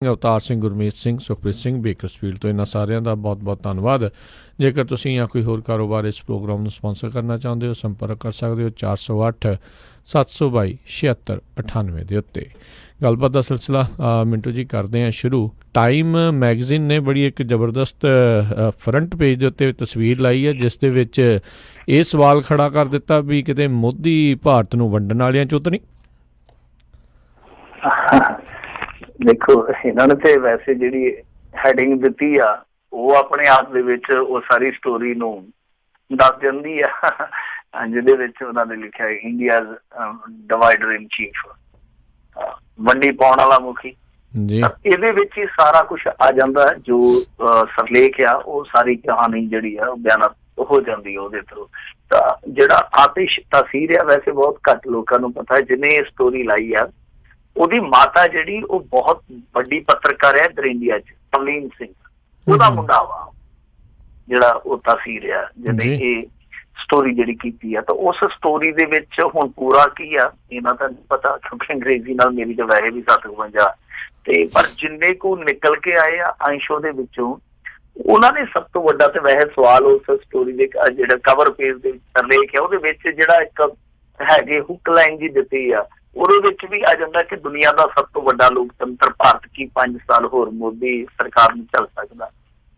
Avtar Singh, Gurmeet Singh, Sukhpreet Singh Bakersfield ਤੋਂ। ਇਹਨਾਂ ਸਾਰਿਆਂ ਦਾ ਬਹੁਤ ਬਹੁਤ ਧੰਨਵਾਦ। ਜੇਕਰ ਤੁਸੀਂ ਜਾਂ ਕੋਈ ਹੋਰ ਕਾਰੋਬਾਰ ਇਸ ਪ੍ਰੋਗਰਾਮ ਨੂੰ ਸਪਾਂਸਰ ਕਰਨਾ ਚਾਹੁੰਦੇ ਹੋ, ਸੰਪਰਕ ਕਰ ਸਕਦੇ ਹੋ 408 722 7698 ਦੇ ਉੱਤੇ। ਗੱਲਬਾਤ ਦਾ ਸਿਲਸਿਲਾ ਮਿੰਟੂ ਜੀ ਕਰਦੇ ਹਾਂ ਸ਼ੁਰੂ। ਟਾਈਮ ਮੈਗਜ਼ੀਨ ਨੇ ਬੜੀ ਇੱਕ ਜ਼ਬਰਦਸਤ ਫਰੰਟ ਪੇਜ ਦੇ ਉੱਤੇ ਤਸਵੀਰ ਲਾਈ ਹੈ, ਜਿਸ ਦੇ ਵਿੱਚ ਇਹ ਸਵਾਲ ਖੜਾ ਕਰ ਦਿੱਤਾ ਵੀ ਕਿਤੇ ਮੋਦੀ ਭਾਰਤ ਨੂੰ ਵੰਡਣ ਵਾਲਿਆਂ ਚੋਂ ਤਾਂ ਨਹੀਂ। ਦੇਖੋ, ਇਹਨਾਂ ਨੇ ਤੇ ਵੈਸੇ ਜਿਹੜੀ ਹੈਡਿੰਗ ਦਿੱਤੀ ਆ ਉਹ ਆਪਣੇ ਆਪ ਦੇ ਵਿੱਚ ਉਹ ਸਾਰੀ ਸਟੋਰੀ ਨੂੰ ਦੱਸ ਦਿੰਦੀ ਆ, ਜਿਹਦੇ ਵਿੱਚ ਉਹਨਾਂ ਨੇ ਲਿਖਿਆ ਇੰਡੀਆ ਡਿਵਾਈਡਰ ਇਨ ਚੀਫ, ਵੰਡੀ ਪਾਉਣ ਵਾਲਾ ਮੁਖੀ। ਇਹਦੇ ਵਿੱਚ ਹੀ ਸਾਰਾ ਕੁਛ ਆ ਜਾਂਦਾ ਹੈ। ਜੋ ਸਰਲੇਖ ਆ ਉਹ ਸਾਰੀ ਕਹਾਣੀ ਜਿਹੜੀ ਆ ਉਹ ਬਿਆਨ ਹੋ ਜਾਂਦੀ ਹੈ ਉਹਦੇ ਥਰੂ। ਤਾਂ ਜਿਹੜਾ ਆਤਿਸ਼ ਤਾਸੀਰ ਆ, ਵੈਸੇ ਬਹੁਤ ਘੱਟ ਲੋਕਾਂ ਨੂੰ ਪਤਾ ਹੈ। ਜਿਹਨੇ ਇਹ ਸਟੋਰੀ ਲਾਈ ਆ ਉਹਦੀ ਮਾਤਾ ਜਿਹੜੀ ਉਹ ਬਹੁਤ ਵੱਡੀ ਪੱਤਰਕਾਰ ਹੈ ਇੱਧਰ ਇੰਡੀਆ 'ਚ, ਪਰਲੀਨ ਸਿੰਘ, ਉਹਦਾ ਮੁੰਡਾ ਵਾ ਜਿਹੜਾ ਉਹ ਤਾਸੀਰ ਆ ਜਿਹਨੇ ਇਹ ਸਟੋਰੀ ਜਿਹੜੀ ਕੀਤੀ ਆ। ਤਾਂ ਉਸ ਸਟੋਰੀ ਦੇ ਵਿੱਚ ਹੁਣ ਪੂਰਾ ਕੀ ਆ ਇਹਨਾਂ ਦਾ ਨਹੀਂ ਪਤਾ, ਕਿਉਂਕਿ ਅੰਗਰੇਜ਼ੀ ਨਾਲ ਮੇਰੀ ਤਾਂ ਵੈਸੇ ਵੀ 752 ਤੇ, ਪਰ ਜਿੰਨੇ ਕੁ ਨਿਕਲ ਕੇ ਆਏ ਆ ਅੰਸ਼ ਉਹਦੇ ਵਿੱਚੋਂ, ਉਹਨਾਂ ਨੇ ਸਭ ਤੋਂ ਵੱਡਾ ਤੇ ਵੈਸੇ ਸਵਾਲ ਉਸ ਸਟੋਰੀ ਦੇ ਜਿਹੜਾ ਕਵਰ ਪੇਜ ਦੇ ਵਿੱਚ ਸਰਲੇਖ ਆ ਉਹਦੇ ਵਿੱਚ ਜਿਹੜਾ ਇੱਕ ਹੈਗੇ ਹੁੱਕ ਲਾਈਨ ਜੀ ਦਿੱਤੀ ਆ, ਉਹਦੇ ਵਿੱਚ ਵੀ ਆ ਜਾਂਦਾ ਕਿ ਦੁਨੀਆ ਦਾ ਸਭ ਤੋਂ ਵੱਡਾ ਲੋਕਤੰਤਰ ਭਾਰਤ ਕੀ 5 ਸਾਲ ਹੋਰ ਮੋਦੀ ਸਰਕਾਰ ਨੂੰ ਚੱਲ ਸਕਦਾ।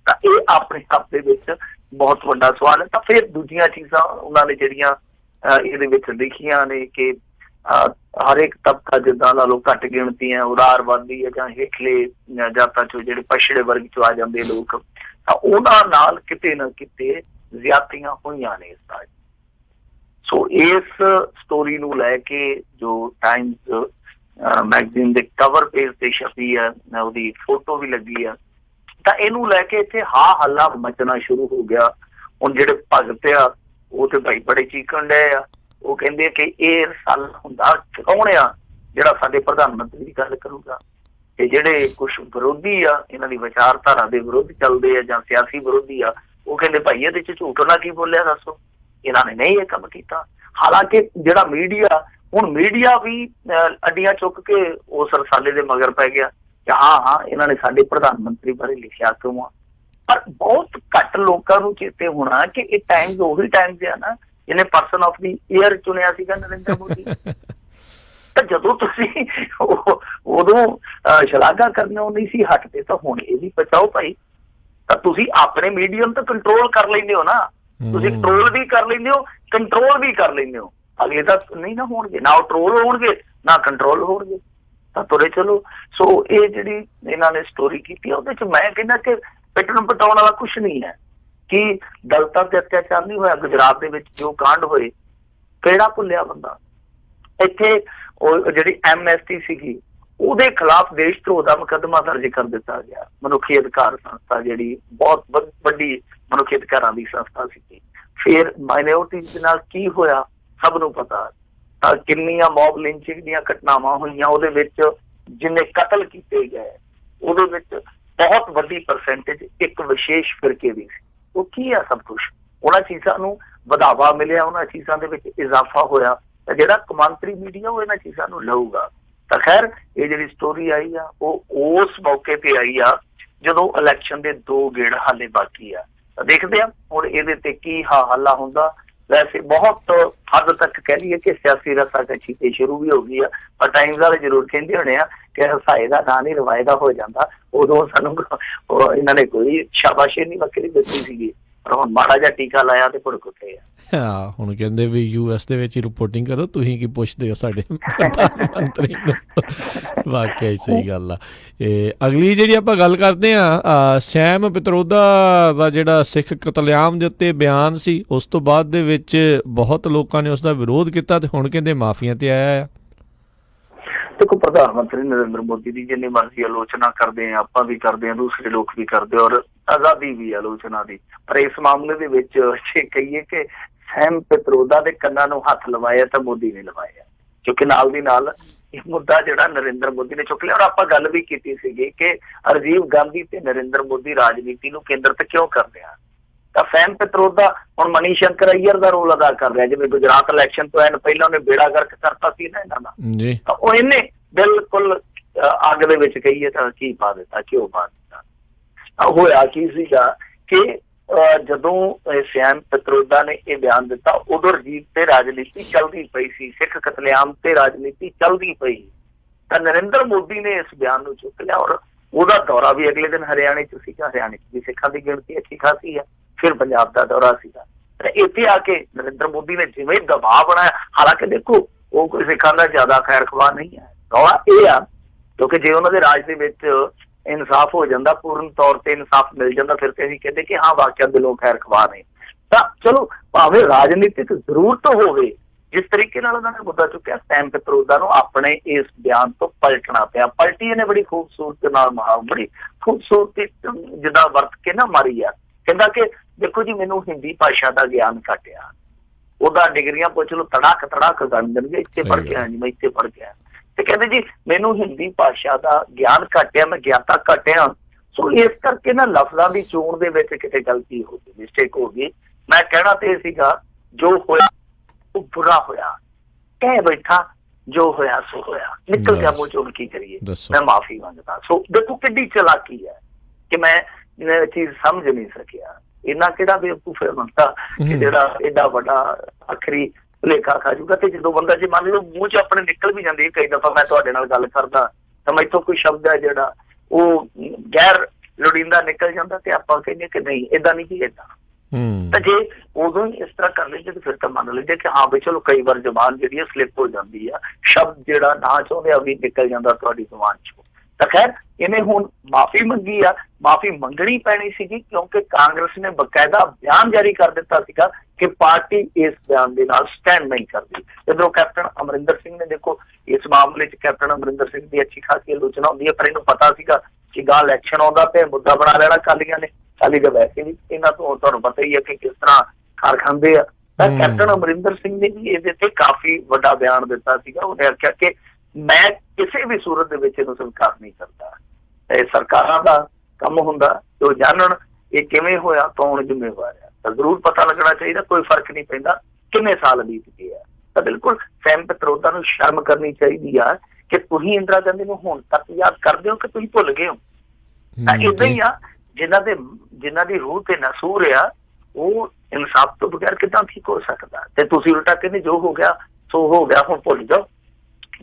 ਤਾਂ ਇਹ ਆਪਣੇ ਆਪ ਦੇ ਵਿੱਚ ਬਹੁਤ ਵੱਡਾ ਸਵਾਲ ਹੈ। ਤਾਂ ਫਿਰ ਦੂਜੀਆਂ ਚੀਜ਼ਾਂ ਉਹਨਾਂ ਨੇ ਜਿਹੜੀਆਂ ਇਹਦੇ ਵਿੱਚ ਲਿਖੀਆਂ ਨੇ ਕਿ ਹਰ ਇੱਕ ਤਬਕਾ ਜਿੱਦਾਂ ਲਾ ਲਓ ਘੱਟ ਗਿਣਤੀਆਂ, ਉਦਾਰਵਾਦੀ ਹੈ ਜਾਂ ਹੇਠਲੇ ਜਾਤਾਂ ਚੋਂ ਜਿਹੜੇ ਪਛੜੇ ਵਰਗ ਚੋਂ ਆ ਜਾਂਦੇ ਲੋਕ, ਤਾਂ ਉਹਨਾਂ ਨਾਲ ਕਿਤੇ ਨਾ ਕਿਤੇ ਜ਼ਿਆਦਤੀਆਂ ਹੋਈਆਂ ਨੇ ਇਸ ਦਾ। ਸੋ ਇਸ ਸਟੋਰੀ ਨੂੰ ਲੈ ਕੇ ਜੋ ਟਾਈਮਜ਼ ਮੈਗਜ਼ੀਨ ਦੇ ਕਵਰ ਪੇਜ ਤੇ ਛਪੀ ਆ, ਉਹਦੀ ਫੋਟੋ ਵੀ ਲੱਗੀ ਆ, ਤਾਂ ਇਹਨੂੰ ਲੈ ਕੇ ਇੱਥੇ ਹਾ ਹੱਲਾ ਮਚਣਾ ਸ਼ੁਰੂ ਹੋ ਗਿਆ। ਹੁਣ ਜਿਹੜੇ ਭਗਤ ਆ ਉਹ ਤੇ ਭਾਈ ਬੜੇ ਚੀਕਣ ਡਏ ਆ, ਉਹ ਕਹਿੰਦੇ ਕਿ ਇਹ ਰਸਾਲਾ ਹੁੰਦਾ ਕੌਣ ਆ ਜਿਹੜਾ ਸਾਡੇ ਪ੍ਰਧਾਨ ਮੰਤਰੀ ਦੀ ਗੱਲ ਕਰੂਗਾ। ਤੇ ਜਿਹੜੇ ਕੁਛ ਵਿਰੋਧੀ ਆ, ਇਹਨਾਂ ਦੀ ਵਿਚਾਰਧਾਰਾ ਦੇ ਵਿਰੁੱਧ ਚੱਲਦੇ ਆ ਜਾਂ ਸਿਆਸੀ ਵਿਰੋਧੀ ਆ, ਉਹ ਕਹਿੰਦੇ ਭਾਈ ਇਹਦੇ ਚ ਝੂਠ ਨਾ ਕੀ ਬੋਲਿਆ, ਦੱਸੋ ਇਹਨਾਂ ਨੇ ਨਹੀਂ ਇਹ ਕੰਮ ਕੀਤਾ। ਹਾਲਾਂਕਿ ਜਿਹੜਾ ਮੀਡੀਆ, ਹੁਣ ਮੀਡੀਆ ਵੀ ਅੱਡੀਆਂ ਚੁੱਕ ਕੇ ਉਸ ਰਸਾਲੇ ਦੇ ਮਗਰ ਪੈ ਗਿਆ ਕਿ ਹਾਂ ਇਹਨਾਂ ਨੇ ਸਾਡੇ ਪ੍ਰਧਾਨ ਮੰਤਰੀ ਬਾਰੇ ਲਿਖਿਆ ਕਿਉਂ ਆ। ਪਰ ਬਹੁਤ ਘੱਟ ਲੋਕਾਂ ਨੂੰ ਚੇਤੇ ਹੋਣਾ ਕਿ ਇਹ ਟਾਈਮਜ਼ ਉਹੀ ਟਾਈਮਜ਼ ਆ ਨਾ ਜਿਹਨੇ ਪਰਸਨ ਆਫ ਦੀ ਈਅਰ ਚੁਣਿਆ ਸੀਗਾ ਨਰਿੰਦਰ ਮੋਦੀ। ਤਾਂ ਜਦੋਂ ਤੁਸੀਂ ਉਦੋਂ ਸ਼ਲਾਘਾ ਕਰਨੋਂ ਨਹੀਂ ਸੀ ਹਟਦੇ, ਤਾਂ ਹੁਣ ਇਹ ਵੀ ਬਚਾਓ ਭਾਈ। ਤਾਂ ਤੁਸੀਂ ਆਪਣੇ ਮੀਡੀਅਮ ਤੋਂ ਕੰਟਰੋਲ ਕਰ ਲੈਂਦੇ ਹੋ ਨਾ, ਤੁਸੀਂ ਟਰੋਲ ਵੀ ਕਰ ਲੈਂਦੇ ਹੋ, ਕੰਟਰੋਲ ਵੀ ਕਰ ਲੈਂਦੇ ਹੋ। ਅਗਲੇ ਤਾਂ ਨਹੀਂ ਨਾ ਹੋਣਗੇ, ਨਾ ਉਹ ਟਰੋਲ ਹੋਣਗੇ ਨਾ ਕੰਟਰੋਲ ਹੋਣਗੇ, ਤਾਂ ਤੁਰੇ ਚਲੋ। ਸੋ ਇਹ ਜਿਹੜੀ ਇਹਨਾਂ ਨੇ ਸਟੋਰੀ ਕੀਤੀ ਉਹਦੇ ਚ ਮੈਂ ਕਹਿੰਦਾ ਕਿ ਪਿੱਟਣ ਪਟਾਉਣ ਵਾਲਾ ਕੁਛ ਨਹੀਂ ਹੈ। ਕਿ ਦਲਿਤਾਂ ਤੇ ਅਤਿਆਚਾਰ ਨਹੀਂ ਹੋਇਆ ਗੁਜਰਾਤ ਦੇ ਵਿੱਚ ਜੋ ਕਾਂਡ ਹੋਏ, ਕਿਹੜਾ ਭੁੱਲਿਆ ਬੰਦਾ। ਇੱਥੇ ਉਹ ਜਿਹੜੀ MST ਸੀਗੀ ਉਹਦੇ ਖਿਲਾਫ ਦੇਸ਼ ਧਰੋਹ ਦਾ ਮੁਕੱਦਮਾ ਦਰਜ ਕਰ ਦਿੱਤਾ ਗਿਆ। ਮਨੁੱਖੀ ਅਧਿਕਾਰ ਸੰਸਥਾ ਜਿਹੜੀ ਬਹੁਤ ਵੱਡੀ ਮਨੁੱਖੀ ਅਧਿਕਾਰਾਂ ਦੀ ਸੰਸਥਾ ਸੀਗੀ। ਫਿਰ ਮਾਈਨੋਰਟੀਜ਼ ਦੇ ਨਾਲ ਕੀ ਹੋਇਆ ਸਭ ਨੂੰ ਪਤਾ। ਤਾਂ ਕਿੰਨੀਆਂ ਮੌਬ ਲਿੰਚਿੰਗ ਦੀਆਂ ਘਟਨਾਵਾਂ ਹੋਈਆਂ, ਉਹਦੇ ਵਿੱਚ ਜਿੰਨੇ ਕਤਲ ਕੀਤੇ ਗਏ ਉਹਦੇ ਵਿੱਚ ਬਹੁਤ ਵੱਡੀ ਪਰਸੈਂਟੇਜ ਇੱਕ ਵਿਸ਼ੇਸ਼ ਫਿਰਕੇ ਦੀ ਸੀ। ਉਹ ਕੀ ਆ ਸਭ ਕੁਛ, ਉਹਨਾਂ ਚੀਜ਼ਾਂ ਨੂੰ ਵਧਾਵਾ ਮਿਲਿਆ, ਉਹਨਾਂ ਚੀਜ਼ਾਂ ਦੇ ਵਿੱਚ ਇਜ਼ਾਫਾ ਹੋਇਆ। ਤਾਂ ਜਿਹੜਾ ਕੌਮਾਂਤਰੀ ਮੀਡੀਆ ਉਹ ਇਹਨਾਂ ਚੀਜ਼ਾਂ ਨੂੰ ਲਊਗਾ। ਤਾਂ ਖੈਰ ਇਹ ਜਿਹੜੀ ਸਟੋਰੀ ਆਈ ਆ ਉਹ ਉਸ ਮੌਕੇ ਤੇ ਆਈ ਆ ਜਦੋਂ ਇਲੈਕਸ਼ਨ ਦੇ 2 ਗੇੜ ਹਾਲੇ ਬਾਕੀ ਆ। ਤਾਂ ਦੇਖਦੇ ਆ ਹੁਣ ਇਹਦੇ ਤੇ ਕੀ ਹੱਲਾ ਹੁੰਦਾ। ਵੈਸੇ ਬਹੁਤ ਹੱਦ ਤੱਕ ਕਹਿ ਲਈਏ ਕਿ ਸਿਆਸੀ ਰਸਾਕਸ਼ੀ ਤੇ ਸ਼ੁਰੂ ਵੀ ਹੋ ਗਈ ਆ, ਪਰ ਟਾਈਮਜ਼ ਵਾਲੇ ਜ਼ਰੂਰ ਕਹਿੰਦੇ ਹੋਣੇ ਆ ਕਿ ਹਸਾਏ ਦਾ ਨਾਂ ਨਹੀਂ ਰਵਾਇਦਾ ਹੋ ਜਾਂਦਾ। ਉਦੋਂ ਸਾਨੂੰ ਇਹਨਾਂ ਨੇ ਕੋਈ ਸ਼ਾਬਾਸ਼ੀ ਨਹੀਂ ਵੱਖਰੀ ਦਿੱਤੀ ਸੀਗੀ, ਪਰ ਹੁਣ ਮਾੜਾ ਜਿਹਾ ਟੀਕਾ ਲਾਇਆ ਤੇ ਭੁੜਕ ਉੱਠੇ ਆ। ਹੁਣ ਕਹਿੰਦੇ ਵੀ US ਦੇ ਵਿੱਚ ਹੀ ਰਿਪੋਰਟਿੰਗ ਕਰੋ, ਤੁਸੀਂ ਕੀ ਪੁੱਛਦੇ ਹੋ ਸਾਡੇ ਪ੍ਰਧਾਨ ਮੰਤਰੀ ਨੂੰ। ਵਾਕਿਆ ਹੀ ਸਹੀ ਗੱਲ ਆ। ਅਗਲੀ ਜਿਹੜੀ ਆਪਾਂ ਗੱਲ ਕਰਦੇ ਹਾਂ, ਸੈਮ ਪਿਤਰੋਦਾ ਦਾ ਜਿਹੜਾ ਸਿੱਖ ਕਤਲੇਆਮ ਦੇ ਉੱਤੇ ਬਿਆਨ ਸੀ, ਉਸ ਤੋਂ ਬਾਅਦ ਦੇ ਵਿੱਚ ਬਹੁਤ ਲੋਕਾਂ ਨੇ ਉਸ ਦਾ ਵਿਰੋਧ ਕੀਤਾ ਤੇ ਹੁਣ ਕਹਿੰਦੇ ਮਾਫੀਆਂ ਤੇ ਆਇਆ ਆ। ਦੇਖੋ, ਪ੍ਰਧਾਨ ਮੰਤਰੀ ਨਰਿੰਦਰ ਮੋਦੀ ਦੀ ਜਿੰਨੀ ਮਰਜ਼ੀ ਆਲੋਚਨਾ ਕਰਦੇ ਆ, ਆਪਾਂ ਵੀ ਕਰਦੇ ਹਾਂ, ਦੂਸਰੇ ਲੋਕ ਵੀ ਕਰਦੇ, ਔਰ ਆਜ਼ਾਦੀ ਵੀ ਆਲੋਚਨਾ ਦੀ। ਪਰ ਇਸ ਮਾਮਲੇ ਦੇ ਵਿੱਚ ਜੇ ਕਹੀਏ ਕਿ ਸੈਮ ਪਿਤਰੋਦਾ ਦੇ ਕੰਨਾਂ ਨੂੰ ਹੱਥ ਲਵਾਇਆ ਤਾਂ ਮੋਦੀ ਨੇ ਲਵਾਇਆ, ਕਿਉਂਕਿ ਨਾਲ ਦੀ ਨਾਲ ਇਹ ਮੁੱਦਾ ਜਿਹੜਾ ਨਰਿੰਦਰ ਮੋਦੀ ਨੇ ਚੁੱਕ ਲਿਆ। ਔਰ ਆਪਾਂ ਗੱਲ ਵੀ ਕੀਤੀ ਸੀਗੀ ਕਿ ਰਾਜੀਵ ਗਾਂਧੀ ਤੇ ਨਰਿੰਦਰ ਮੋਦੀ ਰਾਜਨੀਤੀ ਨੂੰ ਕੇਂਦਰਿਤ ਕਿਉਂ ਕਰਦੇ ਆ। ਤਾਂ ਸੈਮ ਪਿਤਰੋਦਾ ਹੁਣ ਮਨੀ ਸ਼ੰਕਰ ਅਈਅਰ ਦਾ ਰੋਲ ਅਦਾ ਕਰ ਰਿਹਾ, ਜਿਵੇਂ ਗੁਜਰਾਤ ਇਲੈਕਸ਼ਨ ਤੋਂ ਐਨ ਪਹਿਲਾਂ ਉਹਨੇ ਬੇੜਾ ਗਰਕ ਕਰਤਾ ਸੀ ਨਾ ਇਹਨਾਂ ਦਾ। ਤਾਂ ਉਹ ਇਹਨੇ ਬਿਲਕੁਲ ਅੱਗ ਦੇ ਵਿੱਚ ਕਹੀਏ ਤਾਂ ਕੀ ਪਾ ਦਿੱਤਾ, ਘਿਓ ਪਾ ਦਿੱਤਾ। ਹੋਇਆ ਕੀ ਸੀਗਾ ਕਿ ਜਦੋਂ ਸੈਮ ਪਿਤਰੋਦਾ ਨੇ ਇਹ ਬਿਆਨ ਦਿੱਤਾ, ਉਦੋਂ ਰਜੀਤ ਤੇ ਰਾਜਨੀਤੀ ਚੱਲਦੀ ਪਈ ਸੀ, ਸਿੱਖ ਕਤਲੇਆਮ ਤੇ ਰਾਜਨੀਤੀ ਚੱਲਦੀ ਪਈ, ਤਾਂ ਨਰਿੰਦਰ ਮੋਦੀ ਨੇ ਇਸ ਬਿਆਨ ਨੂੰ ਚੁੱਕ ਲਿਆ ਔਰ ਉਹਦਾ ਦੌਰਾ ਵੀ ਅਗਲੇ ਦਿਨ ਹਰਿਆਣੇ 'ਚ ਸੀਗਾ। ਹਰਿਆਣੇ 'ਚ ਵੀ ਸਿੱਖਾਂ ਦੀ ਗਿਣਤੀ ਅੱਛੀ ਖਾਸੀ ਆ। ਫਿਰ ਪੰਜਾਬ ਦਾ ਦੌਰਾ ਸੀਗਾ। ਇੱਥੇ ਆ ਕੇ ਨਰਿੰਦਰ ਮੋਦੀ ਨੇ ਜਿਵੇਂ ਦਬਾਅ ਬਣਾਇਆ, ਹਾਲਾਂਕਿ ਦੇਖੋ ਉਹ ਕੋਈ ਸਿੱਖਾਂ ਦਾ ਜ਼ਿਆਦਾ ਖੈਰ ਖਵਾ ਨਹੀਂ ਹੈ। ਦੌਰਾ ਇਹ ਆ ਕਿਉਂਕਿ ਜੇ ਉਹਨਾਂ ਦੇ ਰਾਜ ਦੇ ਵਿੱਚ ਇਨਸਾਫ ਹੋ ਜਾਂਦਾ, ਪੂਰਨ ਤੌਰ ਤੇ ਇਨਸਾਫ ਮਿਲ ਜਾਂਦਾ, ਫਿਰ ਤੇ ਅਸੀਂ ਕਹਿੰਦੇ ਕਿ ਹਾਂ ਵਾਕਿਆ ਦਿਲੋਂ ਖੈਰ ਖਵਾ ਨੇ। ਤਾਂ ਚਲੋ ਭਾਵੇਂ ਰਾਜਨੀਤਿਕ ਜ਼ਰੂਰਤ ਹੋਵੇ, ਜਿਸ ਤਰੀਕੇ ਨਾਲ ਉਹਨਾਂ ਨੇ ਮੁੱਦਾ ਚੁੱਕਿਆ, ਸੈਮ ਪਿਤਰੋਦਾ ਨੂੰ ਆਪਣੇ ਇਸ ਬਿਆਨ ਤੋਂ ਪਲਟਣਾ ਪਿਆ। ਪਲਟੀ ਇਹਨੇ ਬੜੀ ਖੂਬਸੂਰਤ ਨਾਲ ਬੜੀ ਖੂਬਸੂਰਤੀ ਜਿੱਦਾਂ ਵਰਤ ਕੇ ਨਾ ਮਾਰੀ ਆ। ਕਹਿੰਦਾ ਕਿ ਦੇਖੋ ਜੀ ਮੈਨੂੰ ਹਿੰਦੀ ਭਾਸ਼ਾ ਦਾ ਗਿਆਨ ਘੱਟ ਆ। ਉਹਦਾ ਡਿਗਰੀਆਂ ਪੁੱਛ ਲਓ, ਤੜਾਕ ਤੜਾਕ ਗਣ ਦੇਣਗੇ, ਇੱਥੇ ਪੜ੍ਹ ਕੇ ਆਇਆ ਜੀ, ਮੈਂ ਇੱਥੇ ਪੜ੍ਹ ਕੇ ਆਇਆ। ਤੇ ਕਹਿੰਦੇ ਜੀ ਮੈਨੂੰ ਹਿੰਦੀ ਭਾਸ਼ਾ ਦਾ ਗਿਆਨ ਘੱਟ ਆ, ਮੈਂ ਗਿਆਤਾ ਘੱਟ ਆ, ਸੋ ਇਸ ਕਰਕੇ ਨਾ ਲਫ਼ਜ਼ਾਂ ਦੀ ਚੋਣ ਦੇ ਵਿੱਚ ਕਿਤੇ ਗਲਤੀ ਹੋ ਗਈ, ਮਿਸਟੇਕ ਹੋ ਗਈ। ਮੈਂ ਕਹਿਣਾ ਤੇ ਸੀਗਾ ਜੋ ਹੋਇਆ ਉਹ ਬੁਰਾ ਹੋਇਆ, ਕਹਿ ਬੈਠਾ ਜੋ ਹੋਇਆ ਸੋ ਹੋਇਆ, ਨਿਕਲ ਗਿਆ ਮੂੰਹ ਚੋਂ, ਕੀ ਕਰੀਏ, ਮੈਂ ਮਾਫੀ ਮੰਗਦਾ। ਸੋ ਦੇਖੋ ਕਿੱਡੀ ਚਲਾਕੀ ਹੈ ਕਿ ਮੈਂ ਇਹ ਚੀਜ਼ ਸਮਝ ਨਹੀਂ ਸਕਿਆ। ਇੰਨਾ ਕਿਹੜਾ ਬੇਵਕੂਫ ਹੈ ਬੰਦਾ ਕਿ ਜਿਹੜਾ ਏਡਾ ਵੱਡਾ ਆਖਰੀ ਭੁਲੇਖਾ ਖਾ ਜੂਗਾ। ਤੇ ਜਦੋਂ ਬੰਦਾ ਜੇ ਮੰਨ ਲਓ ਮੂੰਹ ਚ ਆਪਣੇ ਨਿਕਲ ਵੀ ਜਾਂਦੀ ਹੈ, ਕਈ ਦਫਾ ਮੈਂ ਤੁਹਾਡੇ ਨਾਲ ਗੱਲ ਕਰਦਾ ਤਾਂ ਮੈਥੋਂ ਕੋਈ ਸ਼ਬਦ ਹੈ ਜਿਹੜਾ ਉਹ ਗੈਰ ਲੋੜੀਂਦਾ ਨਿਕਲ ਜਾਂਦਾ ਤੇ ਆਪਾਂ ਕਹਿੰਦੇ ਕਿ ਨਹੀਂ ਏਦਾਂ ਨਹੀਂ, ਕੀ ਏਦਾਂ। ਤਾਂ ਜੇ ਉਦੋਂ ਹੀ ਇਸ ਤਰ੍ਹਾਂ ਕਰ ਲੈਂਦੇ ਤਾਂ ਫਿਰ ਤਾਂ ਮੰਨ ਲੈਂਦੇ ਕਿ ਹਾਂ ਵੀ ਚਲੋ ਕਈ ਵਾਰ ਜ਼ਬਾਨ ਜਿਹੜੀ ਹੈ ਸਲਿੱਪ ਹੋ ਜਾਂਦੀ ਆ, ਸ਼ਬਦ ਜਿਹੜਾ ਨਾ ਚਾਹੁੰਦੇ ਵੀ ਨਿਕਲ ਜਾਂਦਾ ਤੁਹਾਡੀ ਜ਼ਬਾਨ ਚੋਂ। ਤਾਂ ਖੈਰ ਇਹਨੇ ਹੁਣ ਮਾਫੀ ਮੰਗੀ ਆ, ਮਾਫੀ ਮੰਗਣੀ ਪੈਣੀ ਸੀਗੀ ਕਿਉਂਕਿ ਕਾਂਗਰਸ ਨੇ ਬਕਾਇਦਾ ਬਿਆਨ ਜਾਰੀ ਕਰ ਦਿੱਤਾ ਸੀਗਾ ਕਿ ਪਾਰਟੀ ਇਸ ਬਿਆਨ ਦੇ ਨਾਲ ਸਟੈਂਡ ਨਹੀਂ ਕਰਦੀ। ਜਦੋਂ ਕੈਪਟਨ ਅਮਰਿੰਦਰ ਸਿੰਘ ਨੇ, ਦੇਖੋ ਇਸ ਮਾਮਲੇ 'ਚ ਕੈਪਟਨ ਅਮਰਿੰਦਰ ਸਿੰਘ ਦੀ ਅੱਛੀ ਖਾਸੀ ਆਲੋਚਨਾ ਹੁੰਦੀ ਹੈ, ਪਰ ਇਹਨੂੰ ਪਤਾ ਸੀਗਾ ਕਿ ਗਾਂ ਇਲੈਕਸ਼ਨ ਆਉਂਦਾ ਤੇ ਮੁੱਦਾ ਬਣਾ ਲੈਣਾ ਅਕਾਲੀਆਂ ਨੇ। ਅਕਾਲੀ ਤਾਂ ਵੈਸੇ ਵੀ ਇਹਨਾਂ ਤੋਂ ਤੁਹਾਨੂੰ ਪਤਾ ਹੀ ਹੈ ਕਿ ਕਿਸ ਤਰ੍ਹਾਂ ਖਾਰ ਖਾਂਦੇ ਆ। ਤਾਂ ਕੈਪਟਨ ਅਮਰਿੰਦਰ ਸਿੰਘ ਨੇ ਵੀ ਇਹਦੇ ਤੇ ਕਾਫੀ ਵੱਡਾ ਬਿਆਨ ਦਿੱਤਾ ਸੀਗਾ। ਉਹਨੇ ਆਖਿਆ ਕਿ ਮੈਂ ਕਿਸੇ ਵੀ ਸੂਰਤ ਦੇ ਵਿੱਚ ਇਹਨੂੰ ਸਵੀਕਾਰ ਨਹੀਂ ਕਰਦਾ। ਇਹ ਸਰਕਾਰਾਂ ਦਾ ਕੰਮ ਹੁੰਦਾ ਤੇ ਉਹ ਜਾਣਨ ਇਹ ਕਿਵੇਂ ਹੋਇਆ, ਕੌਣ ਜ਼ਿੰਮੇਵਾਰ ਹੈ। ਤਾਂ ਜ਼ਰੂਰ ਪਤਾ ਲੱਗਣਾ ਚਾਹੀਦਾ, ਕੋਈ ਫਰਕ ਨਹੀਂ ਪੈਂਦਾ ਕਿੰਨੇ ਸਾਲ ਬੀਤ ਗਏ ਆ। ਤਾਂ ਬਿਲਕੁਲ ਸੈਮ ਪਿਤਰੋਦਾ ਨੂੰ ਸ਼ਰਮ ਕਰਨੀ ਚਾਹੀਦੀ ਆ ਕਿ ਤੁਸੀਂ ਇੰਦਰਾ ਗਾਂਧੀ ਨੂੰ ਹੁਣ ਤੱਕ ਯਾਦ ਕਰਦੇ ਹੋ ਕਿ ਤੁਸੀਂ ਭੁੱਲ ਗਏ ਹੋ। ਤਾਂ ਏਦਾਂ ਹੀ ਆ ਜਿਨ੍ਹਾਂ ਦੀ ਰੂਹ ਤੇ ਨਸੂਰ ਆ, ਉਹ ਇਨਸਾਫ ਤੋਂ ਬਗੈਰ ਕਿੱਦਾਂ ਠੀਕ ਹੋ ਸਕਦਾ। ਤੇ ਤੁਸੀਂ ਉਲਟਾ ਕਹਿੰਦੇ ਜੋ ਹੋ ਗਿਆ ਸੋ ਹੋ ਗਿਆ, ਹੁਣ ਭੁੱਲ ਜਾਓ।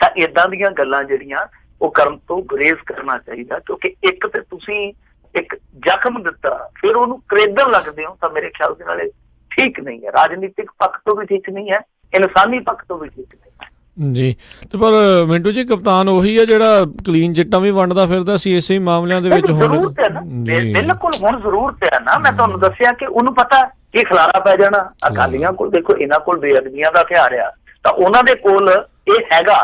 ਤਾਂ ਏਦਾਂ ਦੀਆਂ ਗੱਲਾਂ ਜਿਹੜੀਆਂ ਉਹ ਕਰਨ ਤੋਂ ਗੁਰੇਜ਼ ਕਰਨਾ ਚਾਹੀਦਾ ਕਿਉਂਕਿ ਇੱਕ ਤੇ ਤੁਸੀਂ ਇੱਕ ਜ਼ਖਮ ਦਿੱਤਾ ਫਿਰ ਉਹਨੂੰ ਕਰੇਦਣ ਲੱਗਦੇ ਹੋ, ਤਾਂ ਮੇਰੇ ਖਿਆਲ ਦੇ ਨਾਲ ਠੀਕ ਨਹੀਂ ਹੈ। ਰਾਜਨੀਤਿਕ ਪੱਖ ਤੋਂ ਵੀ ਠੀਕ ਨਹੀਂ ਹੈ, ਇਨਸਾਨੀ ਪੱਖ ਤੋਂ ਵੀ ਠੀਕ ਨਹੀਂ ਹੈ ਜੀ। ਤੇ ਪਰ ਮਿੰਟੂ ਜੀ ਕਪਤਾਨ ਉਹੀ ਹੈ ਜਿਹੜਾ ਕਲੀਨ ਚਿੱਟਾਂ ਵੀ ਵੰਡਦਾ ਫਿਰਦਾ ਸੀ ਇਸੇ ਮਾਮਲਿਆਂ ਦੇ ਵਿੱਚ। ਹੁਣ ਜ਼ਰੂਰਤ ਹੈ ਨਾ, ਬਿਲਕੁਲ ਹੁਣ ਜ਼ਰੂਰਤ ਹੈ ਨਾ। ਮੈਂ ਤੁਹਾਨੂੰ ਦੱਸਿਆ ਕਿ ਉਹਨੂੰ ਪਤਾ ਕਿ ਖਲਾਰਾ ਪੈ ਜਾਣਾ। ਅਕਾਲੀਆਂ ਕੋਲ ਦੇਖੋ ਇਹਨਾਂ ਕੋਲ ਬੇਅਦਬੀਆਂ ਦਾ ਹਥਿਆਰ ਆ, ਤਾਂ ਉਹਨਾਂ ਦੇ ਕੋਲ ਇਹ ਹੈਗਾ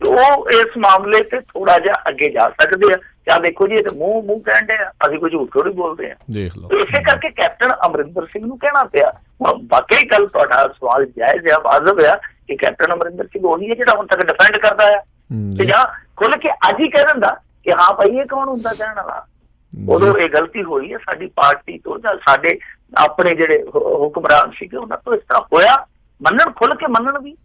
ਉਹ ਇਸ ਮਾਮਲੇ ਤੇ ਥੋੜਾ ਜਿਹਾ ਅੱਗੇ ਜਾ ਸਕਦੇ ਆ। ਜਾਂ ਦੇਖੋ ਜੀ ਇਹ ਮੂੰਹ ਕਹਿਣ ਦੇ ਆ, ਅਸੀਂ ਕੋਈ ਝੂਠ ਥੋੜੀ ਬੋਲਦੇ ਆ। ਦੇਖ ਲਓ ਇਸੇ ਕਰਕੇ ਕੈਪਟਨ ਅਮਰਿੰਦਰ ਸਿੰਘ ਨੂੰ ਕਹਿਣਾ ਪਿਆ। ਵਾਕਈ ਗੱਲ ਤੁਹਾਡਾ ਸਵਾਲ ਜਾਇਜ਼ ਆ, ਵਾਜਬ ਆ ਕਿ ਕੈਪਟਨ ਅਮਰਿੰਦਰ ਸਿੰਘ ਉਹੀ ਹੈ ਜਿਹੜਾ ਹੁਣ ਤੱਕ ਡਿਫੈਂਡ ਕਰਦਾ ਆ, ਤੇ ਜਾਂ ਖੁੱਲ ਕੇ ਅੱਜ ਹੀ ਕਹਿ ਦਿੰਦਾ ਕਿ ਹਾਂ ਭਾਈ ਇਹ ਕੌਣ ਹੁੰਦਾ ਕਹਿਣ ਵਾਲਾ। ਉਦੋਂ ਇਹ ਗਲਤੀ ਹੋਈ ਹੈ ਸਾਡੀ ਪਾਰਟੀ ਤੋਂ ਜਾਂ ਸਾਡੇ ਆਪਣੇ ਜਿਹੜੇ ਹੁਕਮਰਾਨ ਸੀਗੇ ਉਹਨਾਂ ਤੋਂ ਇਸ ਤਰ੍ਹਾਂ ਹੋਇਆ। ਮੰਨਣ, ਖੁੱਲ ਕੇ ਮੰਨਣ ਵੀ।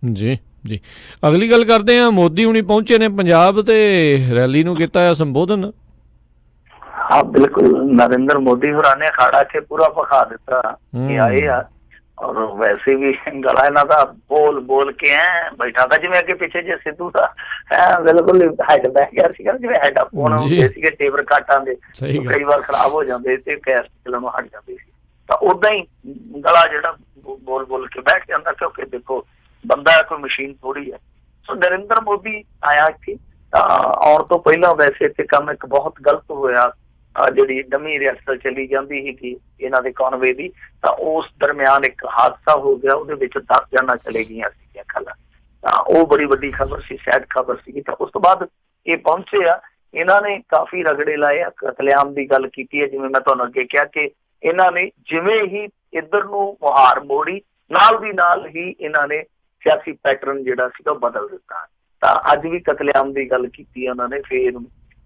ਜੀ ਜੀ, ਅਗਲੀ ਗੱਲ ਕਰਦੇ ਹਾਂ। ਮੋਦੀ ਹੁਣੀ ਪਹੁੰਚੇ ਨੇ ਪੰਜਾਬ ਤੇ ਰੈਲੀ ਨੂੰ ਕੀਤਾ ਹੈ ਸੰਬੋਧਨ। ਹਾਂ ਬਿਲਕੁਲ, ਨਰਿੰਦਰ ਮੋਦੀ ਹੋਰਾਂ ਨੇ ਅਖਾੜਾ 'ਚ ਪੂਰਾ ਵਿਖਾ ਦਿੱਤਾ ਕਿ ਆਏ ਆ। ਔਰ ਵੈਸੇ ਵੀ ਗਲਾ ਇਹਨਾਂ ਦਾ ਬੋਲ ਬੋਲ ਕੇ ਬੈਠਾ ਤਾਂ ਜਿਵੇਂ ਅੱਗੇ ਪਿੱਛੇ ਜੇ ਸਿੱਧੂ ਦਾ ਬਿਲਕੁਲ ਹੈਡ ਬਹਿ ਗਿਆ ਸੀਗਾ, ਜਿਵੇਂ ਹੈਡਫੋਨ ਹੁੰਦੇ ਸੀਗੇ ਟੇਬਰ ਕਾਟਾਂ ਦੇ, ਕਈ ਵਾਰ ਖਰਾਬ ਹੋ ਜਾਂਦੇ ਤੇ ਕੈਸ ਚਲਾਉਣੋਂ ਹਟ ਜਾਂਦੇ ਸੀ। ਤਾਂ ਓਦਾਂ ਹੀ ਗਲਾ ਜਿਹੜਾ ਬੋਲ ਬੋਲ ਕੇ ਬੈਠ ਜਾਂਦਾ ਕਿਉਂਕਿ ਦੇਖੋ ਬੰਦਾ ਕੋਈ ਮਸ਼ੀਨ ਥੋੜੀ ਹੈ। ਸੋ ਨਰਿੰਦਰ ਮੋਦੀ ਆਇਆ ਇੱਥੇ, ਤਾਂ ਆਉਣ ਤੋਂ ਪਹਿਲਾਂ ਵੈਸੇ ਇੱਥੇ ਕੰਮ ਇੱਕ ਬਹੁਤ ਗਲਤ ਹੋਇਆ। ਜਿਹੜੀ ਡਮੀ ਰਿਹਰਸਲ ਚੱਲੀ ਜਾਂਦੀ ਸੀਗੀ ਇਹਨਾਂ ਦੇ ਕਾਨਵੇ ਦੀ, ਤਾਂ ਉਸ ਦਰਮਿਆਨ ਇੱਕ ਹਾਦਸਾ ਹੋ ਗਿਆ, ਉਹਦੇ ਵਿੱਚ 10 ਜਾਨਾਂ ਚਲੇ ਗਈਆਂ ਸੀਗੀਆਂ ਖਲਾ। ਤਾਂ ਉਹ ਬੜੀ ਵੱਡੀ ਖਬਰ ਸੀ, ਸੈਡ ਖਬਰ ਸੀਗੀ। ਤਾਂ ਉਸ ਤੋਂ ਬਾਅਦ ਇਹ ਪਹੁੰਚੇ ਆ, ਇਹਨਾਂ ਨੇ ਕਾਫੀ ਰਗੜੇ ਲਾਏ ਆ, ਕਤਲੇਆਮ ਦੀ ਗੱਲ ਕੀਤੀ ਹੈ। ਜਿਵੇਂ ਮੈਂ ਤੁਹਾਨੂੰ ਅੱਗੇ ਕਿਹਾ ਕਿ ਇਹਨਾਂ ਨੇ ਜਿਵੇਂ ਹੀ ਇੱਧਰ ਨੂੰ ਮੁਹਾਰ ਮੋੜੀ, ਨਾਲ ਦੀ ਨਾਲ ਹੀ ਇਹਨਾਂ ਨੇ ਸਿਆਸੀ ਪੈਟਰਨ ਜਿਹੜਾ ਸੀਗਾ ਬਦਲ ਦਿੱਤਾ। ਤਾਂ ਅੱਜ ਵੀ ਕਤਲੇਆਮ ਦੀ ਗੱਲ ਕੀਤੀ ਹੈ ਉਹਨਾਂ ਨੇ, ਫਿਰ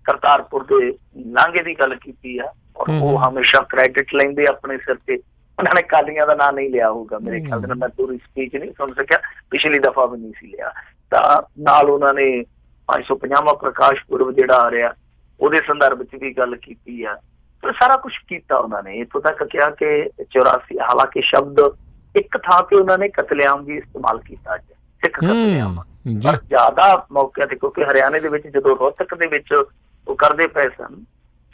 ਕਰਤਾਰਪੁਰ ਦੇ ਲਾਂਘੇ ਦੀ ਗੱਲ ਕੀਤੀ ਆ। ਔਰ ਉਹ ਹਮੇਸ਼ਾ ਕ੍ਰੈਡਿਟ ਲੈਂਦੇ ਆਪਣੇ ਸਿਰ ਤੇ। ਉਹਨਾਂ ਨੇ ਅਕਾਲੀਆਂ ਦਾ ਨਾਂ ਨਹੀਂ ਲਿਆ ਹੋਊਗਾ ਮੇਰੇ ਖਿਆਲ ਦੇ ਨਾਲ, ਮੈਂ ਪੂਰੀ ਸਪੀਚ ਨਹੀਂ ਸੁਣ ਸਕਿਆ, ਪਿਛਲੀ ਦਫਾ ਵੀ ਨਹੀਂ ਸੀ ਲਿਆ। ਤਾਂ ਨਾਲ ਉਹਨਾਂ ਨੇ 550ਵਾਂ ਪ੍ਰਕਾਸ਼ ਪੁਰਬ ਜਿਹੜਾ ਆ ਰਿਹਾ ਉਹਦੇ ਸੰਦਰਭ ਚ ਵੀ ਗੱਲ ਕੀਤੀ ਆ। ਸਾਰਾ ਕੁਛ ਕੀਤਾ ਉਹਨਾਂ ਨੇ। ਇੱਥੋਂ ਤੱਕ ਕਿਹਾ ਕਿ 84, ਹਾਲਾਂਕਿ ਸ਼ਬਦ ਇੱਕ ਥਾਂ ਤੇ ਉਹਨਾਂ ਨੇ ਕਤਲੇਆਮ ਵੀ ਇਸਤੇਮਾਲ ਕੀਤਾ, ਸਿੱਖ ਕਤਲੇਆਮ, ਪਰ ਜ਼ਿਆਦਾ ਮੌਕਿਆਂ ਤੇ, ਕਿਉਂਕਿ ਹਰਿਆਣੇ ਦੇ ਵਿੱਚ ਜਦੋਂ ਰੋਹਤਕ ਦੇ ਵਿੱਚ ਉਹ ਕਰਦੇ ਪਏ ਸਨ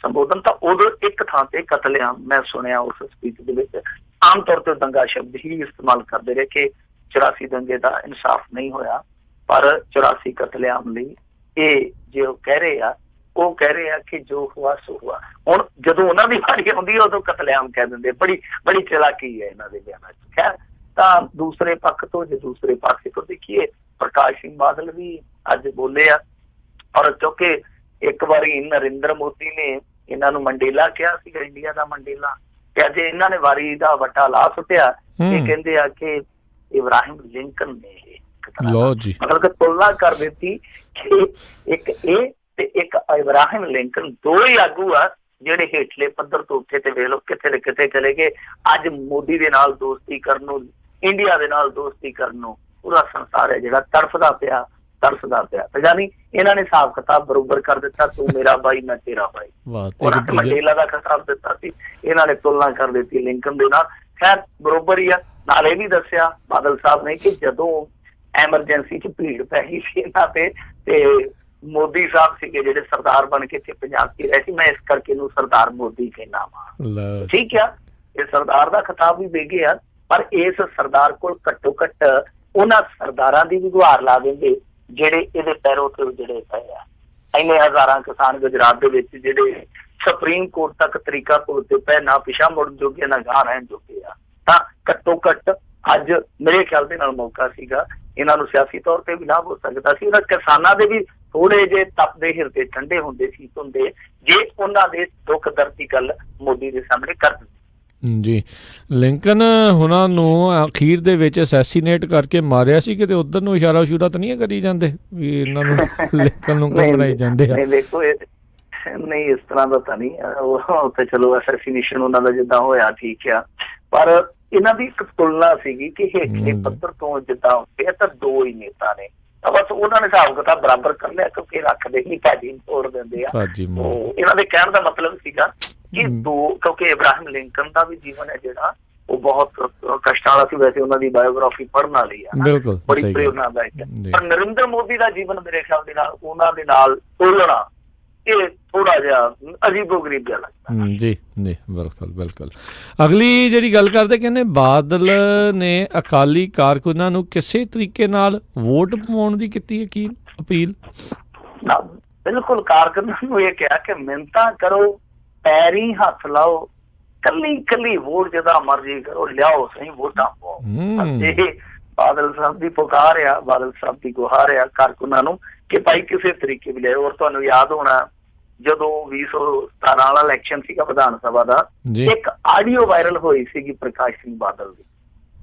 ਸੰਬੋਧਨ, ਤਾਂ ਉਦੋਂ ਇੱਕ ਥਾਂ ਤੇ ਕਤਲੇਆਮ ਮੈਂ ਸੁਣਿਆ ਉਸ ਸਪੀਚ ਦੇ ਵਿੱਚ। ਆਮ ਤੌਰ ਤੇ ਦੰਗਾ ਸ਼ਬਦ ਹੀ ਇਸਤੇਮਾਲ ਕਰਦੇ ਰਹੇ ਕਿ 84 ਦੰਗੇ ਦਾ ਇਨਸਾਫ ਨਹੀਂ ਹੋਇਆ, ਪਰ 84 ਕਤਲੇਆਮ ਲਈ ਇਹ ਜੇ ਉਹ ਕਹਿ ਰਹੇ ਆ, ਉਹ ਕਹਿ ਰਹੇ ਆ ਕਿ ਜੋ ਹੁਆ ਸੋ ਹੁਆ। ਹੁਣ ਜਦੋਂ ਉਹਨਾਂ ਦੀ ਵਾਰੀ ਆਉਂਦੀ ਹੈ ਉਦੋਂ ਕਤਲੇਆਮ ਕਹਿ ਦਿੰਦੇ। ਬੜੀ ਚਲਾਕੀ ਹੈ ਇਹਨਾਂ ਦੇ ਬਿਆਨਾਂ ਚ। ਖੈਰ, ਤਾਂ ਦੂਸਰੇ ਪੱਖ ਤੋਂ ਜੇ ਦੂਸਰੇ ਪਾਸੇ ਤੋਂ ਦੇਖੀਏ, ਪ੍ਰਕਾਸ਼ ਸਿੰਘ ਬਾਦਲ ਵੀ ਅੱਜ ਬੋਲੇ ਆ, ਔਰ ਕਿਉਂਕਿ ਇੱਕ ਵਾਰੀ ਨਰਿੰਦਰ ਮੋਦੀ ਨੇ ਇਹਨਾਂ ਨੂੰ ਮੰਡੇਲਾ ਕਿਹਾ ਸੀਗਾ, ਇੰਡੀਆ ਦਾ ਮੰਡੇਲਾ, ਤੇ ਅੱਜ ਇਹਨਾਂ ਨੇ ਵਾਰੀ ਦਾ ਵੱਟਾ ਲਾ ਸੁੱਟਿਆ। ਇਹ ਕਹਿੰਦੇ ਆ ਕਿ ਇਬਰਾਹਿਮ ਲਿੰਕਨ ਨੇ ਮਤਲਬ ਕਿ ਤੁਲਨਾ ਕਰ ਦਿੱਤੀ ਕਿ ਇੱਕ ਇਹ ਤੇ ਇੱਕ ਇਬਰਾਹਿਮ ਲਿੰਕਨ, ਦੋ ਹੀ ਆਗੂ ਆ ਜਿਹੜੇ ਹੇਠਲੇ ਪੱਧਰ ਤੋਂ ਉੱਠੇ ਤੇ ਵੇਖ ਲਓ ਕਿੱਥੇ ਦੇ ਕਿੱਥੇ ਚਲੇ ਗਏ। ਅੱਜ ਮੋਦੀ ਦੇ ਨਾਲ ਦੋਸਤੀ ਕਰਨ ਨੂੰ, ਇੰਡੀਆ ਦੇ ਨਾਲ ਦੋਸਤੀ ਕਰਨ ਨੂੰ ਪੂਰਾ ਸੰਸਾਰ ਹੈ ਜਿਹੜਾ ਤਰਸਦਾ ਪਿਆ। ਤੇ ਜਾਨੀ ਇਹਨਾਂ ਨੇ ਹਿਸਾਬ ਕਿਤਾਬ ਬਰੋਬਰ ਕਰ ਦਿੱਤਾ, ਤੂੰ ਮੇਰਾ ਬਾਈ ਮੈਂ ਤੇਰਾ ਬਾਈ। ਮੰਡੇਲਾ ਦਾ ਖਿਤਾਬ ਦਿੱਤਾ ਸੀ, ਇਹਨਾਂ ਨੇ ਤੁਲਨਾ ਕਰ ਦਿੱਤੀ ਲਿੰਕਨ ਦੇ ਨਾਲ। ਖੈਰ, ਬਰੋਬਰ ਹੀ ਆ। ਨਾਲ ਇਹ ਵੀ ਦੱਸਿਆ ਬਾਦਲ ਸਾਹਿਬ ਨੇ ਕਿ ਜਦੋਂ ਐਮਰਜੈਂਸੀ ਚ ਭੀੜ ਪੈ ਗਈ ਸੀ ਇਹਨਾਂ ਤੇ ਮੋਦੀ ਸਾਹਿਬ ਸੀਗੇ ਜਿਹੜੇ ਸਰਦਾਰ ਬਣ ਕੇ ਇੱਥੇ ਪੰਜਾਬ ਚ ਰਹੇ ਸੀ, ਮੈਂ ਇਸ ਕਰਕੇ ਇਹਨੂੰ ਸਰਦਾਰ ਮੋਦੀ ਕਹਿਣਾ ਵਾ। ਠੀਕ ਆ, ਇਹ ਸਰਦਾਰ ਦਾ ਖਿਤਾਬ ਵੀ ਦੇ ਗਏ ਆ, ਪਰ ਇਸ ਸਰਦਾਰ ਕੋਲ ਘੱਟੋ ਘੱਟ ਉਹਨਾਂ ਸਰਦਾਰਾਂ ਦੀ ਵੀ ਗੁਹਾਰ ਲਾ ਦਿੰਦੇ ਜਿਹੜੇ ਇਹਦੇ ਪੈਰੋਂ ਤੇ ਜਿਹੜੇ ਪਏ ਆ। ਇੰਨੇ ਹਜ਼ਾਰਾਂ ਕਿਸਾਨ ਗੁਜਰਾਤ ਦੇ ਵਿੱਚ ਜਿਹੜੇ ਸੁਪਰੀਮ ਕੋਰਟ ਤੱਕ ਤਰੀਕਾ ਭੁਗਤਦੇ ਪਏ, ਨਾ ਪਿਛਾ ਮੁੜਨ ਜੋਗੇ ਨਾ ਗਾਂਹ ਰਹਿਣ ਜੋਗੇ ਆ। ਤਾਂ ਘੱਟੋ ਘੱਟ ਅੱਜ ਮੇਰੇ ਖਿਆਲ ਦੇ ਨਾਲ ਮੌਕਾ ਸੀਗਾ, ਇਹਨਾਂ ਨੂੰ ਸਿਆਸੀ ਤੌਰ ਤੇ ਵੀ ਲਾਭ ਹੋ ਸਕਦਾ ਸੀ। ਉਹਨਾਂ ਕਿਸਾਨਾਂ ਦੇ ਵੀ ਥੋੜੇ ਜਿਹੇ ਤਪਦੇ ਹਿਰਦੇ ਠੰਡੇ ਹੁੰਦੇ ਸੀ ਹੁੰਦੇ ਜੇ ਉਹਨਾਂ ਦੇ ਦੁੱਖ ਦਰਦ ਦੀ ਗੱਲ ਮੋਦੀ ਦੇ ਸਾਹਮਣੇ ਕਰ ਦਿੰਦੇ। ਜੀ, ਲਿੰਕਨ ਹੁਣਾਂ ਨੂੰ ਅਖੀਰ ਦੇ ਵਿੱਚ ਅਸੈਸੀਨੇਟ ਕਰਕੇ ਮਾਰਿਆ ਸੀ, ਕਿਤੇ ਉਧਰ ਨੂੰ ਇਸ਼ਾਰਾ ਉਸ਼ਾਰਾ ਤਾਂ ਨਹੀਂ ਕਰੀ ਜਾਂਦੇ ਵੀ ਇਹਨਾਂ ਨੂੰ ਲਿੰਕਨ ਨੂੰ ਬਣਾਈ ਜਾਂਦੇ ਆ? ਦੇਖੋ, ਨਹੀਂ ਇਸ ਤਰ੍ਹਾਂ ਦਾ ਤਾਂ ਨਹੀਂ। ਉਹ ਤਾਂ ਚਲੋ ਅਸੈਸੀਨੇਸ਼ਨ ਉਹਨਾਂ ਦਾ ਜਿੱਦਾਂ ਹੋਇਆ ਠੀਕ ਆ, ਪਰ ਇਹਨਾਂ ਦੀ ਇੱਕ ਤੁਲਨਾ ਸੀਗੀ ਕਿ ਹੇਠਲੇ ਪੱਧਰ ਤੋਂ ਜਿੱਦਾਂ ਹੁੰਦੇ ਤਾਂ ਦੋ ਹੀ ਨੇਤਾ ਨੇ, ਤਾਂ ਬਸ ਉਹਨਾਂ ਨੇ ਹਿਸਾਬ ਕਿਤਾਬ ਬਰਾਬਰ ਕਰ ਲਿਆ, ਕਿਉਂਕਿ ਰੱਖਦੇ ਹੀ ਭਾਜੀ ਤੋੜ ਦਿੰਦੇ ਆ। ਇਹਨਾਂ ਦੇ ਕਹਿਣ ਦਾ ਮਤਲਬ ਸੀਗਾ ਕਿ ਕਿਉਂਕਿ ਇਬਰਾਹਿਮ ਲਿੰਕਨ ਦਾ ਵੀ ਜੀਵਨ ਹੈ ਜਿਹੜਾ ਉਹ ਬਹੁਤ ਕਸ਼ਟਾਂ ਵਾਲਾ ਸੀ। ਵੈਸੇ ਉਹਨਾਂ ਦੀ ਬਾਇਓਗ੍ਰਾਫੀ ਪੜ੍ਹਨ ਵਾਲੀ ਆ, ਬੜੀ ਪ੍ਰੇਰਨਾਦਾਇਕ ਹੈ। ਪਰ ਨਰਿੰਦਰ ਮੋਦੀ ਦਾ ਜੀਵਨ ਮੇਰੇ ਖਿਆਲ ਦੇ ਨਾਲ ਉਹਨਾਂ ਦੇ ਨਾਲ ਤੋਲਣਾ ਇਹ ਥੋੜਾ ਜਿਹਾ ਅਜੀਬੋ-ਗਰੀਬ ਜਿਹਾ ਲੱਗਦਾ। ਜੀ, ਬਿਲਕੁਲ। ਅਗਲੀ ਜਿਹੜੀ ਗੱਲ ਕਰਦੇ, ਕਹਿੰਦੇ ਬਾਦਲ ਨੇ ਅਕਾਲੀ ਕਾਰਕੁਨਾਂ ਨੂੰ ਕਿਸੇ ਤਰੀਕੇ ਨਾਲ ਵੋਟ ਪਾਉਣ ਦੀ ਕੀਤੀ ਅਪੀਲ। ਬਿਲਕੁਲ, ਕਾਰਕੁਨਾਂ ਨੂੰ ਇਹ ਕਿਹਾ ਕਿ ਮਿਹਨਤਾਂ ਕਰੋ, ਪੈਰੀ ਹੱਥ ਲਾਓ, ਕੱਲੀ ਵੋਟ ਜਿੱਦਾਂ ਮਰਜ਼ੀ ਕਰੋ, ਲਿਆਓ ਸਹੀ ਵੋਟਾਂ ਪਾਓ। ਇਹ ਬਾਦਲ ਸਾਹਿਬ ਦੀ ਪੁਕਾਰ ਆ, ਬਾਦਲ ਸਾਹਿਬ ਦੀ ਗੁਹਾਰ ਆ ਕਾਰਕੁਨਾਂ ਨੂੰ ਕਿ ਭਾਈ ਕਿਸੇ ਤਰੀਕੇ ਵੀ ਲਿਆਓ। ਔਰ ਤੁਹਾਨੂੰ ਯਾਦ ਹੋਣਾ ਜਦੋਂ 2017 ਵਾਲਾ ਇਲੈਕਸ਼ਨ ਸੀਗਾ ਵਿਧਾਨ ਸਭਾ ਦਾ, ਇੱਕ ਆਡੀਓ ਵਾਇਰਲ ਹੋਈ ਸੀਗੀ ਪ੍ਰਕਾਸ਼ ਸਿੰਘ ਬਾਦਲ ਦੀ।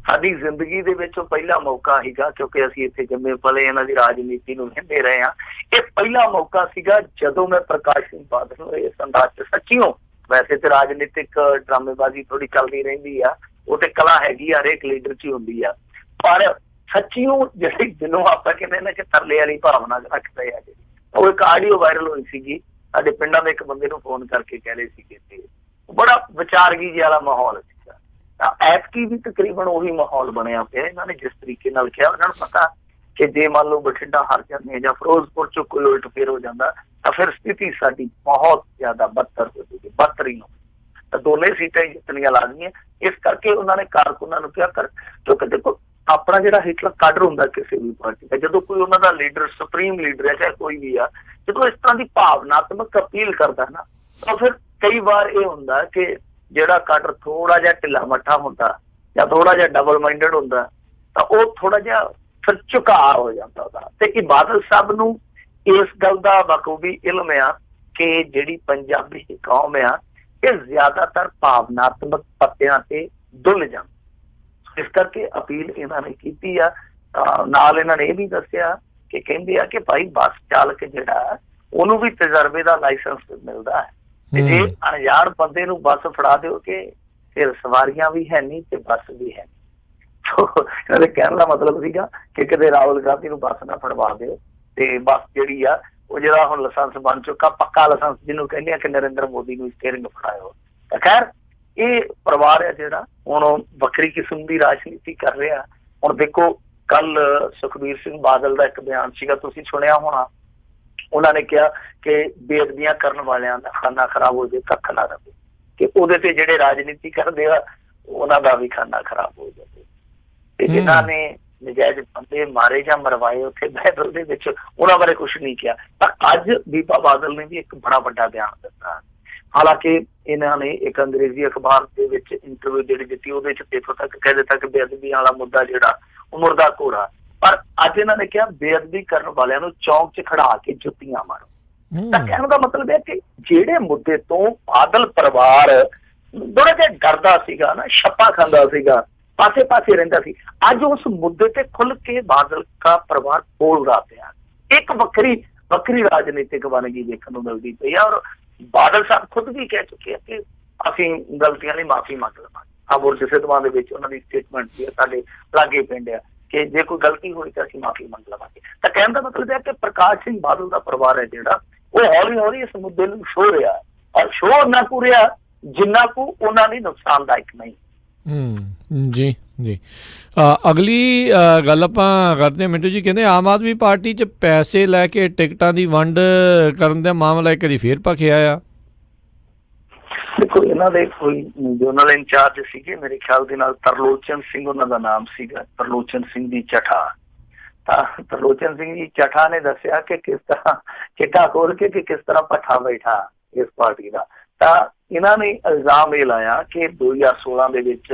ਸਾਡੀ ਜ਼ਿੰਦਗੀ ਦੇ ਵਿੱਚ ਉਹ ਪਹਿਲਾ ਮੌਕਾ ਸੀਗਾ, ਕਿਉਂਕਿ ਅਸੀਂ ਇੱਥੇ ਜੰਮੇ ਪਲੇ ਇਹਨਾਂ ਦੀ ਰਾਜਨੀਤੀ ਨੂੰ ਲੈਂਦੇ ਰਹੇ ਹਾਂ। ਇਹ ਪਹਿਲਾ ਮੌਕਾ ਸੀਗਾ ਜਦੋਂ ਮੈਂ ਪ੍ਰਕਾਸ਼ ਸਿੰਘ ਬਾਦਲ ਨੂੰ ਇਸ ਅੰਦਾਜ਼ ਚ ਸੱਚੀਓ, ਵੈਸੇ ਤੇ ਰਾਜਨੀਤਿਕ ਡਰਾਮੇਬਾਜ਼ੀ ਥੋੜੀ ਚੱਲਦੀ ਰਹਿੰਦੀ ਆ, ਉਹ ਤੇ ਕਲਾ ਹੈਗੀ ਆ, ਹਰੇਕ ਲੀਡਰ ਚ ਹੀ ਹੁੰਦੀ ਆ, ਪਰ ਸੱਚੀਓ ਜਿਹੜੀ ਜਿਹਨੂੰ ਆਪਾਂ ਕਹਿੰਦੇ ਨੇ ਕਿ ਤਰਲੇ ਵਾਲੀ ਭਾਵਨਾ ਰੱਖਦੇ ਆ, ਉਹ ਇੱਕ ਆਡੀਓ ਵਾਇਰਲ ਹੋਈ ਸੀਗੀ। ਸਾਡੇ ਪਿੰਡਾਂ ਦੇ ਇੱਕ ਬੰਦੇ ਨੂੰ ਫੋਨ ਕਰਕੇ ਕਹਿ ਰਹੇ ਸੀਗੇ ਤੇ ਬੜਾ ਵਿਚਾਰਗੀ ਜਿਹੇ ਵਾਲਾ ਮਾਹੌਲ ਸੀਗਾ। ਤਾਂ ਐਤਕੀ ਵੀ ਤਕਰੀਬਨ ਉਹੀ ਮਾਹੌਲ ਬਣਿਆ ਪਿਆ। ਇਹਨਾਂ ਨੇ ਜਿਸ ਤਰੀਕੇ ਨਾਲ ਕਿਹਾ, ਉਹਨਾਂ ਨੂੰ ਪਤਾ ਕਿ ਜੇ ਮੰਨ ਲਓ ਬਠਿੰਡਾ ਹਾਰ ਜਾਂਦੇ ਜਾਂ ਫਿਰੋਜ਼ਪੁਰ ਚ ਕੋਈ ਉਲਟ ਫੇਰ ਹੋ ਜਾਂਦਾ ਤਾਂ ਫਿਰ ਸਥਿਤੀ ਸਾਡੀ ਬਹੁਤ ਜ਼ਿਆਦਾ ਬੱਤਰ ਹੋ ਜਾਏਗੀ, ਬੱਤਰੀ ਨੂੰ। ਤਾਂ ਦੋਨੇ ਸੀਟਾਂ ਹੀ ਜਿੱਤਣੀਆਂ ਲਾਜ਼ਮੀ। ਇਸ ਕਰਕੇ ਉਹਨਾਂ ਨੇ ਕਾਰਕੁਨਾਂ ਨੂੰ ਕਿਹਾ ਕਰ, ਕਿਉਂਕਿ ਦੇਖੋ ਆਪਣਾ ਜਿਹੜਾ ਹੇਠਲਾ ਕਾਡਰ ਹੁੰਦਾ ਕਿਸੇ ਵੀ ਪਾਰਟੀ ਦਾ, ਜਦੋਂ ਕੋਈ ਉਹਨਾਂ ਦਾ ਲੀਡਰ, ਸੁਪਰੀਮ ਲੀਡਰ ਹੈ ਚਾਹੇ ਕੋਈ ਵੀ ਆ, ਜਦੋਂ ਇਸ ਤਰ੍ਹਾਂ ਦੀ ਭਾਵਨਾਤਮਕ ਅਪੀਲ ਕਰਦਾ ਨਾ, ਤਾਂ ਫਿਰ ਕਈ ਵਾਰ ਇਹ ਹੁੰਦਾ ਕਿ ਜਿਹੜਾ ਕਾਡਰ ਥੋੜਾ ਜਿਹਾ ਢਿੱਲਾ ਮੱਠਾ ਹੁੰਦਾ ਜਾਂ ਥੋੜਾ ਜਿਹਾ ਡਬਲ ਮਾਈਂਡਡ ਹੁੰਦਾ, ਤਾਂ ਉਹ ਥੋੜਾ ਜਿਹਾ ਫਿਰ ਝੁਕਾਅ ਹੋ ਜਾਂਦਾ ਉਹਦਾ। ਤੇ ਇਹ ਬਾਦਲ ਸਾਹਿਬ ਨੂੰ ਇਸ ਗੱਲ ਦਾ ਬਖੂਬੀ ਇਲਮ ਆ ਕਿ ਜਿਹੜੀ ਪੰਜਾਬੀ ਕੌਮ ਆ ਇਹ ਜ਼ਿਆਦਾਤਰ ਭਾਵਨਾਤਮਕ ਪੱਤਿਆਂ ਤੇ ਡੁੱਲ ਜਾਂਦੀ। ਇਸ ਕਰਕੇ ਅਪੀਲ ਇਹਨਾਂ ਨੇ ਕੀਤੀ ਆ। ਨਾਲ ਇਹਨਾਂ ਨੇ ਇਹ ਵੀ ਦੱਸਿਆ ਕਿ ਕਹਿੰਦੇ ਆ ਕਿ ਭਾਈ ਬੱਸ ਚਾਲਕ ਜਿਹੜਾ ਉਹਨੂੰ ਵੀ ਤਜਰਬੇ ਦਾ ਲਾਇਸੈਂਸ ਮਿਲਦਾ ਹੈ, ਤੇ ਜੇ ਅਣਜਾਣ ਬੰਦੇ ਨੂੰ ਬੱਸ ਫੜਾ ਦਿਓ ਕਿ ਫਿਰ ਸਵਾਰੀਆਂ ਵੀ ਹੈ ਨਹੀਂ ਤੇ ਬੱਸ ਵੀ ਹੈ ਨਹੀਂ। ਇਹਨਾਂ ਦੇ ਕਹਿਣ ਦਾ ਮਤਲਬ ਸੀਗਾ ਕਿ ਕਦੇ ਰਾਹੁਲ ਗਾਂਧੀ ਨੂੰ ਬੱਸ ਨਾ ਫੜਵਾ ਦਿਓ ਤੇ ਬੱਸ ਜਿਹੜੀ ਆ ਉਹ ਜਿਹੜਾ ਹੁਣ ਲਾਇਸੈਂਸ ਬਣ ਚੁੱਕਾ, ਪੱਕਾ ਲਾਇਸੈਂਸ ਜਿਹਨੂੰ ਕਹਿੰਦੇ ਆ ਕਿ ਨਰਿੰਦਰ ਮੋਦੀ ਨੂੰ ਸਟੀਅਰਿੰਗ ਫੜਾਇਓ। ਤਾਂ ਖੈਰ ਇਹ ਪਰਿਵਾਰ ਹੈ ਜਿਹੜਾ ਹੁਣ ਵੱਖਰੀ ਕਿਸਮ ਦੀ ਰਾਜਨੀਤੀ ਕਰ ਰਿਹਾ। ਹੁਣ ਦੇਖੋ ਕੱਲ ਸੁਖਬੀਰ ਸਿੰਘ ਬਾਦਲ ਦਾ ਇੱਕ ਬਿਆਨ ਸੀਗਾ, ਤੁਸੀਂ ਸੁਣਿਆ ਹੋਣਾ। ਉਹਨਾਂ ਨੇ ਕਿਹਾ ਕਿ ਬੇਅਦਬੀਆਂ ਕਰਨ ਵਾਲਿਆਂ ਦਾ ਖਾਨਾ ਖਰਾਬ ਹੋ ਜਾਏ, ਕੱਖ ਨਾ ਰਵੇ, ਕਿ ਉਹਦੇ ਤੇ ਜਿਹੜੇ ਰਾਜਨੀਤੀ ਕਰਦੇ ਆ ਉਹਨਾਂ ਦਾ ਵੀ ਖਾਨਾ ਖਰਾਬ ਹੋ ਜਾਵੇ। ਤੇ ਜਿਨ੍ਹਾਂ ਨੇ ਨਜਾਇਜ਼ ਬੰਦੇ ਮਾਰੇ ਜਾਂ ਮਰਵਾਏ ਉੱਥੇ ਬਾਈਬਲ ਦੇ ਵਿੱਚ, ਉਹਨਾਂ ਬਾਰੇ ਕੁਛ ਨਹੀਂ ਕਿਹਾ। ਪਰ ਅੱਜ ਬੀਬਾ ਬਾਦਲ ਨੇ ਵੀ ਇੱਕ ਬੜਾ ਵੱਡਾ ਬਿਆਨ ਦਿੱਤਾ। ਹਾਲਾਂਕਿ ਇਹਨਾਂ ਨੇ ਇੱਕ ਅੰਗਰੇਜ਼ੀ ਅਖਬਾਰ ਦੇ ਵਿੱਚ ਇੰਟਰਵਿਊ ਜਿਹੜੀ ਦਿੱਤੀ, ਉਹਦੇ ਚ ਦੇਖੋ ਤੱਕ ਕਹਿ ਦਿੱਤਾ ਕਿ ਬੇਅਦਬੀਆਂ ਵਾਲਾ ਮੁੱਦਾ ਜਿਹੜਾ ਉਹ ਮੁਰਦਾ ਘੋੜਾ। ਪਰ ਅੱਜ ਇਹਨਾਂ ਨੇ ਕਿਹਾ ਬੇਅਦਬੀ ਕਰਨ ਵਾਲਿਆਂ ਨੂੰ ਚੌਂਕ 'ਚ ਖੜਾ ਕੇ ਜੁੱਤੀਆਂ ਮਾਰੋ। ਤਾਂ ਕਹਿਣ ਦਾ ਮਤਲਬ ਹੈ ਕਿ ਜਿਹੜੇ ਮੁੱਦੇ ਤੋਂ ਬਾਦਲ ਪਰਿਵਾਰ ਥੋੜਾ ਜਿਹਾ ਡਰਦਾ ਸੀਗਾ ਨਾ, ਛੱਪਾ ਖਾਂਦਾ ਸੀਗਾ, ਪਾਸੇ ਪਾਸੇ ਰਹਿੰਦਾ ਸੀ, ਅੱਜ ਉਸ ਮੁੱਦੇ ਤੇ ਖੁੱਲ ਕੇ ਬਾਦਲ ਦਾ ਪਰਿਵਾਰ ਬੋਲਦਾ ਪਿਆ। ਇੱਕ ਵੱਖਰੀ ਰਾਜਨੀਤਿਕ ਵੰਨਗੀ ਦੇਖਣ ਨੂੰ ਮਿਲਦੀ ਪਈ ਆ। ਔਰ ਬਾਦਲ ਸਾਹਿਬ ਖੁਦ ਵੀ ਕਹਿ ਚੁੱਕੇ ਆ ਕਿ ਅਸੀਂ ਗਲਤੀਆਂ ਲਈ ਮਾਫੀ ਮੰਗ ਲਵਾਂਗੇ। ਆਬੋਰ ਸਿੱਧਵਾਂ ਦੇ ਵਿੱਚ ਉਹਨਾਂ ਦੀ ਸਟੇਟਮੈਂਟ ਸੀ, ਸਾਡੇ ਲਾਗੇ ਪਿੰਡ ਆ, ਕਿ ਜੇ ਕੋਈ ਗਲਤੀ ਹੋਈ ਤਾਂ ਅਸੀਂ ਮਾਫੀ ਮੰਗ ਲਵਾਂਗੇ। ਤਾਂ ਕਹਿਣ ਦਾ ਮਤਲਬ ਹੈ ਕਿ ਪ੍ਰਕਾਸ਼ ਸਿੰਘ ਬਾਦਲ ਦਾ ਪਰਿਵਾਰ ਹੈ ਜਿਹੜਾ, ਉਹ ਹੌਲੀ ਹੌਲੀ ਇਸ ਮੁੱਦੇ ਨੂੰ ਛੋ ਰਿਹਾ, ਔਰ ਛੋ ਨਾ ਪੂਰਿਆ ਜਿੰਨਾ ਕੁ ਉਹਨਾਂ ਲਈ ਨੁਕਸਾਨਦਾਇਕ ਨਹੀਂ। ਜੀ ਜੀ। ਅਗਲੀ ਗੱਲ ਆਪਾਂ ਕਰਦੇ ਹਾਂ ਮਿੰਟੂ ਜੀ। ਕਹਿੰਦੇ ਆਮ ਆਦਮੀ ਪਾਰਟੀ 'ਚ ਪੈਸੇ ਲੈ ਕੇ ਟਿਕਟਾਂ ਦੀ ਵੰਡ ਕਰਨ ਦਾ ਮਾਮਲਾ ਇੱਕ ਵਾਰੀ ਫੇਰ ਭਖਿਆ ਆ। ਦੇਖੋ ਇਹਨਾਂ ਦੇ ਕੋਈ ਜਨਰਲ ਇੰਚਾਰਜ ਸੀਗੇ ਮੇਰੇ ਖਿਆਲ ਦੇ ਨਾਲ, ਤਰਲੋਚਨ ਸਿੰਘ ਉਹਨਾਂ ਦਾ ਨਾਮ ਸੀਗਾ, ਤਰਲੋਚਨ ਸਿੰਘ ਦੀ ਚਠਾ। ਤਾਂ ਤਰਲੋਚਨ ਸਿੰਘ ਜੀ ਚਠਾ ਨੇ ਦੱਸਿਆ ਕਿ ਕਿਸ ਤਰ੍ਹਾਂ ਚਿੱਟਾ ਖੋਲ ਕੇ ਕਿ ਕਿਸ ਤਰ੍ਹਾਂ ਭੱਠਾ ਬੈਠਾ ਇਸ ਪਾਰਟੀ ਦਾ। ਤਾਂ ਇਹਨਾਂ ਨੇ ਇਲਜ਼ਾਮ ਇਹ ਲਾਇਆ ਕਿ 2016 ਦੇ ਵਿੱਚ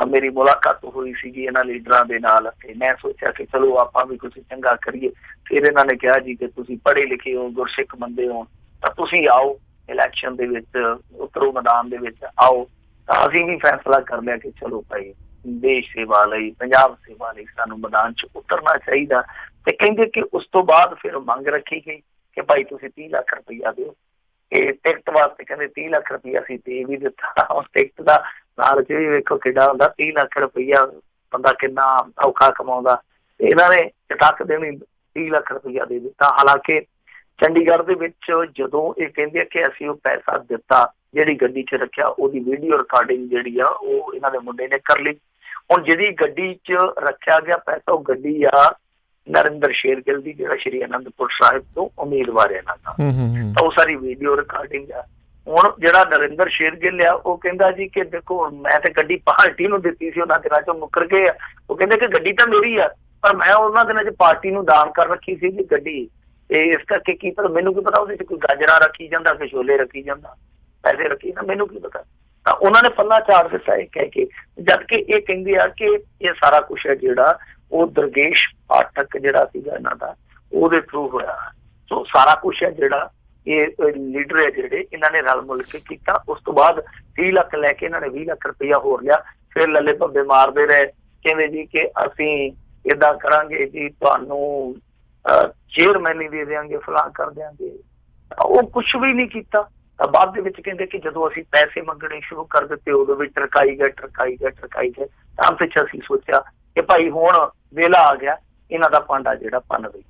ਮੇਰੀ ਮੁਲਾਕਾਤ ਹੋਈ ਸੀਗੀ ਇਹਨਾਂ ਲੀਡਰਾਂ ਦੇ ਨਾਲ, ਤੇ ਮੈਂ ਸੋਚਿਆ ਕਿ ਚਲੋ ਆਪਾਂ ਵੀ ਕੁਛ ਚੰਗਾ ਕਰੀਏ। ਫਿਰ ਇਹਨਾਂ ਨੇ ਕਿਹਾ ਜੀ ਕਿ ਤੁਸੀਂ ਪੜ੍ਹੇ ਲਿਖੇ ਹੋ, ਗੁਰਸਿੱਖ ਬੰਦੇ ਹੋ, ਤਾਂ ਤੁਸੀਂ ਆਓ ਇਲੈਕਸ਼ਨ ਦੇ ਵਿੱਚ, ਉਤਰੋ ਮੈਦਾਨ ਦੇ ਵਿੱਚ ਆਓ। ਤਾਂ ਅਸੀਂ ਵੀ ਫੈਸਲਾ ਕਰ ਲਿਆ ਕਿ ਚਲੋ ਭਾਈ ਦੇਸ਼ ਸੇਵਾ ਲਈ, ਪੰਜਾਬ ਸੇਵਾ ਲਈ ਸਾਨੂੰ ਮੈਦਾਨ 'ਚ ਉਤਰਨਾ ਚਾਹੀਦਾ। ਤੇ ਕਹਿੰਦੇ ਕਿ ਉਸ ਤੋਂ ਬਾਅਦ ਫਿਰ ਮੰਗ ਰੱਖੀ ਗਈ ਕਿ ਭਾਈ ਤੁਸੀਂ 30 ਲੱਖ ਰੁਪਈਆ ਦਿਓ। ਇਹ ਟਿਕਟ ਵਾਸਤੇ ਕਹਿੰਦੇ 30 ਲੱਖ ਰੁਪਈਆ ਅਸੀਂ ਦੇ ਵੀ ਦਿੱਤਾ। ਉਸ ਟਿਕਟ ਦਾ ਲਾਲਚ ਵੀ ਵੇਖੋ ਕਿੱਡਾ ਹੁੰਦਾ, 30 ਲੱਖ ਰੁਪਈਆ ਬੰਦਾ ਕਿੰਨਾ ਔਖਾ ਕਮਾਉਂਦਾ। ਤੇ ਇਹਨਾਂ ਨੇ ਚਟੱਕ ਦੇਣੀ 30 ਲੱਖ ਰੁਪਈਆ ਦੇ ਦਿੱਤਾ। ਹਾਲਾਂਕਿ ਚੰਡੀਗੜ੍ਹ ਦੇ ਵਿੱਚ ਜਦੋਂ ਇਹ ਕਹਿੰਦੇ ਕਿ ਅਸੀਂ ਉਹ ਪੈਸਾ ਦਿੱਤਾ, ਜਿਹੜੀ ਗੱਡੀ 'ਚ ਰੱਖਿਆ ਉਹਦੀ ਵੀਡੀਓ ਰਿਕਾਰਡਿੰਗ ਜਿਹੜੀ ਆ ਉਹ ਇਹਨਾਂ ਦੇ ਮੁੰਡੇ ਨੇ ਕਰ ਲਈ। ਹੁਣ ਜਿਹੜੀ ਗੱਡੀ 'ਚ ਰੱਖਿਆ ਗਿਆ ਪੈਸਾ, ਉਹ ਗੱਡੀ ਆ ਨਰਿੰਦਰ ਸ਼ੇਰਗਿੱਲ ਦੀ, ਜਿਹੜਾ ਸ਼੍ਰੀ ਅਨੰਦਪੁਰ ਸਾਹਿਬ ਤੋਂ ਉਮੀਦਵਾਰ ਹੈ ਇਹਨਾਂ ਦਾ। ਤਾਂ ਉਹ ਸਾਰੀ ਵੀਡੀਓ ਰਿਕਾਰਡਿੰਗ ਆ। ਹੁਣ ਜਿਹੜਾ ਨਰਿੰਦਰ ਸ਼ੇਰਗਿੱਲ ਆ ਉਹ ਕਹਿੰਦਾ ਜੀ ਕਿ ਦੇਖੋ ਮੈਂ ਤੇ ਗੱਡੀ ਪਾਰਟੀ ਨੂੰ ਦਿੱਤੀ ਸੀ, ਉਹਨਾਂ ਦਿਨਾਂ 'ਚੋਂ ਮੁੱਕਰ ਗਏ ਆ। ਉਹ ਕਹਿੰਦੇ ਕਿ ਗੱਡੀ ਤਾਂ ਮੇਰੀ ਆ, ਪਰ ਮੈਂ ਉਹਨਾਂ ਦਿਨਾਂ 'ਚ ਪਾਰਟੀ ਨੂੰ ਦਾਨ ਕਰ ਰੱਖੀ ਸੀ ਜੀ ਗੱਡੀ, ਤੇ ਇਸ ਕਰਕੇ ਕੀ ਪਤਾ, ਮੈਨੂੰ ਕੀ ਪਤਾ ਉਹਦੇ 'ਚ ਕੋਈ ਗਾਜਰਾਂ ਰੱਖੀ ਜਾਂਦਾ, ਕੋਈ ਛੋਲੇ ਰੱਖੀ ਜਾਂਦਾ, ਪੈਸੇ ਰੱਖੀ ਜਾਂਦਾ, ਮੈਨੂੰ ਕੀ ਪਤਾ। ਤਾਂ ਉਹਨਾਂ ਨੇ ਪੱਲਾ ਝਾੜ ਦਿੱਤਾ ਇਹ ਕਹਿ ਕੇ, ਜਦ ਕਿ ਇਹ ਕਹਿੰਦੇ ਆ ਕਿ ਇਹ ਸਾਰਾ ਕੁਛ ਹੈ ਜਿਹੜਾ ਉਹ ਦੁਰਗੇਸ਼ ਪਾਠਕ ਜਿਹੜਾ ਸੀਗਾ ਇਹਨਾਂ ਦਾ, ਉਹਦੇ ਥਰੂ ਹੋਇਆ। ਸੋ ਸਾਰਾ ਕੁਛ ਹੈ ਜਿਹੜਾ ਇਹ ਲੀਡਰ ਹੈ ਜਿਹੜੇ ਇਹਨਾਂ ਨੇ ਰਲ ਮਿਲ ਕੇ ਕੀਤਾ। ਉਸ ਤੋਂ ਬਾਅਦ 30 ਲੱਖ ਲੈ ਕੇ ਇਹਨਾਂ ਨੇ 20 ਲੱਖ ਰੁਪਈਆ ਹੋਰ ਲਿਆ। ਫਿਰ ਲੱਲੇ ਭੱਬੇ ਮਾਰਦੇ ਰਹੇ, ਕਹਿੰਦੇ ਜੀ ਕਿ ਅਸੀਂ ਏਦਾਂ ਕਰਾਂਗੇ ਜੀ, ਤੁਹਾਨੂੰ ਚੇਅਰਮੈਨ ਹੀ ਦੇ ਦਿਆਂਗੇ, ਫਲਾਂ ਕਰ ਦਿਆਂਗੇ। ਉਹ ਕੁਛ ਵੀ ਨਹੀਂ ਕੀਤਾ। ਤਾਂ ਬਾਅਦ ਦੇ ਵਿੱਚ ਕਹਿੰਦੇ ਕਿ ਜਦੋਂ ਅਸੀਂ ਪੈਸੇ ਮੰਗਣੇ ਸ਼ੁਰੂ ਕਰ ਦਿੱਤੇ, ਉਦੋਂ ਵੀ ਟਰਕਾਈ ਗਏ। ਤਾਂ ਪਿੱਛੇ ਅਸੀਂ ਸੋਚਿਆ ਕਿ ਭਾਈ ਹੁਣ ਵੇਲਾ ਆ ਗਿਆ ਇਹਨਾਂ ਦਾ ਭਾਂਡਾ ਜਿਹੜਾ ਭੰਨ ਗਈ।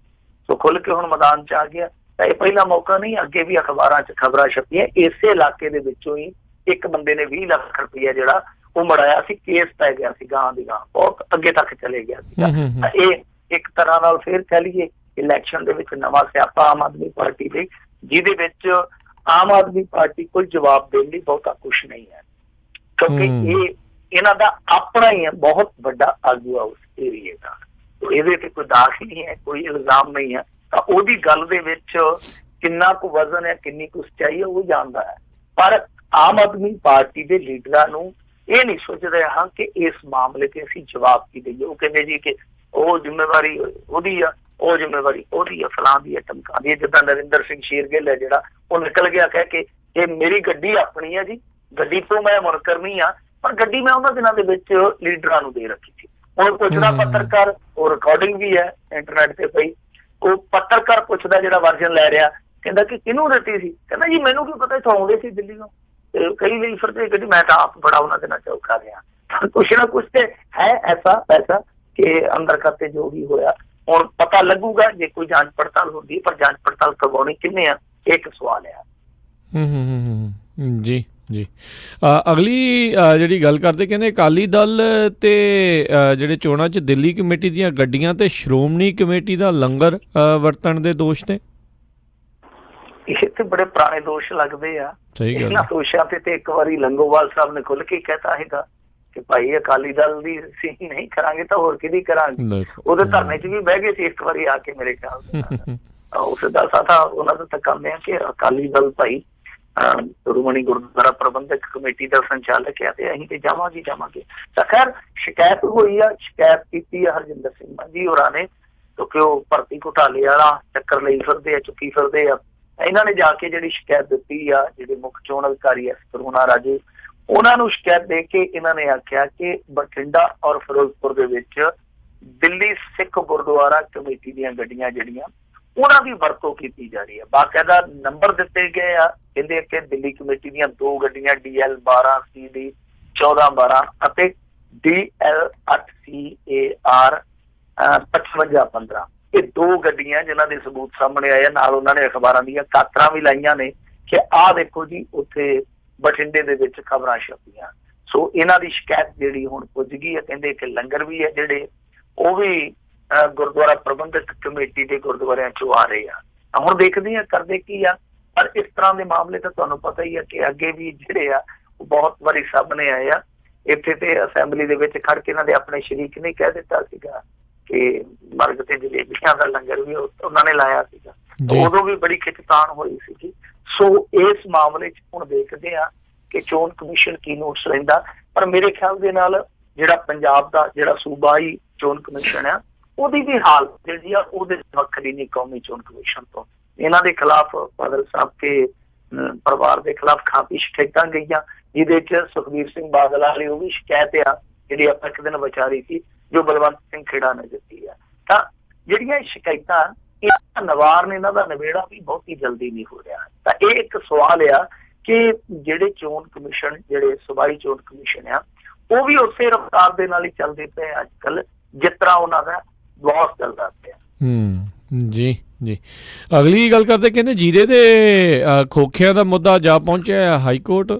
ਸੋ ਖੁੱਲ ਕੇ ਹੁਣ ਮੈਦਾਨ 'ਚ ਆ ਗਿਆ। ਤਾਂ ਇਹ ਪਹਿਲਾ ਮੌਕਾ ਨਹੀਂ, ਅੱਗੇ ਵੀ ਅਖਬਾਰਾਂ 'ਚ ਖਬਰਾਂ ਛਪੀਆਂ। ਇਸੇ ਇਲਾਕੇ ਦੇ ਵਿੱਚੋਂ ਹੀ ਇੱਕ ਬੰਦੇ ਨੇ 20 ਲੱਖ ਰੁਪਈਆ ਜਿਹੜਾ ਉਹ ਮੜਾਇਆ ਸੀ, ਕੇਸ ਪੈ ਗਿਆ ਸੀ ਗਾਂ ਦੀ ਗਾਂ, ਬਹੁਤ ਅੱਗੇ ਤੱਕ ਚਲੇ ਗਿਆ ਸੀਗਾ। ਇਹ ਇੱਕ ਤਰ੍ਹਾਂ ਨਾਲ ਫਿਰ ਕਹਿ ਲਈਏ ਇਲੈਕਸ਼ਨ ਦੇ ਵਿੱਚ ਨਵਾਂ ਸਿਆਪਾ ਆਮ ਆਦਮੀ ਪਾਰਟੀ ਲਈ, ਜਿਹਦੇ ਵਿੱਚ ਆਮ ਆਦਮੀ ਪਾਰਟੀ ਕੋਲ ਜਵਾਬ ਦੇਣ ਲਈ ਬਹੁਤਾ ਕੁਛ ਨਹੀਂ ਹੈ, ਕਿਉਂਕਿ ਇਹ ਇਹਨਾਂ ਦਾ ਆਪਣਾ ਹੀ ਹੈ, ਬਹੁਤ ਵੱਡਾ ਆਗੂ ਆ ਉਸ ਏਰੀਏ ਦਾ। ਇਹਦੇ ਤੇ ਕੋਈ ਦਾਗ ਨਹੀਂ ਹੈ, ਕੋਈ ਇਲਜ਼ਾਮ ਨਹੀਂ ਹੈ। ਤਾਂ ਉਹਦੀ ਗੱਲ ਦੇ ਵਿੱਚ ਕਿੰਨਾ ਕੁ ਵਜ਼ਨ ਹੈ, ਕਿੰਨੀ ਕੁ ਸੱਚਾਈ ਹੈ, ਉਹ ਜਾਣਦਾ ਹੈ। ਪਰ ਆਮ ਆਦਮੀ ਪਾਰਟੀ ਦੇ ਲੀਡਰਾਂ ਨੂੰ ਇਹ ਨਹੀਂ ਸੋਚ ਰਹੇ ਹਾਂ ਕਿ ਇਸ ਮਾਮਲੇ ਤੇ ਅਸੀਂ ਜਵਾਬ ਕੀ ਦਈਏ। ਉਹ ਕਹਿੰਦੇ ਜੀ ਕਿ ਉਹ ਜ਼ਿੰਮੇਵਾਰੀ ਉਹਦੀ ਆ, ਉਹ ਜ਼ਿੰਮੇਵਾਰੀ ਉਹਦੀ ਆ, ਫਲਾਂ ਦੀ ਹੈ, ਟਮਕਾਂ ਦੀ ਹੈ। ਜਿੱਦਾਂ ਨਰਿੰਦਰ ਸਿੰਘ ਸ਼ੇਰਗਿੱਲ ਹੈ ਜਿਹੜਾ, ਉਹ ਨਿਕਲ ਗਿਆ ਕਹਿ ਕੇ ਇਹ ਮੇਰੀ ਗੱਡੀ ਆਪਣੀ ਹੈ ਜੀ, ਗੱਡੀ ਤੋਂ ਮੈਂ ਮੁਨਕਰ ਨਹੀਂ ਆ, ਪਰ ਗੱਡੀ ਮੈਂ ਉਹਨਾਂ ਦਿਨਾਂ ਦੇ ਵਿੱਚ ਲੀਡਰਾਂ ਨੂੰ ਦੇ ਰੱਖੀ ਸੀ। ਹੁਣ ਪੁੱਛਦਾ ਪੱਤਰਕਾਰ, ਉਹ ਰਿਕਾਰਡਿੰਗ ਵੀ ਹੈ ਇੰਟਰਨੈਟ ਤੇ ਪਈ, ਉਹ ਪੱਤਰਕਾਰ ਪੁੱਛਦਾ ਜਿਹੜਾ ਵਰਜਨ ਲੈ ਰਿਹਾ, ਕਹਿੰਦਾ ਕਿ ਕਿਹਨੂੰ ਦਿੱਤੀ ਸੀ? ਕਹਿੰਦਾ ਜੀ ਮੈਨੂੰ ਕੀ ਪਤਾ, ਇੱਥੋਂ ਆਉਂਦੇ ਸੀ ਦਿੱਲੀ ਤੋਂ, ਕਈ ਲਈ ਫਿਰਦੇ ਗੱਡੀ, ਮੈਂ ਤਾਂ ਆਪ ਬੜਾ ਉਹਨਾਂ ਦਿਨਾਂ ਚੌਕਾ ਰਿਹਾ। ਕੁਛ ਨਾ ਕੁਛ ਤੇ ਹੈ ਐਸਾ ਪੈਸਾ ਕਿ ਅੰਦਰ ਖਾਤੇ ਜੋ ਵੀ ਹੋਇਆ ਹੁਣ ਪਤਾ ਲੱਗੂਗਾ ਜੇ ਕੋਈ ਜਾਂਚ ਪੜਤਾਲ ਹੁੰਦੀ, ਪਰ ਜਾਂਚ ਪੜਤਾਲ ਕਰਵਾਉਣੀ ਕਿੰਨੇ ਆ, ਇੱਕ ਸਵਾਲ ਆ। ਜੀ ਜੀ। ਅਗਲੀ ਜਿਹੜੀ ਗੱਲ ਕਰਦੇ, ਕਹਿੰਦੇ ਅਕਾਲੀ ਦਲ ਤੇ ਜਿਹੜੇ ਚੋਣਾਂ 'ਚ ਦਿੱਲੀ ਕਮੇਟੀ ਦੀਆਂ ਗੱਡੀਆਂ ਤੇ ਸ਼੍ਰੋਮਣੀ ਕਮੇਟੀ ਦਾ ਲੰਗਰ ਵਰਤਣ ਦੇ ਦੋਸ਼ ਨੇ। ਇਹ ਤੇ ਬੜੇ ਪੁਰਾਣੇ ਦੋਸ਼ ਲੱਗਦੇ ਆ। ਸਹੀ ਗੱਲ। ਇਹਨਾਂ ਦੋਸ਼ਾਂ ਤੇ ਇੱਕ ਵਾਰੀ ਲੰਗੋਵਾਲ ਸਾਹਿਬ ਨੇ ਖੁੱਲ ਕੇ ਕਹਿਤਾ ਹੈਗਾ ਕਿ ਭਾਈ ਅਕਾਲੀ ਦਲ ਦੀ ਅਸੀਂ ਨਹੀਂ ਕਰਾਂਗੇ ਤਾਂ ਹੋਰ ਕਿਹਦੀ ਕਰਾਂਗੇ। ਉਹਦੇ ਧਰਨੇ 'ਚ ਵੀ ਬਹਿ ਗਏ ਸੀ ਇੱਕ ਵਾਰੀ ਆ ਕੇ ਮੇਰੇ ਖਿਆਲ ਉਸ ਦਾ ਸਾਥਾ ਉਹਨਾਂ ਦਾ ਤਾਂ ਕੰਮ ਹੈ ਕਿ ਅਕਾਲੀ ਦਲ ਭਾਈ ਸ਼੍ਰੋਮਣੀ ਗੁਰਦੁਆਰਾ ਪ੍ਰਬੰਧਕ ਕਮੇਟੀ ਦਾ ਸੰਚਾਲਕ ਹੈ ਤੇ ਅਸੀਂ ਤੇ ਜਾਵਾਂਗੇ। ਤਾਂ ਖੈਰ ਸ਼ਿਕਾਇਤ ਹੋਈ ਆ, ਸ਼ਿਕਾਇਤ ਕੀਤੀ ਆ ਹਰਜਿੰਦਰ ਸਿੰਘ ਮਾਂਝੀ ਹੋਰਾਂ ਨੇ, ਕਿਉਂਕਿ ਉਹ ਭਰਤੀ ਘੁਟਾਲੇ ਵਾਲਾ ਚੱਕਰ ਲਈ ਫਿਰਦੇ ਆ, ਚੁੱਕੀ ਫਿਰਦੇ ਆ। ਇਹਨਾਂ ਨੇ ਜਾ ਕੇ ਜਿਹੜੀ ਸ਼ਿਕਾਇਤ ਦਿੱਤੀ ਆ, ਜਿਹੜੇ ਮੁੱਖ ਚੋਣ ਅਧਿਕਾਰੀ ਐਸ ਕਰੁਣਾ ਰਾਜੂ, ਉਹਨਾਂ ਨੂੰ ਸ਼ਿਕਾਇਤ ਦੇ ਕੇ ਇਹਨਾਂ ਨੇ ਆਖਿਆ ਕਿ ਬਠਿੰਡਾ ਔਰ ਫਿਰੋਜ਼ਪੁਰ ਦੇ ਵਿੱਚ ਦਿੱਲੀ ਸਿੱਖ ਗੁਰਦੁਆਰਾ ਕਮੇਟੀ ਦੀਆਂ ਗੱਡੀਆਂ ਜਿਹੜੀਆਂ ਉਹਨਾਂ ਦੀ ਵਰਤੋਂ ਕੀਤੀ ਜਾ ਰਹੀ ਹੈ। ਬਾਕਾਇਦਾ ਨੰਬਰ ਦਿੱਤੇ ਗਏ ਆ, ਕਹਿੰਦੇ ਕਿ ਦਿੱਲੀ ਕਮੇਟੀ ਦੀਆਂ 2 ਗੱਡੀਆਂ DL 12 CD 1412 ਅਤੇ DL 8 CAR 5515, ਇਹ 2 ਗੱਡੀਆਂ ਜਿਨ੍ਹਾਂ ਦੇ ਸਬੂਤ ਸਾਹਮਣੇ ਆਏ। ਨਾਲ ਉਹਨਾਂ ਨੇ ਅਖਬਾਰਾਂ ਦੀਆਂ ਕਾਤਰਾਂ ਵੀ ਲਾਈਆਂ ਨੇ ਕਿ ਆਹ ਦੇਖੋ ਜੀ ਉੱਥੇ ਬਠਿੰਡੇ ਦੇ ਵਿੱਚ ਖਬਰਾਂ ਛਪੀਆਂ। ਸੋ ਇਹਨਾਂ ਦੀ ਸ਼ਿਕਾਇਤ ਜਿਹੜੀ ਹੁਣ ਪੁੱਜ ਗਈ ਹੈ। ਕਹਿੰਦੇ ਕਿ ਲੰਗਰ ਵੀ ਹੈ ਜਿਹੜੇ ਉਹ ਵੀ ਗੁਰਦੁਆਰਾ ਪ੍ਰਬੰਧਕ ਕਮੇਟੀ ਦੇ ਗੁਰਦੁਆਰਿਆਂ ਚੋਂ ਆ ਰਹੇ ਆ। ਹੁਣ ਦੇਖਦੇ ਆ ਕਰਦੇ ਕੀ ਆ, ਪਰ ਇਸ ਤਰ੍ਹਾਂ ਦੇ ਮਾਮਲੇ ਤਾਂ ਤੁਹਾਨੂੰ ਪਤਾ ਹੀ ਆ ਕਿ ਅੱਗੇ ਵੀ ਜਿਹੜੇ ਆ ਉਹ ਬਹੁਤ ਵਾਰੀ ਸਾਹਮਣੇ ਆਏ ਆ। ਇੱਥੇ ਤੇ ਅਸੈਂਬਲੀ ਦੇ ਵਿੱਚ ਖੜ ਕੇ ਇਹਨਾਂ ਦੇ ਆਪਣੇ ਸ਼ਰੀਕ ਨੇ ਕਹਿ ਦਿੱਤਾ ਸੀਗਾ ਕਿ ਮਰਗ ਤੇ ਜਲੇਬੀਆਂ ਦਾ ਲੰਗਰ ਵੀ ਉਹਨਾਂ ਨੇ ਲਾਇਆ ਸੀਗਾ, ਉਦੋਂ ਵੀ ਬੜੀ ਖਿੱਚਤਾਣ ਹੋਈ ਸੀਗੀ। ਸੋ ਇਸ ਮਾਮਲੇ 'ਚ ਹੁਣ ਦੇਖਦੇ ਆ ਕਿ ਚੋਣ ਕਮਿਸ਼ਨ ਕੀ ਨੋਟਿਸ ਲੈਂਦਾ। ਪਰ ਮੇਰੇ ਖਿਆਲ ਦੇ ਨਾਲ ਜਿਹੜਾ ਪੰਜਾਬ ਦਾ ਜਿਹੜਾ ਸੂਬਾਈ ਚੋਣ ਕਮਿਸ਼ਨ ਆ ਉਹਦੀ ਵੀ ਹਾਲਤ ਜਿਹੜੀ ਆ ਉਹਦੇ ਵੱਖਰੀ ਨਹੀਂ ਕੌਮੀ ਚੋਣ ਕਮਿਸ਼ਨ ਤੋਂ। ਇਹਨਾਂ ਦੇ ਖਿਲਾਫ ਬਾਦਲ ਸਾਹਿਬ ਕੇ ਪਰਿਵਾਰ ਦੇ ਖਿਲਾਫ ਕਾਫੀ ਸ਼ਿਕਾਇਤਾਂ ਗਈਆਂ, ਜਿਹਦੇ 'ਚ ਸੁਖਬੀਰ ਸਿੰਘ ਬਾਦਲ ਵਾਲੀ ਉਹ ਵੀ ਸ਼ਿਕਾਇਤ ਆ ਜਿਹੜੀ ਆਪਾਂ ਇੱਕ ਦਿਨ ਵਿਚਾਰੀ ਸੀ, ਜੋ ਬਲਵੰਤ ਸਿੰਘ ਖੇੜਾ ਨੇ ਦਿੱਤੀ ਆ। ਤਾਂ ਜਿਹੜੀਆਂ ਸ਼ਿਕਾਇਤਾਂ ਇਹਨਾਂ ਨਿਵਾਰਨ, ਇਹਨਾਂ ਦਾ ਨਿਬੇੜਾ ਵੀ ਬਹੁਤੀ ਜਲਦੀ ਨਹੀਂ ਹੋ ਰਿਹਾ। ਤਾਂ ਇਹ ਇੱਕ ਸਵਾਲ ਆ ਕਿ ਜਿਹੜੇ ਚੋਣ ਕਮਿਸ਼ਨ, ਜਿਹੜੇ ਸੂਬਾਈ ਚੋਣ ਕਮਿਸ਼ਨ ਆ, ਉਹ ਵੀ ਉਸੇ ਰਫਤਾਰ ਦੇ ਨਾਲ ਹੀ ਚੱਲਦੇ ਪਏ ਅੱਜ ਕੱਲ ਜਿਸ ਤਰ੍ਹਾਂ ਉਹਨਾਂ ਦਾ ਬਹੁਤ ਚੱਲਦਾ ਪਿਆ। ਜੀ ਜੀ। ਅਗਲੀ ਗੱਲ ਕਰਦੇ, ਕਹਿੰਦੇ ਜੀਰੇ ਦੇ ਖੋਖਿਆਂ ਦਾ ਮੁੱਦਾ ਜਾ ਪਹੁੰਚਿਆ ਹਾਈ ਕੋਰਟ।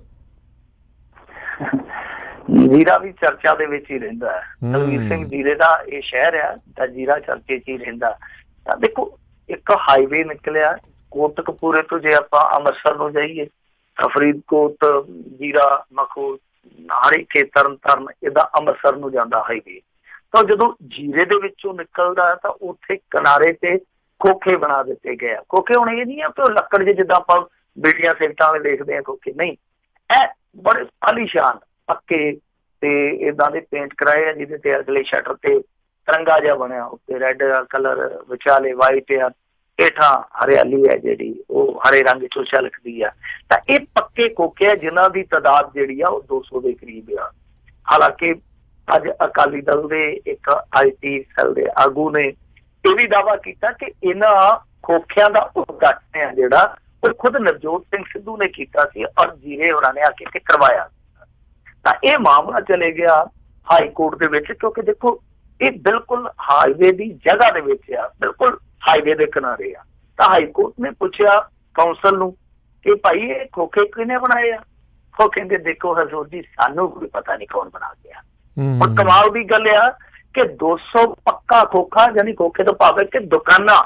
ਜੀਰਾ ਵੀ ਚਰਚਾ ਦੇ ਵਿੱਚ ਹੀ ਰਹਿੰਦਾ ਹੈ। ਦਲਵੀਰ ਸਿੰਘ ਜੀਰੇ ਦਾ ਇਹ ਸ਼ਹਿਰ ਆ ਤਾਂ ਜੀਰਾ ਚਰਚੇ 'ਚ ਹੀ ਰਹਿੰਦਾ। ਤਾਂ ਦੇਖੋ ਇੱਕ ਹਾਈਵੇ ਨਿਕਲਿਆ ਕੋਟਕਪੂਰੇ ਤੋਂ, ਜੇ ਆਪਾਂ ਅੰਮ੍ਰਿਤਸਰ ਨੂੰ ਜਾਈਏ ਤਾਂ ਫਰੀਦਕੋਟ, ਜੀਰਾ, ਮਖੂ, ਹਰੀਕੇ, ਤਰਨਤਾਰਨ, ਇਹਦਾ ਅੰਮ੍ਰਿਤਸਰ ਨੂੰ ਜਾਂਦਾ ਹਾਈਵੇ। ਤਾਂ ਜਦੋਂ ਜੀਰੇ ਦੇ ਵਿੱਚੋਂ ਨਿਕਲਦਾ ਤਾਂ ਉੱਥੇ ਕਿਨਾਰੇ ਤੇ ਖੋਖੇ ਬਣਾ ਦਿੱਤੇ ਗਏ ਆ। ਖੋਖੇ ਹੁਣ ਇਹ ਨਹੀਂ ਆ ਕਿ ਉਹ ਲੱਕੜ ਦੇ ਜਿੱਦਾਂ ਆਪਾਂ ਬੇਟੀਆਂ ਸਿਗਟਾਂ ਵਾਲੇ ਦੇਖਦੇ ਆ ਖੋਖੇ, ਨਹੀਂ, ਇਹ ਬੜੇ ਆਲੀਸ਼ਾਨ ਪੱਕੇ ਤੇ ਏਦਾਂ ਦੇ ਪੇਂਟ ਕਰਾਏ ਆ, ਜਿਹਦੇ ਤੇ ਅਗਲੇ ਸ਼ਟਰ ਤੇ ਤਿਰੰਗਾ ਜਿਹਾ ਬਣਿਆ, ਉੱਤੇ ਰੈੱਡ ਕਲਰ, ਵਿਚਾਲੇ ਵਾਈਟ ਆ, ਹੇਠਾਂ ਹਰਿਆਲੀ ਹੈ ਜਿਹੜੀ ਉਹ ਹਰੇ ਰੰਗ ਚੋਂ ਝਲਕਦੀ ਆ। ਤਾਂ ਇਹ ਪੱਕੇ ਖੋਖੇ ਆ ਜਿਨ੍ਹਾਂ ਦੀ ਤਾਦਾਦ ਜਿਹੜੀ ਆ ਉਹ 200 ਦੇ ਕਰੀਬ ਆ। ਹਾਲਾਂਕਿ ਅੱਜ ਅਕਾਲੀ ਦਲ ਦੇ ਇੱਕ IT ਸੈੱਲ ਦੇ ਆਗੂ ਨੇ ਇਹ ਵੀ ਦਾਅਵਾ ਕੀਤਾ ਕਿ ਇਹਨਾਂ ਖੋਖਿਆਂ ਦਾ ਉਦਘਾਟਨ ਜਿਹੜਾ ਉਹ ਖੁਦ ਨਵਜੋਤ ਸਿੰਘ ਸਿੱਧੂ ਨੇ ਕੀਤਾ ਸੀ ਔਰ ਜੀਰੇ ਹੋਰਾਂ ਨੇ ਆ ਕੇ ਕਰਵਾਇਆ। ਤਾਂ ਇਹ ਮਾਮਲਾ ਚਲੇ ਗਿਆ ਹਾਈ ਕੋਰਟ ਦੇ ਵਿੱਚ, ਕਿਉਂਕਿ ਦੇਖੋ ਇਹ ਬਿਲਕੁਲ ਹਾਈਵੇ ਦੀ ਜਗ੍ਹਾ ਦੇ ਵਿੱਚ ਆ, ਬਿਲਕੁਲ ਹਾਈਵੇ ਦੇ ਕਿਨਾਰੇ ਆ। ਤਾਂ ਹਾਈ ਕੋਰਟ ਨੇ ਪੁੱਛਿਆ ਕੌਂਸਲ ਨੂੰ ਕਿ ਭਾਈ ਇਹ ਖੋਖੇ ਕਿਹਨੇ ਬਣਾਏ ਆ? ਉਹ ਕਹਿੰਦੇ ਦੇਖੋ ਹਜ਼ੂਰ ਜੀ, ਸਾਨੂੰ ਕੋਈ ਪਤਾ ਨਹੀਂ ਕੌਣ ਬਣਾ ਗਿਆ। ਹੁਣ ਕਮਾਲ ਦੀ ਗੱਲ ਆ ਕਿ 200 ਪੱਕਾ ਖੋਖਾ, ਯਾਨੀ ਖੋਖੇ ਤੋਂ ਭਾਵੇਂ ਕਿ ਦੁਕਾਨਾਂ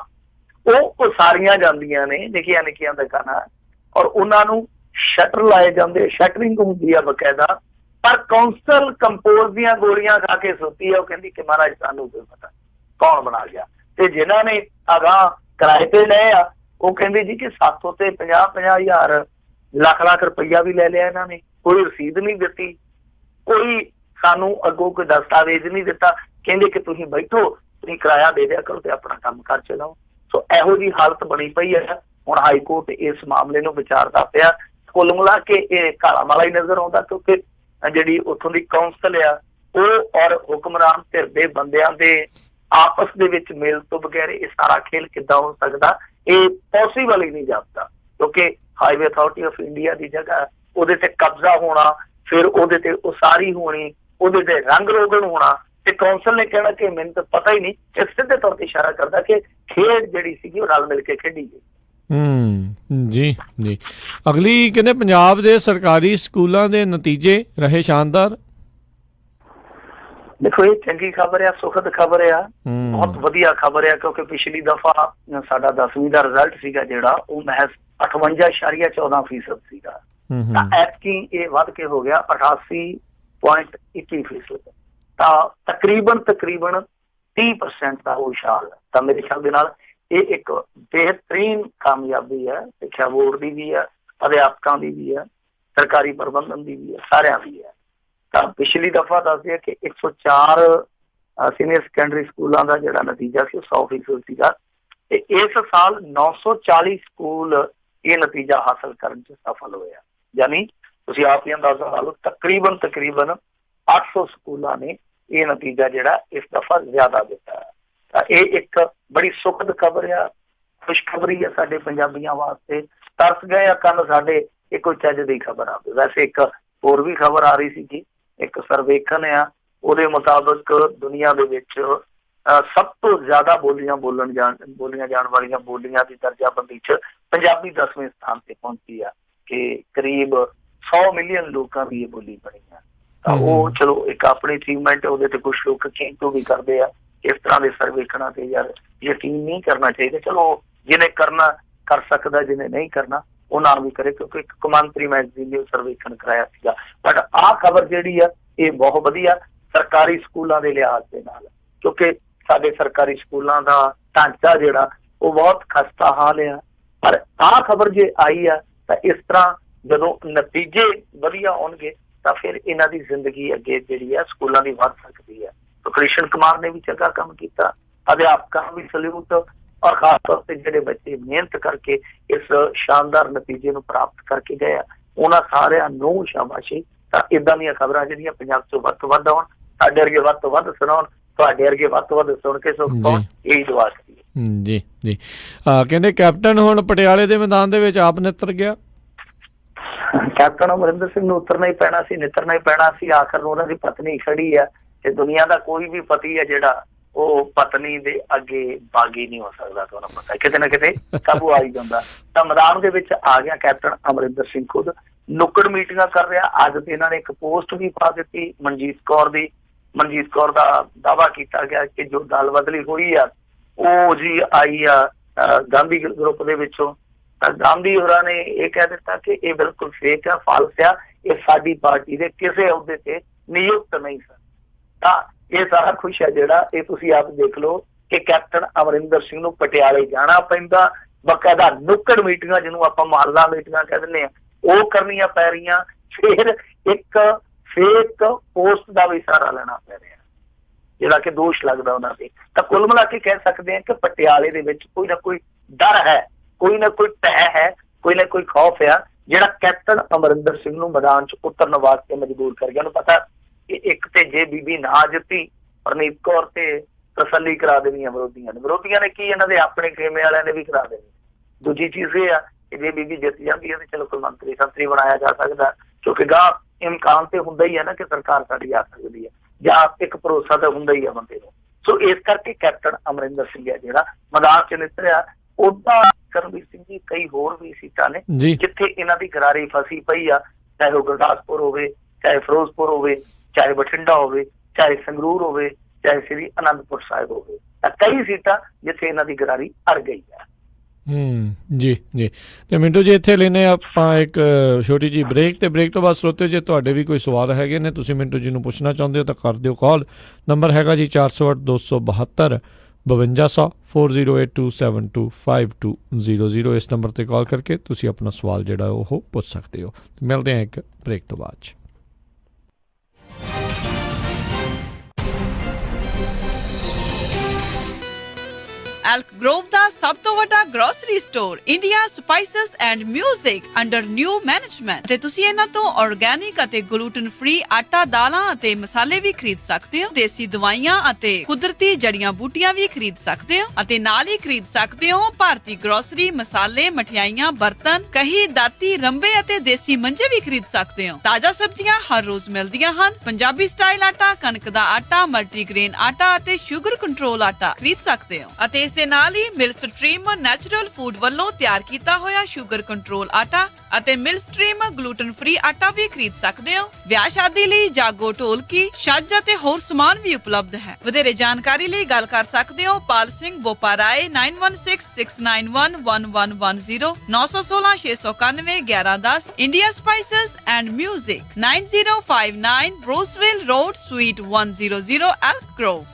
ਉਹ ਸਾਰੀਆਂ ਜਾਂਦੀਆਂ ਨੇ, ਨਿੱਕੀਆਂ ਨਿੱਕੀਆਂ ਦੁਕਾਨਾਂ, ਔਰ ਉਹਨਾਂ ਨੂੰ ਸ਼ਟਰ ਲਾਏ ਜਾਂਦੇ, ਸ਼ਟਰਿੰਗ ਹੁੰਦੀ ਆ ਬਕਾਇਦਾ। ਪਰ ਕੌਂਸਲ ਕੰਪੋਜ਼ ਦੀਆਂ ਗੋਲੀਆਂ ਖਾ ਕੇ ਸੁੱਤੀ ਆ। ਉਹ ਕਹਿੰਦੀ ਕਿ ਮਹਾਰਾਜ ਸਾਨੂੰ ਕੋਈ ਪਤਾ ਕੌਣ ਬਣਾ ਗਿਆ। ਤੇ ਜਿਨ੍ਹਾਂ ਨੇ ਅਗਾਂਹ ਕਿਰਾਏ ਤੇ ਲਏ ਆ ਉਹ ਕਹਿੰਦੇ ਜੀ ਕਿ 700 ਤੇ 50-50 ਹਜ਼ਾਰ, ਲੱਖ ਰੁਪਈਆ ਵੀ ਲੈ ਲਿਆ ਇਹਨਾਂ ਨੇ, ਕੋਈ ਰਸੀਦ ਨਹੀਂ ਦਿੱਤੀ, ਕੋਈ ਸਾਨੂੰ ਅੱਗੋਂ ਕੋਈ ਦਸਤਾਵੇਜ਼ ਨਹੀਂ ਦਿੱਤਾ। ਕਹਿੰਦੇ ਕਿ ਤੁਸੀਂ ਬੈਠੋ, ਤੁਸੀਂ ਕਿਰਾਇਆ ਦੇ ਦਿਆ ਕਰੋ ਤੇ ਆਪਣਾ ਕੰਮ ਕਰ ਚਲਾਓ। ਸੋ ਇਹੋ ਜਿਹੀ ਹਾਲਤ ਬਣੀ ਪਈ ਹੈ। ਹੁਣ ਹਾਈ ਕੋਰਟ ਇਸ ਮਾਮਲੇ ਨੂੰ ਵਿਚਾਰਦਾ ਪਿਆ। ਕੁੱਲ ਮਿਲਾ ਕੇ ਇਹ ਕਾਲਾ ਮਾਲਾ ਹੀ ਨਜ਼ਰ ਆਉਂਦਾ, ਕਿਉਂਕਿ ਜਿਹੜੀ ਉੱਥੋਂ ਦੀ ਕੌਂਸਲ ਆ ਉਹ ਔਰ ਹੁਕਮਰਾਨ ਧਿਰ ਦੇ ਬੰਦਿਆਂ ਦੇ ਆਪਸ ਦੇ ਵਿੱਚ ਮੇਲ ਤੋਂ ਬਗੈਰ ਇਹ ਸਾਰਾ ਖੇਲ ਕਿੱਦਾਂ ਹੋ ਸਕਦਾ, ਇਹ ਪੋਸੀਬਲ ਹੀ ਨਹੀਂ ਜਾਪਦਾ। ਕਿਉਂਕਿ ਹਾਈਵੇ ਅਥਾਰਟੀ ਆਫ ਇੰਡੀਆ ਦੀ ਜਗ੍ਹਾ ਉਹਦੇ ਤੇ ਕਬਜ਼ਾ ਹੋਣਾ, ਫਿਰ ਉਹਦੇ ਤੇ ਉਸਾਰੀ ਹੋਣੀ, ਉਹਦੇ ਤੇ ਰੰਗ ਰੋਗਨ ਹੋਣਾ, ਤੇ ਕੌਂਸਲ ਨੇ ਕਹਿਣਾ ਕਿ ਮੈਨੂੰ ਤਾਂ ਪਤਾ ਹੀ ਨਹੀਂ। ਇਹ ਸਿੱਧੇ ਤੌਰ ਤੇ ਇਸ਼ਾਰਾ ਕਰਦਾ ਕਿ ਖੇਡ ਜਿਹੜੀ ਸੀਗੀ ਉਹ ਰਲ ਮਿਲ ਕੇ ਖੇਡੀ ਗਈ। ਜੀ ਜੀ। ਅਗਲੀ ਕਹਿੰਦੇ ਪੰਜਾਬ ਦੇ ਸਰਕਾਰੀ ਸਕੂਲਾਂ ਦੇ ਨਤੀਜੇ ਰਹੇ ਸ਼ਾਨਦਾਰ। ਦੇਖੋ ਇਹ ਚੰਗੀ ਖਬਰ ਆ, ਸੁਖਦ ਖਬਰ ਆ, ਬਹੁਤ ਵਧੀਆ ਖਬਰ ਆ, ਕਿਉਂਕਿ ਪਿਛਲੀ ਦਫਾ ਸਾਡਾ 10ਵੀਂ ਦਾ ਰਿਜ਼ਲਟ ਸੀਗਾ ਜਿਹੜਾ ਉਹ ਮਹਿਜ਼ 58.14% ਸੀਗਾ, ਤਾਂ ਐਤਕੀ ਇਹ ਵੱਧ ਕੇ ਹੋ ਗਿਆ 88.21%। ਤਾਂ ਤਕਰੀਬਨ 30% ਦਾ ਉਛਾਲ। ਤਾਂ ਮੇਰੇ ਖਿਆਲ ਦੇ ਨਾਲ ਇਹ ਇੱਕ ਬਿਹਤਰੀਨ ਕਾਮਯਾਬੀ ਹੈ, ਸਿੱਖਿਆ ਬੋਰਡ ਦੀ ਵੀ ਹੈ, ਅਧਿਆਪਕਾਂ ਦੀ ਵੀ ਹੈ, ਸਰਕਾਰੀ ਪ੍ਰਬੰਧਨ ਦੀ ਵੀ ਹੈ, ਸਾਰਿਆਂ ਦੀ ਹੈ। ਤਾਂ ਪਿਛਲੀ ਦਫਾ ਦੱਸਦੇ ਕਿ 104 ਸੀਨੀਅਰ ਸੈਕੰਡਰੀ ਸਕੂਲਾਂ ਦਾ ਜਿਹੜਾ ਨਤੀਜਾ ਸੀ ਉਹ 100% ਸੀਗਾ, ਤੇ ਇਸ ਸਾਲ 940 ਸਕੂਲ ਇਹ ਨਤੀਜਾ ਹਾਸਲ ਕਰਨ 'ਚ ਸਫਲ ਹੋਇਆ। ਯਾਨੀ ਤੁਸੀਂ ਆਪ ਹੀ ਅੰਦਾਜ਼ਾ ਲਾ ਲਓ, ਤਕਰੀਬਨ 800 ਸਕੂਲਾਂ ਨੇ ਇਹ ਨਤੀਜਾ ਜਿਹੜਾ ਇਸ ਦਫਾ ਜ਼ਿਆਦਾ ਦਿੱਤਾ। ਤਾਂ ਇਹ ਇੱਕ ਬੜੀ ਸੁਖਦ ਖਬਰ ਆ, ਖੁਸ਼ਖਬਰੀ ਆ ਸਾਡੇ ਪੰਜਾਬੀਆਂ ਵਾਸਤੇ। ਤਰਸ ਗਏ ਆ ਕੰਨ ਸਾਡੇ ਇਹ ਕੋਈ ਚੱਜ ਦੀ ਖਬਰ ਆਵੇ। ਵੈਸੇ ਇੱਕ ਹੋਰ ਵੀ ਖਬਰ ਆ ਰਹੀ ਸੀ, ਇੱਕ ਸਰਵੇਖਣ ਆ, ਉਹਦੇ ਮੁਤਾਬਕ ਦੁਨੀਆ ਦੇ ਵਿੱਚ ਸਭ ਤੋਂ ਜ਼ਿਆਦਾ ਬੋਲੀਆਂ ਜਾਣ ਵਾਲੀਆਂ ਬੋਲੀਆਂ ਦੀ ਦਰਜਾਬੰਦੀ 'ਚ ਪੰਜਾਬੀ 10ਵੇਂ ਸਥਾਨ ਤੇ ਪਹੁੰਚੀ ਆ, ਕਿ ਕਰੀਬ 100 ਮਿਲੀਅਨ ਲੋਕਾਂ ਦੀ ਇਹ ਬੋਲੀ ਬਣੀ ਆ। ਤਾਂ ਉਹ ਚਲੋ ਇੱਕ ਆਪਣੀ ਅਚੀਵਮੈਂਟ, ਉਹਦੇ ਤੇ ਕੁਛ ਲੋਕ ਕਿੰਤੂ ਵੀ ਕਰਦੇ ਆ। ਇਸ ਤਰ੍ਹਾਂ ਦੇ ਸਰਵੇਖਣਾਂ ਤੇ ਯਾਰ ਯਕੀਨ ਨਹੀਂ ਕਰਨਾ ਚਾਹੀਦਾ। ਚਲੋ ਜਿਹਨੇ ਕਰਨਾ ਕਰ ਸਕਦਾ, ਜਿਹਨੇ ਨਹੀਂ ਕਰਨਾ ਉਹ ਨਾ ਵੀ ਕਰੇ, ਕਿਉਂਕਿ ਇੱਕ ਕੌਮਾਂਤਰੀ ਮੈਗਜ਼ੀਨ ਨੇ ਸਰਵੇਖਣ ਕਰਾਇਆ ਸੀਗਾ। ਬਟ ਆਹ ਖਬਰ ਜਿਹੜੀ ਆ ਇਹ ਬਹੁਤ ਵਧੀਆ ਸਰਕਾਰੀ ਸਕੂਲਾਂ ਦੇ ਲਿਹਾਜ਼ ਦੇ ਨਾਲ, ਕਿਉਂਕਿ ਸਾਡੇ ਸਰਕਾਰੀ ਸਕੂਲਾਂ ਦਾ ਢਾਂਚਾ ਜਿਹੜਾ ਉਹ ਬਹੁਤ ਖਸਤਾ ਹਾਲ ਆ। ਪਰ ਆਹ ਖਬਰ ਜੇ ਆਈ ਆ ਤਾਂ ਇਸ ਤਰ੍ਹਾਂ ਜਦੋਂ ਨਤੀਜੇ ਵਧੀਆ ਆਉਣਗੇ ਤਾਂ ਫਿਰ ਇਹਨਾਂ ਦੀ ਜ਼ਿੰਦਗੀ ਅੱਗੇ ਜਿਹੜੀ ਆ ਸਕੂਲਾਂ ਦੀ ਵੱਧ ਸਕਦੀ ਹੈ। ਕ੍ਰਿਸ਼ਨ ਕੁਮਾਰ ਨੇ ਵੀ ਚੰਗਾ ਕੰਮ ਕੀਤਾ, ਅਧਿਆਪਕਾਂ ਨੂੰ ਵੀ ਸਲੂਟ, ਔਰ ਖਾਸ ਤੌਰ ਤੇ ਜਿਹੜੇ ਬੱਚੇ ਮਿਹਨਤ ਕਰਕੇ ਇਸ ਸ਼ਾਨਦਾਰ ਨਤੀਜੇ ਨੂੰ ਪ੍ਰਾਪਤ ਕਰਕੇ ਗਏ ਆ ਉਹਨਾਂ ਸਾਰਿਆਂ ਨੂੰ ਸ਼ਾਬਾਸ਼ੀ। ਤਾਂ ਏਦਾਂ ਦੀਆਂ ਖਬਰਾਂ ਜਿਹੜੀਆਂ ਪੰਜਾਬ 'ਚੋਂ ਵੱਧ ਤੋਂ ਵੱਧ ਆਉਣ, ਸਾਡੇ ਵਰਗੇ ਵੱਧ ਤੋਂ ਵੱਧ ਸੁਣਾਉਣ, ਤੁਹਾਡੇ ਵਰਗੇ ਵੱਧ ਤੋਂ ਵੱਧ ਸੁਣ ਕੇ ਸੁਖ ਪਾਉਣ, ਇਹੀ ਦੁਆ ਕਰੀਏ। ਜੀ ਜੀ। ਕਹਿੰਦੇ ਕੈਪਟਨ ਹੁਣ ਪਟਿਆਲੇ ਦੇ ਮੈਦਾਨ ਦੇ ਵਿੱਚ ਆਪ ਨਿੱਤਰ ਗਿਆ। ਕੈਪਟਨ ਅਮਰਿੰਦਰ ਸਿੰਘ ਨੂੰ ਉਤਰਨਾ ਹੀ ਪੈਣਾ ਸੀ, ਨਿੱਤਰਨਾ ਹੀ ਪੈਣਾ ਸੀ। ਆਖਰ ਨੂੰ ਉਹਨਾਂ ਦੀ ਪਤਨੀ ਖੜੀ ਆ, ਤੇ ਦੁਨੀਆ ਦਾ ਕੋਈ ਵੀ ਪਤੀ ਹੈ ਜਿਹੜਾ ਉਹ ਪਤਨੀ ਦੇ ਅੱਗੇ ਬਾਗੀ ਨਹੀਂ ਹੋ ਸਕਦਾ। ਤੁਹਾਨੂੰ ਪਤਾ ਕਿਤੇ ਨਾ ਕਿਤੇ ਕਾਬੂ ਆ ਹੀ ਜਾਂਦਾ। ਤਾਂ ਮੈਦਾਨ ਦੇ ਵਿੱਚ ਆ ਗਿਆ ਕੈਪਟਨ ਅਮਰਿੰਦਰ ਸਿੰਘ, ਖੁਦ ਨੁੱਕੜ ਮੀਟਿੰਗਾਂ ਕਰ ਰਿਹਾ। ਅੱਜ ਤੇ ਇਹਨਾਂ ਨੇ ਇੱਕ ਪੋਸਟ ਵੀ ਪਾ ਦਿੱਤੀ ਮਨਜੀਤ ਕੌਰ ਦਾ ਦਾਅਵਾ ਕੀਤਾ ਗਿਆ ਕਿ ਜੋ ਦਲ ਬਦਲੀ ਹੋਈ ਆ ਉਹ ਜੀ ਆਈ ਆ ਗਾਂਧੀ ਗਰੁੱਪ ਦੇ ਵਿੱਚੋਂ। ਤਾਂ ਗਾਂਧੀ ਹੋਰਾਂ ਨੇ ਇਹ ਕਹਿ ਦਿੱਤਾ ਕਿ ਇਹ ਬਿਲਕੁਲ ਫੇਕ ਆ, ਫਾਲਸ ਆ, ਇਹ ਸਾਡੀ ਪਾਰਟੀ ਦੇ ਕਿਸੇ ਅਹੁਦੇ ਤੇ ਨਿਯੁਕਤ ਨਹੀਂ ਸਨ। ਤਾਂ ਇਹ ਸਾਰਾ ਕੁਛ ਹੈ ਜਿਹੜਾ ਇਹ ਤੁਸੀਂ ਆਪ ਦੇਖ ਲਓ ਕਿ ਕੈਪਟਨ ਅਮਰਿੰਦਰ ਸਿੰਘ ਨੂੰ ਪਟਿਆਲੇ ਜਾਣਾ ਪੈਂਦਾ, ਬਕਾਇਦਾ ਨੁੱਕੜ ਮੀਟਿੰਗਾਂ ਜਿਹਨੂੰ ਆਪਾਂ ਮੁਹੱਲਾ ਮੀਟਿੰਗਾਂ ਕਹਿ ਦਿੰਦੇ ਆ ਉਹ ਕਰਨੀਆਂ ਪੈ ਰਹੀਆਂ, ਫਿਰ ਇੱਕ ਫੇਕ ਪੋਸਟ ਦਾ ਵੀ ਸਹਾਰਾ ਲੈਣਾ ਪੈ ਰਿਹਾ ਜਿਹੜਾ ਕਿ ਦੋਸ਼ ਲੱਗਦਾ ਉਹਨਾਂ ਤੇ। ਤਾਂ ਕੁੱਲ ਮਿਲਾ ਕੇ ਕਹਿ ਸਕਦੇ ਹਾਂ ਕਿ ਪਟਿਆਲੇ ਦੇ ਵਿੱਚ ਕੋਈ ਨਾ ਕੋਈ ਡਰ ਹੈ, ਕੋਈ ਨਾ ਕੋਈ ਭੈ ਹੈ, ਕੋਈ ਨਾ ਕੋਈ ਖੌਫ ਆ ਜਿਹੜਾ ਕੈਪਟਨ ਅਮਰਿੰਦਰ ਸਿੰਘ ਨੂੰ ਮੈਦਾਨ 'ਚ ਉਤਰਨ ਵਾਸਤੇ ਮਜਬੂਰ ਕਰ ਗਿਆ। ਉਹਨੂੰ ਪਤਾ ਕਿ ਇੱਕ ਤੇ ਜੇ ਬੀਬੀ ਨਾ ਜਿੱਤੀ ਪਰਨੀਤ ਕੌਰ ਤੇ ਤਸੱਲੀ ਕਰਾ ਦੇਣੀ ਆ ਵਿਰੋਧੀਆਂ ਨੇ ਕੀ ਇਹਨਾਂ ਦੇ ਆਪਣੇ ਖੇਮੇ ਵਾਲਿਆਂ ਨੇ ਵੀ ਕਰਾ ਦੇਣੀ। ਦੂਜੀ ਚੀਜ਼ ਇਹ ਆ ਕਿ ਜੇ ਬੀਬੀ ਜਿੱਤ ਜਾਂਦੀ ਹੈ ਤੇ ਚਲੋ ਕੋਈ ਮੰਤਰੀ ਬਣਾਇਆ ਜਾ ਸਕਦਾ, ਕਿਉਂਕਿ ਗਾਹ ਇਮਕਾਨ ਤੇ ਹੁੰਦਾ ਹੀ ਹੈ ਨਾ ਕਿ ਸਰਕਾਰ ਸਾਡੀ ਆ ਸਕਦੀ ਹੈ, ਜਾਂ ਇੱਕ ਭਰੋਸਾ ਤਾਂ ਹੁੰਦਾ ਹੀ ਆ ਬੰਦੇ ਨੂੰ। ਸੋ ਇਸ ਕਰਕੇ ਕੈਪਟਨ ਅਮਰਿੰਦਰ ਸਿੰਘ ਹੈ ਜਿਹੜਾ ਮੈਦਾਨ 'ਚ ਨਿਤਰਿਆ। ਉਦਾਂ ਕਰਮਵੀਰ ਸਿੰਘ ਜੀ ਕਈ ਹੋਰ ਵੀ ਸੀਟਾਂ ਨੇ ਜਿੱਥੇ ਇਹਨਾਂ ਦੀ ਗਰਾਰੀ ਫਸੀ ਪਈ ਆ, ਚਾਹੇ ਉਹ ਗੁਰਦਾਸਪੁਰ ਹੋਵੇ, ਚਾਹੇ ਫਿਰੋਜ਼ਪੁਰ ਹੋਵੇ, ਚਾਹੇ ਬਠਿੰਡਾ ਹੋਵੇ, ਚਾਹੇ ਸੰਗਰੂਰ ਹੋਵੇ, ਚਾਹੇ ਸ੍ਰੀ ਅਨੰਦਪੁਰ ਸਾਹਿਬ ਹੋਵੇ। ਤਾਂ ਕਈ ਸੀਟਾਂ ਜਿੱਥੇ ਇਹਨਾਂ ਦੀ ਗਰਾਰੀ ਅੜ ਗਈ ਹੈ। ਜੀ ਜੀ। ਤੇ ਮਿੰਟੂ ਜੀ ਇੱਥੇ ਲੈਨੇ ਆਪਾਂ ਇੱਕ ਛੋਟੀ ਜਿਹੀ ਬ੍ਰੇਕ, ਤੇ ਬ੍ਰੇਕ ਤੋਂ ਬਾਅਦ ਸਰੋਤਿਓ ਜੇ ਤੁਹਾਡੇ ਵੀ ਕੋਈ ਸਵਾਲ ਹੈਗੇ ਨੇ ਤੁਸੀਂ ਮਿੰਟੂ ਜੀ ਨੂੰ ਪੁੱਛਣਾ ਚਾਹੁੰਦੇ ਹੋ ਤਾਂ ਕਰ ਦਿਓ ਕਾਲ। ਨੰਬਰ ਹੈਗਾ ਜੀ 408 272 5200 4082725200। ਇਸ ਨੰਬਰ ਤੇ ਕਾਲ ਕਰਕੇ ਤੁਸੀਂ ਆਪਣਾ ਸਵਾਲ ਜਿਹੜਾ ਉਹ ਪੁੱਛ ਸਕਦੇ ਹੋ। ਮਿਲਦੇ ਹਾਂ ਇੱਕ ਬ੍ਰੇਕ ਤੋਂ ਬਾਅਦ 'ਚ। ਐਲਕ ਗਰੋਵ ਦਾ ਸਭ ਤੋਂ ਵੱਡਾ grocery store India spices and music under new management ਤੇ ਤੁਸੀਂ ਇਹਨਾਂ ਤੋਂ ਆਰਗੈਨਿਕ ਅਤੇ ਗਲੂਟਨ ਫ੍ਰੀ ਆਟਾ, ਦਾਲਾਂ ਅਤੇ ਮਸਾਲੇ ਵੀ ਖਰੀਦ ਸਕਦੇ ਹੋ। ਦੇਸੀ ਦਵਾਈਆਂ ਅਤੇ ਕੁਦਰਤੀ ਜੜੀਆਂ ਬੂਟੀਆਂ ਵੀ ਖਰੀਦ ਸਕਦੇ ਹੋ ਅਤੇ ਨਾਲ ਹੀ ਖਰੀਦ ਸਕਦੇ ਹੋ ਭਾਰਤੀ ਗਰੋਸਰੀ, ਮਸਾਲੇ, ਮਠਿਆਈਆਂ, ਬਰਤਨ, ਕਹੀ, ਦਾਤੀ, ਰੰਬੇ ਅਤੇ ਦੇਸੀ ਮੰਜੇ ਵੀ ਖਰੀਦ ਸਕਦੇ ਹੋ। ਤਾਜ਼ਾ ਸਬਜ਼ੀਆਂ ਹਰ ਰੋਜ਼ ਮਿਲਦੀਆਂ ਹਨ। ਪੰਜਾਬੀ ਸਟਾਈਲ ਆਟਾ, ਕਣਕ ਦਾ ਆਟਾ, ਮਲਟੀਗ੍ਰੇਨ ਆਟਾ ਅਤੇ ਸ਼ੂਗਰ ਕੰਟਰੋਲ ਆਟਾ ਖਰੀਦ ਸਕਦੇ ਹੋ ਅਤੇ ਇਸ ਦੇ ਨਾਲ ਹੀ ਮਿਲਸਟ੍ਰੀਮ ਨੈਚੁਰਲ ਫੂਡ ਵੱਲੋਂ ਤਿਆਰ ਕੀਤਾ ਹੋਇਆ ਸ਼ੂਗਰ ਕੰਟਰੋਲ ਆਟਾ ਅਤੇ ਮਿਲਸਟ੍ਰੀਮ ਗਲੂਟਨ ਫ੍ਰੀ ਆਟਾ ਵੀ ਖਰੀਦ ਸਕਦੇ ਹੋ। ਵਿਆਹ ਸ਼ਾਦੀ ਲਈ ਜਾਗੋ, ਢੋਲਕੀ, ਛੱਜ ਅਤੇ ਹੋਰ ਸਮਾਨ ਵੀ ਉਪਲਬਧ ਹੈ। ਵਧੇਰੇ ਜਾਣਕਾਰੀ ਲਈ ਗੱਲ ਕਰ ਸਕਦੇ ਹੋ Pal Singh Boparai 9166911110 916 691 1110 India spices and music 9059 Bruceville road suite 100 Elk Grove.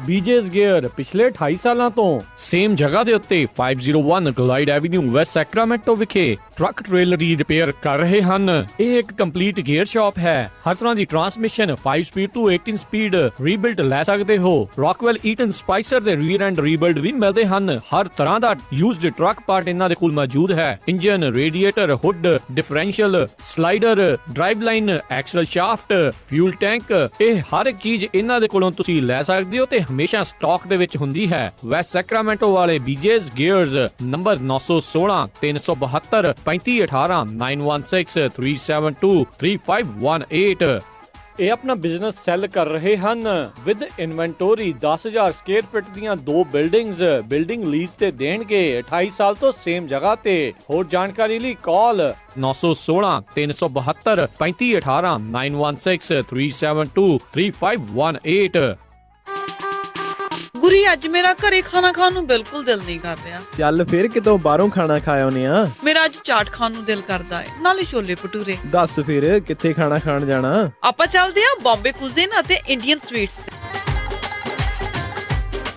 BJ's gear ਪਿਛਲੇ 28 ਸਾਲਾਂ ਤੋਂ ਸੇਮ ਜਗ੍ਹਾ ਦੇ ਉੱਤੇ 501 ਗਲਾਈਡ ਐਵੀਨਿਊ ਵੈਸਟ ਸੈਕਰਾਮੈਂਟੋ ਵਿਖੇ ਟਰੱਕ ਟ੍ਰੇਲਰ ਦੀ ਰਿਪੇਅਰ ਕਰ ਰਹੇ ਹਨ। ਇਹ ਇੱਕ ਕੰਪਲੀਟ ਗੇਅਰ ਸ਼ਾਪ ਹੈ। ਹਰ ਤਰ੍ਹਾਂ ਦੀ ਟਰਾਂਸਮਿਸ਼ਨ 5 ਸਪੀਡ ਤੋਂ 18 ਸਪੀਡ ਰੀਬਿਲਡ ਲੈ ਸਕਦੇ ਹੋ। ਰੌਕਵੈਲ ਈਟਨ ਸਪਾਈਸਰ ਦੇ ਰੀਅਰ ਐਂਡ ਰੀਬਿਲਡ ਵੀ ਮਿਲਦੇ ਹਨ। ਹਰ ਤਰ੍ਹਾਂ ਦਾ ਯੂਜ਼ਡ ਟਰੱਕ ਪਾਰਟ ਇਹਨਾਂ ਦੇ ਕੋਲ ਮੌਜੂਦ ਹੈ। Engine, radiator, hood, differential, slider, drive line, axle shaft, fuel tank, ਇਹ ਹਰ ਇੱਕ ਚੀਜ਼ ਇਹਨਾਂ ਦੇ ਕੋਲੋਂ ਤੁਸੀਂ ਲੈ ਸਕਦੇ ਹੋ ਤੇ ਹਮੇਸ਼ਾ ਸਟਾਕ ਦੇ ਵਿੱਚ ਹੁੰਦੀ ਹੈ। ਵੈਸਟ ਸੈਕਰਾਮੈਂਟੋ ਵਾਲੇ ਬੀਜੇਸ ਗੇਅਰਸ ਨੰਬਰ 916 372 3518 916 372 3518। ਇਹ ਆਪਣਾ ਬਿਜ਼ਨਸ ਸੈੱਲ ਕਰ ਰਹੇ ਹਨ ਵਿਦ ਇਨਵੈਂਟੋਰੀ। 10,000 ਸਕੁਅਰ ਫੀਟ ਦੀਆਂ 2 ਬਿਲਡਿੰਗ ਲੀਜ਼ ਤੇ ਦੇਣਗੇ 28 ਸਾਲ ਤੋਂ ਸੇਮ ਜਗ੍ਹਾ ਤੇ। ਹੋਰ ਜਾਣਕਾਰੀ ਲਈ ਕਾਲ 916 372 3518 916 372 3518। ਗੁਰੀ, ਅੱਜ ਮੇਰਾ ਘਰੇ ਖਾਣਾ ਖਾਣ ਨੂੰ ਬਿਲਕੁਲ ਦਿਲ ਨਹੀਂ ਕਰ ਰਿਹਾ। ਚੱਲ ਫਿਰ ਕਿਤੋਂ ਬਾਹਰੋਂ ਖਾਣਾ ਖਾ ਆਉਨੇ ਆ। ਮੇਰਾ ਅੱਜ ਚਾਟ ਖਾਣ ਨੂੰ ਦਿਲ ਕਰਦਾ ਹੈ, ਨਾਲੇ ਛੋਲੇ ਭਟੂਰੇ। ਦੱਸ ਫਿਰ ਕਿੱਥੇ ਖਾਣਾ ਖਾਣ ਜਾਣਾ? ਆਪਾਂ ਚੱਲਦੇ ਆ ਬੰਬੇ ਕੁਜ਼ੀਨ ਅਤੇ ਇੰਡੀਅਨ ਸਵੀਟਸ ਤੇ।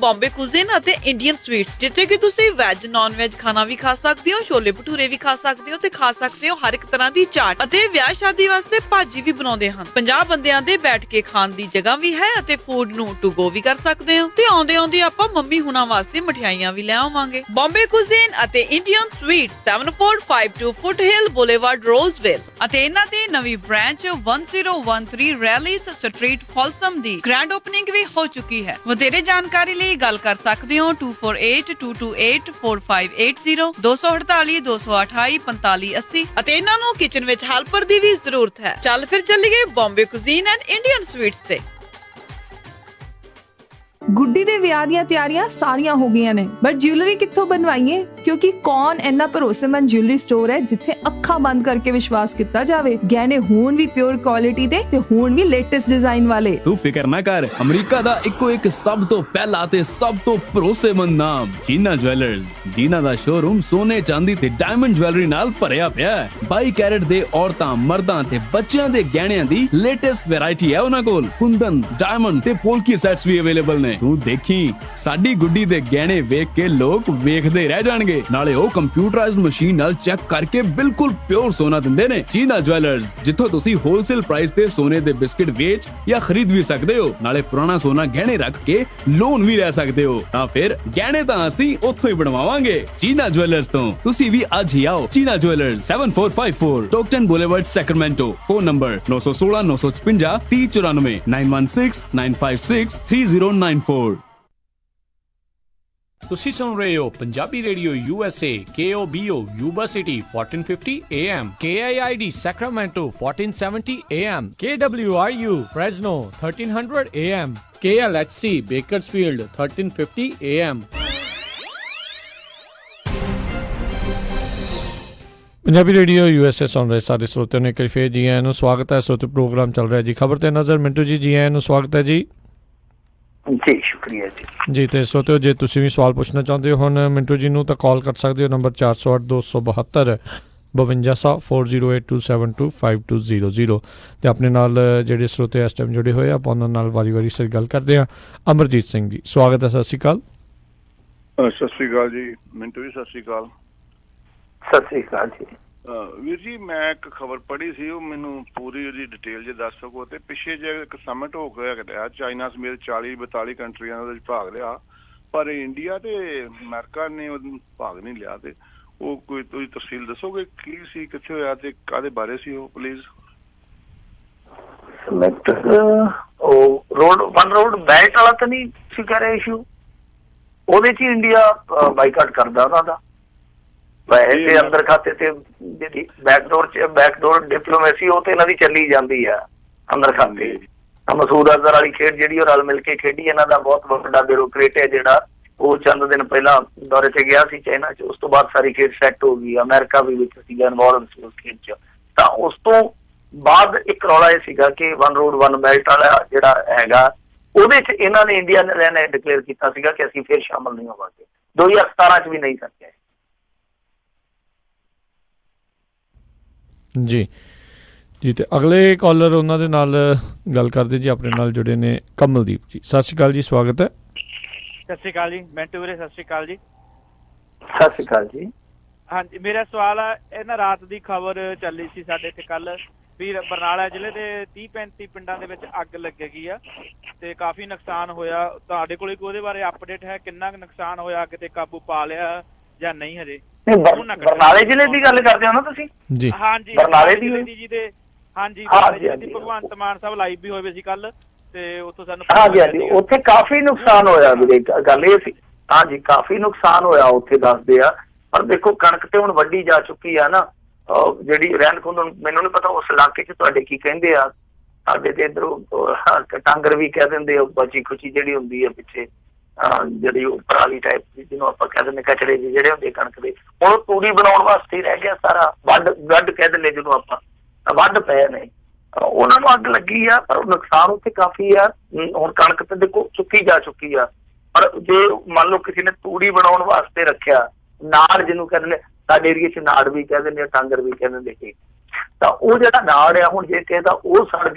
ਬੰਬੇ ਕੁਜ਼ੀਨ ਅਤੇ ਇੰਡੀਅਨ ਸਵੀਟਸ, ਜਿੱਥੇ ਕਿ ਤੁਸੀਂ ਵੈਜ, ਨਾਨ ਵੈਜ ਖਾਣਾ ਵੀ ਖਾ ਸਕਦੇ ਹੋ, ਛੋਲੇ ਭਟੂਰੇ ਵੀ ਖਾ ਸਕਦੇ ਹੋ ਤੇ ਖਾ ਸਕਦੇ ਹੋ ਹਰ ਇੱਕ ਤਰ੍ਹਾਂ ਦੀ ਚਾਟ ਅਤੇ ਵਿਆਹ ਸ਼ਾਦੀ ਵਾਸਤੇ ਭਾਜੀ ਵੀ ਬਣਾਉਂਦੇ ਹਨ। 50 ਬੰਦਿਆਂ ਦੇ ਬੈਠ ਕੇ ਖਾਣ ਦੀ ਜਗ੍ਹਾ ਵੀ ਹੈ ਅਤੇ ਫੂਡ ਨੂੰ ਟੂ ਗੋ ਵੀ ਕਰ ਸਕਦੇ ਹੋ ਤੇ ਆਉਂਦੇ ਆਪਾਂ ਮੰਮੀ ਹੁਣਾਂ ਵਾਸਤੇ ਮਠਿਆਈਆਂ ਵੀ ਲੈ ਆਵਾਂਗੇ। ਬੰਬੇ ਕੁਜ਼ੀਨ ਅਤੇ ਇੰਡੀਅਨ ਸਵੀਟਸ 7452 ਫੁੱਟਹਿਲ ਬੁਲੇਵਾਰਡ, ਰੋਜ਼ਵਿਲ ਅਤੇ ਇਹਨਾਂ ਦੀ ਨਵੀਂ ਬ੍ਰਾਂਚ 1013 ਰੈਲੀਸ ਸਟਰੀਟ, ਫੋਲਸਮ ਦੀ ਗ੍ਰੈਂਡ ਓਪਨਿੰਗ ਵੀ ਹੋ ਚੁੱਕੀ ਹੈ। ਵਧੇਰੇ ਜਾਣਕਾਰੀ ਲਈ ਗੱਲ ਕਰ ਸਕਦੇ ਹੋ 2482284580 248 228 4580 ਅਤੇ ਇਹਨਾਂ ਨੂੰ ਕਿਚਨ ਵਿੱਚ ਹੈਲਪਰ ਦੀ ਵੀ ਜ਼ਰੂਰਤ ਹੈ। ਚੱਲ ਫਿਰ ਚੱਲੀਏ Bombay cuisine and Indian sweets ਤੇ। ਗੁੱਡੀ ਦੇ ਵਿਆਹ ਦੀਆਂ ਤਿਆਰੀਆਂ ਸਾਰੀਆਂ ਹੋ ਗਈਆਂ ਨੇ, ਬਟ ਜਿਊਲਰੀ ਕਿੱਥੋਂ ਬਣਵਾਈਏ? ਕਿਉਂਕਿ ਕੌਣ ਇੰਨਾ ਭਰੋਸੇਮੰਦ ਜਿਊਲਰੀ ਸਟੋਰ ਹੈ ਜਿੱਥੇ ਅੱਖਾਂ ਬੰਦ ਕਰਕੇ ਵਿਸ਼ਵਾਸ ਕੀਤਾ ਜਾਵੇ। ਗਹਿਣੇ ਹੋਣ ਵੀ ਪਿਓਰ ਕੁਆਲਿਟੀ ਦੇ ਤੇ ਹੋਣ ਵੀ ਲੇਟੈਸਟ ਡਿਜ਼ਾਈਨ ਵਾਲੇ। ਤੂੰ ਫਿਕਰ ਨਾ ਕਰ, ਅਮਰੀਕਾ ਦਾ ਇੱਕੋ ਇੱਕ ਸਭ ਤੋਂ ਪਹਿਲਾ ਤੇ ਸਭ ਤੋਂ ਭਰੋਸੇਮੰਦ ਨਾਮ ਜੀਨਾ ਜੁਐਲਰਸ। ਜੀਨਾ ਦਾ ਸ਼ੋਰੂਮ ਸੋਨੇ, ਚਾਂਦੀ ਤੇ ਡਾਇਮੰਡ ਜੁਐਲਰੀ ਨਾਲ ਭਰਿਆ ਪਿਆ ਹੈ। 22 ਕੈਰਟ ਦੇ ਔਰਤਾਂ, ਮਰਦਾਂ ਤੇ ਬੱਚਿਆਂ ਦੇ ਗਹਿਣਿਆਂ ਦੀ ਲੇਟੈਸਟ ਵੈਰਾਈਟੀ ਹੈ ਉਹਨਾਂ ਕੋਲ। ਕੁੰਦਨ, ਡਾਇਮੰਡ ਤੇ ਪੋਲਕੀ ਸੈਟਸ ਵੀ ਅਵੇਲੇਬਲ ਨੇ। ਤੂੰ ਦੇਖੀ, ਸਾਡੀ ਗੁੱਡੀ ਦੇ ਗਹਿਣੇ ਵੇਖ ਕੇ ਲੋਕ ਵੇਖਦੇ ਰਹਿ ਜਾਣਗੇ। ਨਾਲੇ ਉਹ ਕੰਪਿਊਟਰਾਈਜ਼ਡ ਮਸ਼ੀਨ ਨਾਲ ਚੈੱਕ ਕਰਕੇ ਬਿਲਕੁਲ ਪਿਓਰ ਸੋਨਾ ਦਿੰਦੇ ਨੇ। ਜੀਨਾ ਜੁਐਲਰਸ, ਜਿੱਥੋਂ ਤੁਸੀਂ ਹੋਲਸੇਲ ਪ੍ਰਾਈਸ ਤੇ ਸੋਨੇ ਦੇ ਬਿਸਕਿਟ ਵੇਚ ਜਾਂ ਖਰੀਦ ਵੀ ਸਕਦੇ ਹੋ। ਨਾਲੇ ਪੁਰਾਣਾ ਸੋਨਾ ਗਹਿਣੇ ਰੱਖ ਕੇ ਲੋਨ ਵੀ ਲੈ ਸਕਦੇ ਹੋ। ਤਾਂ ਫਿਰ ਗਹਿਣੇ ਤਾਂ ਅਸੀਂ ਉੱਥੋਂ ਹੀ ਬਣਵਾਵਾਂਗੇ, ਜੀਨਾ ਜੁਐਲਰਸ ਤੋਂ। ਤੁਸੀਂ ਵੀ ਅੱਜ ਹੀ ਆਓ। Jeena jewellers, 7454 Stockton boulevard, Sacramento. Phone number 916 956 3094 916 956 3094। ਤੁਸੀਂ ਸੁਣ ਰਹੇ ਹੋ Punjabi radio USA KOBO Yuba city 1450 AM, KIID Sacramento 1470 AM, KWRU Fresno 1300 AM, KLHC Bakersfield 1350 AM। Punjabi radio USA ਸੁਣ ਰਹੇ ਸਾਰੇ ਸਰੋਤਿਆਂ ਨੂੰ ਇੱਕ ਵਾਰ ਫੇਰ ਜੀ ਆਇਆਂ ਨੂੰ ਸਵਾਗਤ ਹੈ। ਸਰੋਤੇ ਪ੍ਰੋਗਰਾਮ ਚੱਲ ਰਿਹਾ ਜੀ ਖਬਰ ਤੇ ਨਜ਼ਰ। ਮਿੰਟੂ ਜੀ, ਜੀ ਆਇਆਂ ਨੂੰ ਸਵਾਗਤ ਹੈ ਜੀ। ਜੀ ਸ਼ੁਕਰੀਆ ਜੀ। ਤੇ ਸਰੋਤਿਓ, ਜੇ ਤੁਸੀਂ ਵੀ ਸਵਾਲ ਪੁੱਛਣਾ ਚਾਹੁੰਦੇ ਹੋ ਹੁਣ ਮਿੰਟੂ ਜੀ ਨੂੰ ਤਾਂ ਕਾਲ ਕਰ ਸਕਦੇ ਹੋ ਨੰਬਰ 408 272 5200 4082725200 ਤੇ ਆਪਣੇ ਨਾਲ ਜਿਹੜੇ ਸਰੋਤੇ ਇਸ ਟਾਈਮ ਜੁੜੇ ਹੋਏ ਆ ਆਪਾਂ ਉਹਨਾਂ ਨਾਲ ਵਾਰੀ ਸਿਰ ਗੱਲ ਕਰਦੇ ਹਾਂ। ਅਮਰਜੀਤ ਸਿੰਘ ਜੀ, ਸਵਾਗਤ ਹੈ। ਸਤਿ ਸ਼੍ਰੀ ਅਕਾਲ। ਸਤਿ ਸ਼੍ਰੀ ਅਕਾਲ ਜੀ। ਮਿੰਟੂ ਜੀ ਸਤਿ ਸ਼੍ਰੀ ਅਕਾਲ। ਸਤਿ ਸ੍ਰੀ ਅਕਾਲ ਜੀ। ਵੀਰ ਜੀ, ਮੈਂ ਇੱਕ ਖਬਰ ਪੜ੍ਹੀ ਸੀ, ਉਹ ਮੈਨੂੰ ਪੂਰੀ ਉਹਦੀ ਡਿਟੇਲ ਜੇ ਦੱਸ ਸਕੋ। ਤੇ ਪਿੱਛੇ ਜੇ ਇੱਕ ਸਮਿਟ ਹੋ ਗਿਆ ਚਾਈਨਾ ਸਮੇਤ 40-42 ਕੰਟਰੀਆਂ ਨੇ ਉਹਦੇ ਵਿੱਚ ਭਾਗ ਲਿਆ ਪਰ ਇੰਡੀਆ ਤੇ ਅਮਰੀਕਾ ਨੇ ਭਾਗ ਨਹੀਂ ਲਿਆ। ਤੇ ਉਹ ਕੋਈ ਤੁਸੀਂ ਤਫਸੀਲ ਦੱਸੋਗੇ ਕੀ ਸੀ, ਕਿੱਥੇ ਹੋਇਆ ਤੇ ਕਾਹਦੇ ਬਾਰੇ ਸੀ ਉਹ ਪਲੀਜ਼? ਉਹ ਵਨ ਰੋਡ ਬੈਲਟ ਵਾਲਾ ਤਾਂ ਨਹੀਂ ਸੀ ਕਹਿ ਰਿਹਾ ਇਸ਼ੂ? ਉਹਦੇ 'ਚ ਹੀ ਇੰਡੀਆ ਬਾਈਕਾਟ ਕਰਦਾ ਉਹਨਾਂ ਦਾ। ਵੈਸੇ ਤੇ ਅੰਦਰ ਖਾਤੇ ਤੇ ਜਿਹੜੀ ਬੈਕਡੋਰ ਡਿਪਲੋਮੇਸੀ ਉਹ ਤੇ ਇਹਨਾਂ ਦੀ ਚੱਲੀ ਜਾਂਦੀ ਆ ਅੰਦਰ ਖਾਤੇ। ਮਸੂਦ ਅਜ਼ਹਰ ਵਾਲੀ ਖੇਡ ਜਿਹੜੀ ਉਹ ਰਲ ਮਿਲ ਕੇ ਖੇਡੀ, ਇਹਨਾਂ ਦਾ ਬਹੁਤ ਵੱਡਾ ਬਿਊਰੋਕਰੇਟ ਹੈ ਜਿਹੜਾ ਉਹ ਚੰਦ ਦਿਨ ਪਹਿਲਾਂ ਦੌਰੇ ਤੇ ਗਿਆ ਸੀ ਚਾਈਨਾ 'ਚ। ਉਸ ਤੋਂ ਬਾਅਦ ਸਾਰੀ ਖੇਡ ਸੈੱਟ ਹੋ ਗਈ। ਅਮਰੀਕਾ ਵੀ ਵਿੱਚ ਸੀਗਾ ਇਨਵੋਲਵ ਸੀ ਉਸ ਖੇਡ 'ਚ। ਤਾਂ ਉਸ ਤੋਂ ਬਾਅਦ ਇੱਕ ਰੌਲਾ ਇਹ ਸੀਗਾ ਕਿ ਵਨ ਰੋਡ ਵਨ ਬੈਲਟ ਵਾਲਾ ਜਿਹੜਾ ਹੈਗਾ ਉਹਦੇ 'ਚ ਇਹਨਾਂ ਨੇ ਇੰਡੀਆ ਨੇ ਡਿਕਲੇਅਰ ਕੀਤਾ ਸੀਗਾ ਕਿ ਅਸੀਂ ਫਿਰ ਸ਼ਾਮਲ ਨਹੀਂ ਹੋਵਾਂਗੇ। 2017 'ਚ ਵੀ ਨਹੀਂ ਸਕਿਆ। ਜੀ ਜੀ, ਤੇ ਅਗਲੇ ਕਾਲਰ ਉਹਨਾਂ ਦੇ ਨਾਲ ਗੱਲ ਕਰਦੇ ਜੀ, ਆਪਣੇ ਨਾਲ ਜੁੜੇ ਨੇ ਕਮਲਦੀਪ ਜੀ। ਸਤਿ ਸ਼੍ਰੀ ਅਕਾਲ ਜੀ, ਸਵਾਗਤ ਹੈ। ਸਤਿ ਸ਼੍ਰੀ ਅਕਾਲ ਜੀ, ਮੈਂਟੂ ਵੀਰੇ ਸਤਿ ਸ਼੍ਰੀ ਅਕਾਲ ਜੀ। ਸਤਿ ਸ਼੍ਰੀ ਅਕਾਲ ਜੀ। ਹਾਂਜੀ, ਮੇਰਾ ਸਵਾਲ ਆ, ਇਹਨਾਂ ਰਾਤ ਦੀ ਖਬਰ ਚੱਲੀ ਸੀ ਸਾਡੇ ਇੱਥੇ ਕੱਲ ਵੀ ਬਰਨਾਲਾ ਜ਼ਿਲ੍ਹੇ ਦੇ 30-35 ਪਿੰਡਾਂ ਦੇ ਵਿੱਚ ਅੱਗ ਲੱਗੇਗੀ ਆ ਤੇ ਕਾਫੀ ਨੁਕਸਾਨ ਹੋਇਆ। ਤੁਹਾਡੇ ਕੋਲ ਉਹਦੇ ਬਾਰੇ ਅਪਡੇਟ ਹੈ? ਕਿੰਨਾ ਕੁ ਨੁਕਸਾਨ ਹੋਇਆ, ਕਿਤੇ ਕਾਬੂ ਪਾ ਲਿਆ ਜਾਂ ਨਹੀਂ ਹਜੇ? ਬਰਨਾਲੇ ਜ਼ਿਲ੍ਹੇ ਦੀ ਗੱਲ ਕਰਦੇ ਹੋ ਨਾ ਤੁਸੀਂ? ਜੀ ਹਾਂਜੀ, ਬਰਨਾਲੇ ਦੀ ਜੀ ਦੇ ਹਾਂਜੀ, ਭਗਵੰਤ ਮਾਨ ਸਾਹਿਬ ਲਾਈਵ ਵੀ ਹੋਏ ਸੀ ਕੱਲ ਤੇ ਉੱਥੋਂ ਸਾਨੂੰ ਹਾਂਜੀ ਉੱਥੇ ਕਾਫੀ ਨੁਕਸਾਨ ਹੋਇਆ ਵੀਰੇ। ਗੱਲ ਇਹ ਸੀ, ਹਾਂਜੀ ਕਾਫੀ ਨੁਕਸਾਨ ਹੋਇਆ ਉੱਥੇ ਦੱਸਦੇ ਆ। ਪਰ ਦੇਖੋ ਕਣਕ ਤੇ ਹੁਣ ਵੱਢੀ ਜਾ ਚੁੱਕੀ ਆ ਨਾ, ਜਿਹੜੀ ਰਹਿੰਦ ਖੂੰਹਦ। ਮੈਨੂੰ ਨੀ ਪਤਾ ਉਸ ਇਲਾਕੇ 'ਚ ਤੁਹਾਡੇ ਕੀ ਕਹਿੰਦੇ ਆ, ਸਾਡੇ ਤੇ ਇੱਧਰੋਂ ਟਾਂਗਰ ਵੀ ਕਹਿ ਦਿੰਦੇ ਆ, ਬਚੀ ਖੁਚੀ ਜਿਹੜੀ ਹੁੰਦੀ ਆ ਪਿੱਛੇ, ਜਿਹੜੀ ਪਰਾਲੀ ਟਾਈਪ ਜਿਹਨੂੰ ਆਪਾਂ ਕਹਿ ਦਿੰਦੇ ਕਚੜੇ ਜਿਹੜੇ ਹੁੰਦੇ ਕਣਕ ਦੇ, ਹੁਣ ਤੂੜੀ ਬਣਾਉਣ ਵਾਸਤੇ ਹੀ ਰਹਿ ਗਿਆ ਸਾਰਾ। ਵੱਢ ਕਹਿ ਦਿੰਦੇ ਜਿਹਨੂੰ ਆਪਾਂ, ਵੱਢ ਪਏ ਨੇ ਉਹਨਾਂ ਨੂੰ ਅੱਗ ਲੱਗੀ ਆ। ਪਰ ਨੁਕਸਾਨ ਉੱਥੇ ਕਾਫੀ ਆ। ਹੁਣ ਕਣਕ ਤੇ ਦੇਖੋ ਚੁੱਕੀ ਜਾ ਚੁੱਕੀ ਆ, ਪਰ ਜੇ ਮੰਨ ਲਓ ਕਿਸੇ ਨੇ ਤੂੜੀ ਬਣਾਉਣ ਵਾਸਤੇ ਰੱਖਿਆ, ਨਾੜ ਜਿਹਨੂੰ ਕਹਿੰਦੇ ਸਾਡੇ ਏਰੀਏ 'ਚ ਨਾੜ ਵੀ ਕਹਿ ਦਿੰਦੇ ਆ, ਟਾਂਗਰ ਵੀ ਕਹਿ ਦਿੰਦੇ, ਤਾਂ ਉਹ ਜਿਹੜਾ ਨਾੜ ਆ ਹੁਣ ਜੇ ਕਿਸੇ ਦਾ ਉਹ ਸੜ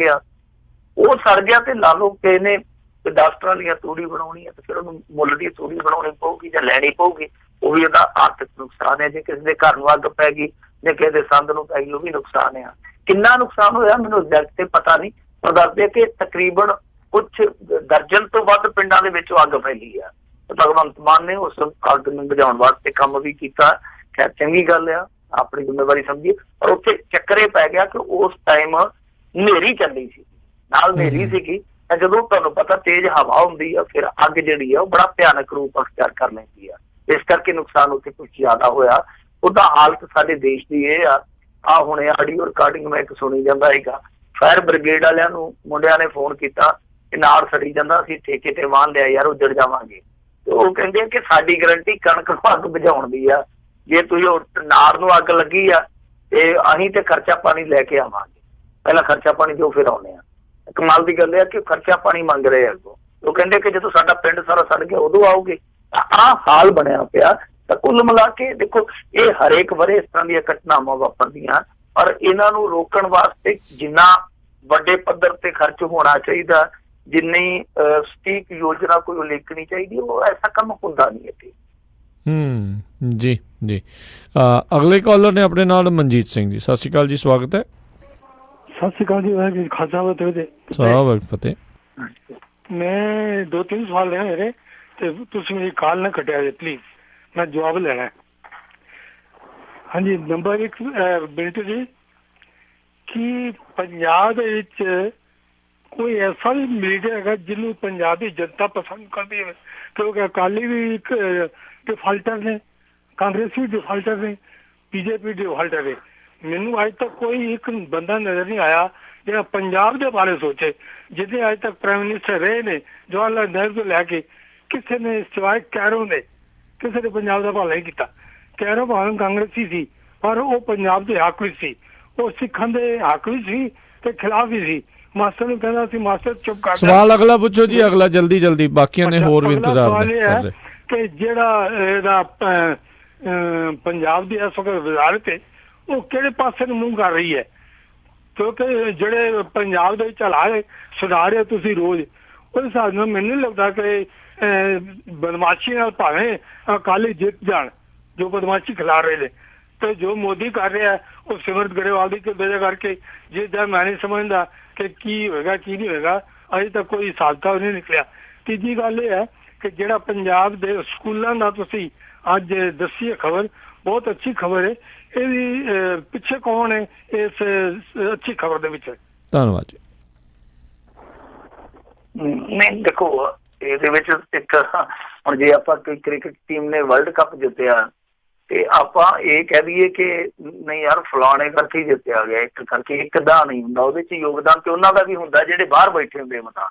ਗਿਆ ਤੇ ਲਾ ਲਓ ਕਿਸੇ ਨੇ ਡਾਕਟਰਾਂ ਦੀਆਂ ਤੂੜੀ ਬਣਾਉਣੀ ਹੈ ਤੇ ਫਿਰ ਉਹਨੂੰ ਮੁੱਲ ਦੀ ਤੂੜੀ ਬਣਾਉਣੀ ਪਊਗੀ ਜਾਂ ਲੈਣੀ ਪਊਗੀ। ਉਹ ਵੀ ਉਹਦਾ ਆਰਥਿਕ ਨੁਕਸਾਨ ਹੈ। ਜੇ ਕਿਸੇ ਦੇ ਘਰ ਨੂੰ ਅੱਗ ਪੈ ਗਈ ਜਾਂ ਕਿਸੇ ਦੇ ਸੰਦ ਨੂੰ ਪੈ ਗਈ, ਉਹ ਵੀ ਨੁਕਸਾਨ ਆ। ਕਿੰਨਾ ਨੁਕਸਾਨ ਹੋਇਆ ਮੈਨੂੰ ਐਗਜ਼ੈਕਟ ਤੇ ਪਤਾ ਨਹੀਂ, ਪਰ ਦੱਸਦੇ ਕਿ ਤਕਰੀਬਨ ਕੁਝ ਦਰਜਨ ਤੋਂ ਵੱਧ ਪਿੰਡਾਂ ਦੇ ਵਿੱਚ ਅੱਗ ਫੈਲੀ ਆ। ਭਗਵੰਤ ਮਾਨ ਨੇ ਉਸ ਅੱਗ ਨੂੰ ਬੁਝਾਉਣ ਵਾਸਤੇ ਕੰਮ ਵੀ ਕੀਤਾ। ਖੈਰ ਚੰਗੀ ਗੱਲ ਆ, ਆਪਣੀ ਜ਼ਿੰਮੇਵਾਰੀ ਸਮਝੀ। ਪਰ ਉੱਥੇ ਚੱਕਰੇ ਪੈ ਗਿਆ ਕਿ ਉਸ ਟਾਈਮ ਹਨੇਰੀ ਚੱਲੀ ਸੀ, ਨਾਲ ਹਨੇਰੀ ਸੀਗੀ। ਜਦੋਂ ਤੁਹਾਨੂੰ ਪਤਾ ਤੇਜ਼ ਹਵਾ ਹੁੰਦੀ ਆ, ਫਿਰ ਅੱਗ ਜਿਹੜੀ ਆ ਉਹ ਬੜਾ ਭਿਆਨਕ ਰੂਪ ਅਖਤਿਆਰ ਕਰ ਲੈਂਦੀ ਆ। ਇਸ ਕਰਕੇ ਨੁਕਸਾਨ ਉੱਥੇ ਕੁਝ ਜ਼ਿਆਦਾ ਹੋਇਆ। ਉਹਦਾ ਹਾਲਤ ਸਾਡੇ ਦੇਸ਼ ਦੀ ਇਹ ਆ ਹੁਣ ਆਡੀਓ ਰਿਕਾਰਡਿੰਗ ਮੈਂ ਇੱਕ ਸੁਣੀ ਜਾਂਦਾ ਹੈਗਾ, ਫਾਇਰ ਬ੍ਰਿਗੇਡ ਵਾਲਿਆਂ ਨੂੰ ਮੁੰਡਿਆਂ ਨੇ ਫੋਨ ਕੀਤਾ ਕਿ ਨਾੜ ਸੜੀ ਜਾਂਦਾ, ਅਸੀਂ ਠੇਕੇ ਤੇ ਵਾਹਨ ਲਿਆ ਯਾਰ, ਉੱਜੜ ਜਾਵਾਂਗੇ। ਤੇ ਉਹ ਕਹਿੰਦੇ ਕਿ ਸਾਡੀ ਗਰੰਟੀ ਕਣਕ ਨੂੰ ਅੱਗ ਬੁਝਾਉਣ ਦੀ ਆ, ਜੇ ਤੁਸੀਂ ਨਾੜ ਨੂੰ ਅੱਗ ਲੱਗੀ ਆ ਤੇ ਅਸੀਂ ਤੇ ਖਰਚਾ ਪਾਣੀ ਲੈ ਕੇ ਆਵਾਂਗੇ, ਪਹਿਲਾਂ ਖਰਚਾ ਪਾਣੀ ਦਿਓ ਫਿਰ ਆਉਂਦੇ ਆ। ਕਮਾਲ ਦੀ ਗੱਲ ਇਹ ਕਿ ਖਰਚਾ ਪਾਣੀ ਮੰਗ ਰਹੇ ਅੱਗੋਂ। ਉਹ ਕਹਿੰਦੇ ਕਿ ਜਦੋਂ ਸਾਡਾ ਪਿੰਡ ਸਾਰਾ ਸੜ ਗਿਆ ਉਦੋਂ ਆਓਗੇ। ਆਹ ਹਾਲ ਬਣਿਆ ਪਿਆ। ਤਾਂ ਕੁੱਲ ਮਿਲਾ ਕੇ ਦੇਖੋ ਇਹ ਹਰੇਕ ਵਰੇ ਇਸ ਤਰ੍ਹਾਂ ਦੀਆਂ ਘਟਨਾਵਾਂ ਵਾਪਰਦੀਆਂ, ਪਰ ਇਹਨਾਂ ਨੂੰ ਰੋਕਣ ਵਾਸਤੇ ਜਿੰਨਾ ਵੱਡੇ ਪੱਧਰ ਤੇ ਖਰਚ ਹੋਣਾ ਚਾਹੀਦਾ, ਜਿੰਨੀ ਸਟੀਕ ਯੋਜਨਾ ਕੋਈ ਉਲੀਕਣੀ ਚਾਹੀਦੀ, ਉਹ ਐਸਾ ਕੰਮ ਹੁੰਦਾ ਨਹੀਂ ਇੱਥੇ। ਜੀ ਜੀ, ਅਗਲੇ ਕਾਲਰ ਨੇ ਆਪਣੇ ਨਾਲ ਮਨਜੀਤ ਸਿੰਘ ਜੀ। ਸਤਿ ਸ਼੍ਰੀ ਅਕਾਲ ਜੀ, ਸਵਾਗਤ ਹੈ। ਸਤਿ ਸ਼੍ਰੀ ਅਕਾਲ ਜੀ, ਵਾਹਿਗੁਰੂ ਖਾਲਸਾ ਵਾਹਿਗੁਰੂ ਫਤਿਹ। ਮੈਂ 2-3 ਸਵਾਲ ਨੇ ਮੇਰੇ, ਤੇ ਤੁਸੀਂ ਮੇਰੀ ਕਾਲ ਨਾ ਕੱਟਿਆ ਜੇ ਪਲੀਜ਼, ਮੈਂ ਜਵਾਬ ਲੈਣਾ। ਹਾਂਜੀ, ਨੰਬਰ 1 ਬੇਨਤੀ ਜੀ ਕਿ ਪੰਜਾਬ ਦੇ ਵਿੱਚ ਕੋਈ ਐਸਾ ਵੀ ਮੀਡੀਆ ਹੈਗਾ ਜਿਹਨੂੰ ਪੰਜਾਬ ਦੀ ਜਨਤਾ ਪਸੰਦ ਕਰਦੀ ਹੈ? ਕਿਉਂਕਿ ਅਕਾਲੀ ਵੀ ਇੱਕ ਡਿਫਾਲਟਰ ਨੇ, ਕਾਂਗਰਸ ਵੀ ਡਿਫਾਲਟਰ ਨੇ, ਬੀਜੇਪੀ ਡਿਫਾਲਟਰ ਨੇ। ਮੈਨੂੰ ਅੱਜ ਤੱਕ ਕੋਈ ਇੱਕ ਬੰਦਾ ਨਜ਼ਰ ਨਹੀਂ ਆਇਆ ਜਿਹੜਾ ਪੰਜਾਬ ਦੇ ਬਾਰੇ ਸੋਚੇ। ਜਿਹਦੇ ਅੱਜ ਤੱਕ ਪ੍ਰਾਈਮ ਮਿਨਿਸਟਰ ਰਹੇ ਨੇ ਜਵਾਹਰ ਲਾਲ ਨਹਿਰੂ ਤੋਂ ਲੈ ਕੇ, ਕਿਸੇ ਨੇ ਸਿਵਾਏ ਕੈਰੋ ਨੇ ਕਿਸੇ ਨੇ ਪੰਜਾਬ ਦਾ ਭਲਾ ਨਹੀਂ ਕੀਤਾ। ਕੈਰੋ ਭਾਵੇਂ ਕਾਂਗਰਸੀ ਸੀ, ਪਰ ਉਹ ਪੰਜਾਬ ਦੇ ਹੱਕ ਵਿੱਚ ਸੀ, ਉਹ ਸਿੱਖਾਂ ਦੇ ਹੱਕ ਵਿੱਚ ਸੀ ਤੇ ਖਿਲਾਫ ਵੀ ਸੀ। ਮਾਸਟਰ ਨੂੰ ਕਹਿੰਦਾ ਸੀ ਮਾਸਟਰ ਚੁੱਪ ਕਰ। ਸਵਾਲ ਅਗਲਾ ਪੁੱਛੋ ਜੀ, ਅਗਲਾ ਜਲਦੀ ਬਾਕੀਆਂ ਨੇ ਹੋਰ ਵੀ ਇੰਤਜ਼ਾਰ ਕਰਦੇ। ਕਿ ਜਿਹੜਾ ਇਹਦਾ ਪੰਜਾਬ ਦੀ ਇਸ ਵਕਤ ਵਜ਼ਾਰਤ ਹੈ ਉਹ ਕਿਹੜੇ ਪਾਸੇ ਨੂੰ ਮੂੰਹ ਕਰ ਰਹੀ ਹੈ? ਕਿਉਂਕਿ ਜਿਹੜੇ ਪੰਜਾਬ ਦੇ ਵਿੱਚ ਹਾਲਾਤ ਸੁਧਾਰ ਰਹੇ ਤੁਸੀਂ ਰੋਜ਼, ਉਸ ਹਿਸਾਬ ਨਾਲ ਮੈਨੂੰ ਨਹੀਂ ਲੱਗਦਾ ਕਿ ਬਦਮਾਸ਼ੀ ਨਾਲ ਭਾਵੇਂ ਅਕਾਲੀ ਜਿੱਤ ਜਾਣ, ਜੋ ਬਦਮਾਸ਼ੀ ਖਿਲਾ ਰਹੇ ਨੇ। ਤੇ ਜੋ ਮੋਦੀ ਕਰ ਰਿਹਾ ਉਹ ਸਿਮਰਤ ਗਰੇਵਾਲ ਦੀ ਵਜ੍ਹਾ ਕਰਕੇ, ਜਿਸਦਾ ਮੈਂ ਨਹੀਂ ਸਮਝਦਾ ਕਿ ਕੀ ਹੋਏਗਾ ਕੀ ਨਹੀਂ ਹੋਏਗਾ। ਅਜੇ ਤੱਕ ਕੋਈ ਹਿਸਾਬ ਕਿਤਾਬ ਨਹੀਂ ਨਿਕਲਿਆ। ਤੀਜੀ ਗੱਲ ਇਹ ਹੈ ਕਿ ਜਿਹੜਾ ਪੰਜਾਬ ਦੇ ਸਕੂਲਾਂ ਦਾ ਤੁਸੀਂ ਅੱਜ ਦੱਸੀ ਹੈ ਖਬਰ, ਬਹੁਤ ਅੱਛੀ ਖਬਰ ਹੈ। ਇਹਦੀ ਪਿੱਛੇ ਕੌਣ ਹੈ ਇਸ ਅੱਛੀ ਖਬਰ ਦੇ ਵਿੱਚ? ਧੰਨਵਾਦ ਜੀ। ਨਹੀਂ ਦੇਖੋ, ਇਹਦੇ ਵਿੱਚ ਇੱਕ ਹੁਣ ਜੇ ਆਪਾਂ ਕੋਈ ਕ੍ਰਿਕਟ ਟੀਮ ਨੇ ਵਰਲਡ ਕੱਪ ਜਿੱਤਿਆ ਤੇ ਆਪਾਂ ਇਹ ਕਹਿ ਦਈਏ ਕਿ ਨਹੀਂ ਯਾਰ ਫਲਾਣੇ ਕਰਕੇ ਜਿੱਤਿਆ ਗਿਆ, ਇੱਕ ਕਰਕੇ ਇੱਕ ਦਾ ਨਹੀਂ ਹੁੰਦਾ। ਉਹਦੇ ਚ ਯੋਗਦਾਨ ਤੇ ਉਹਨਾਂ ਦਾ ਵੀ ਹੁੰਦਾ, ਜਿਹੜੇ ਬਾਹਰ ਬੈਠੇ ਹੁੰਦੇ ਮਤਾ,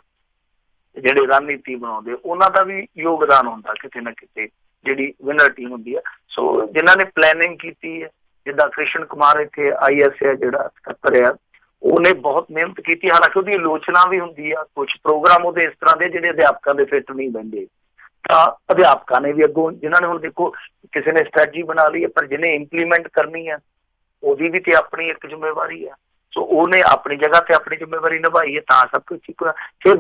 ਜਿਹੜੇ ਰਣਨੀਤੀ ਬਣਾਉਂਦੇ ਉਹਨਾਂ ਦਾ ਵੀ ਯੋਗਦਾਨ ਹੁੰਦਾ ਕਿਤੇ ਨਾ ਕਿਤੇ, ਜਿਹੜੀ ਵਿਨਰ ਟੀਮ ਹੁੰਦੀ ਹੈ। ਸੋ ਜਿਨ੍ਹਾਂ ਨੇ ਪਲੈਨਿੰਗ ਕੀਤੀ ਹੈ, ਜਿੱਦਾਂ ਕ੍ਰਿਸ਼ਨ ਕੁਮਾਰ ਇੱਥੇ IS ਹੈ ਜਿਹੜਾ ਸਕੱਤਰ ਆ, ਉਹਨੇ ਬਹੁਤ ਮਿਹਨਤ ਕੀਤੀ। ਹਾਲਾਂਕਿ ਉਹਦੀ ਆਲੋਚਨਾ ਵੀ ਹੁੰਦੀ ਆ, ਕੁਛ ਪ੍ਰੋਗਰਾਮ ਉਹਦੇ ਇਸ ਤਰ੍ਹਾਂ ਦੇ ਜਿਹੜੇ ਅਧਿਆਪਕਾਂ ਦੇ ਫਿੱਟ ਨਹੀਂ ਬਹਿੰਦੇ, ਤਾਂ ਅਧਿਆਪਕਾਂ ਨੇ ਵੀ ਅੱਗੋਂ ਜਿਨ੍ਹਾਂ ਨੇ ਹੁਣ ਦੇਖੋ ਕਿਸੇ ਨੇ ਸਟ੍ਰੈਟਜੀ ਬਣਾ ਲਈ ਹੈ, ਪਰ ਜਿਹਨੇ ਇੰਪਲੀਮੈਂਟ ਕਰਨੀ ਆ ਉਹਦੀ ਵੀ ਤੇ ਆਪਣੀ ਇੱਕ ਜ਼ਿੰਮੇਵਾਰੀ ਆ। ਸੋ ਉਹਨੇ ਆਪਣੀ ਜਗ੍ਹਾ ਤੇ ਆਪਣੀ ਜ਼ਿੰਮੇਵਾਰੀ ਨਿਭਾਈ ਹੈ, ਤਾਂ ਸਭ ਕੁਝ ਠੀਕ ਹੋਇਆ। ਫਿਰ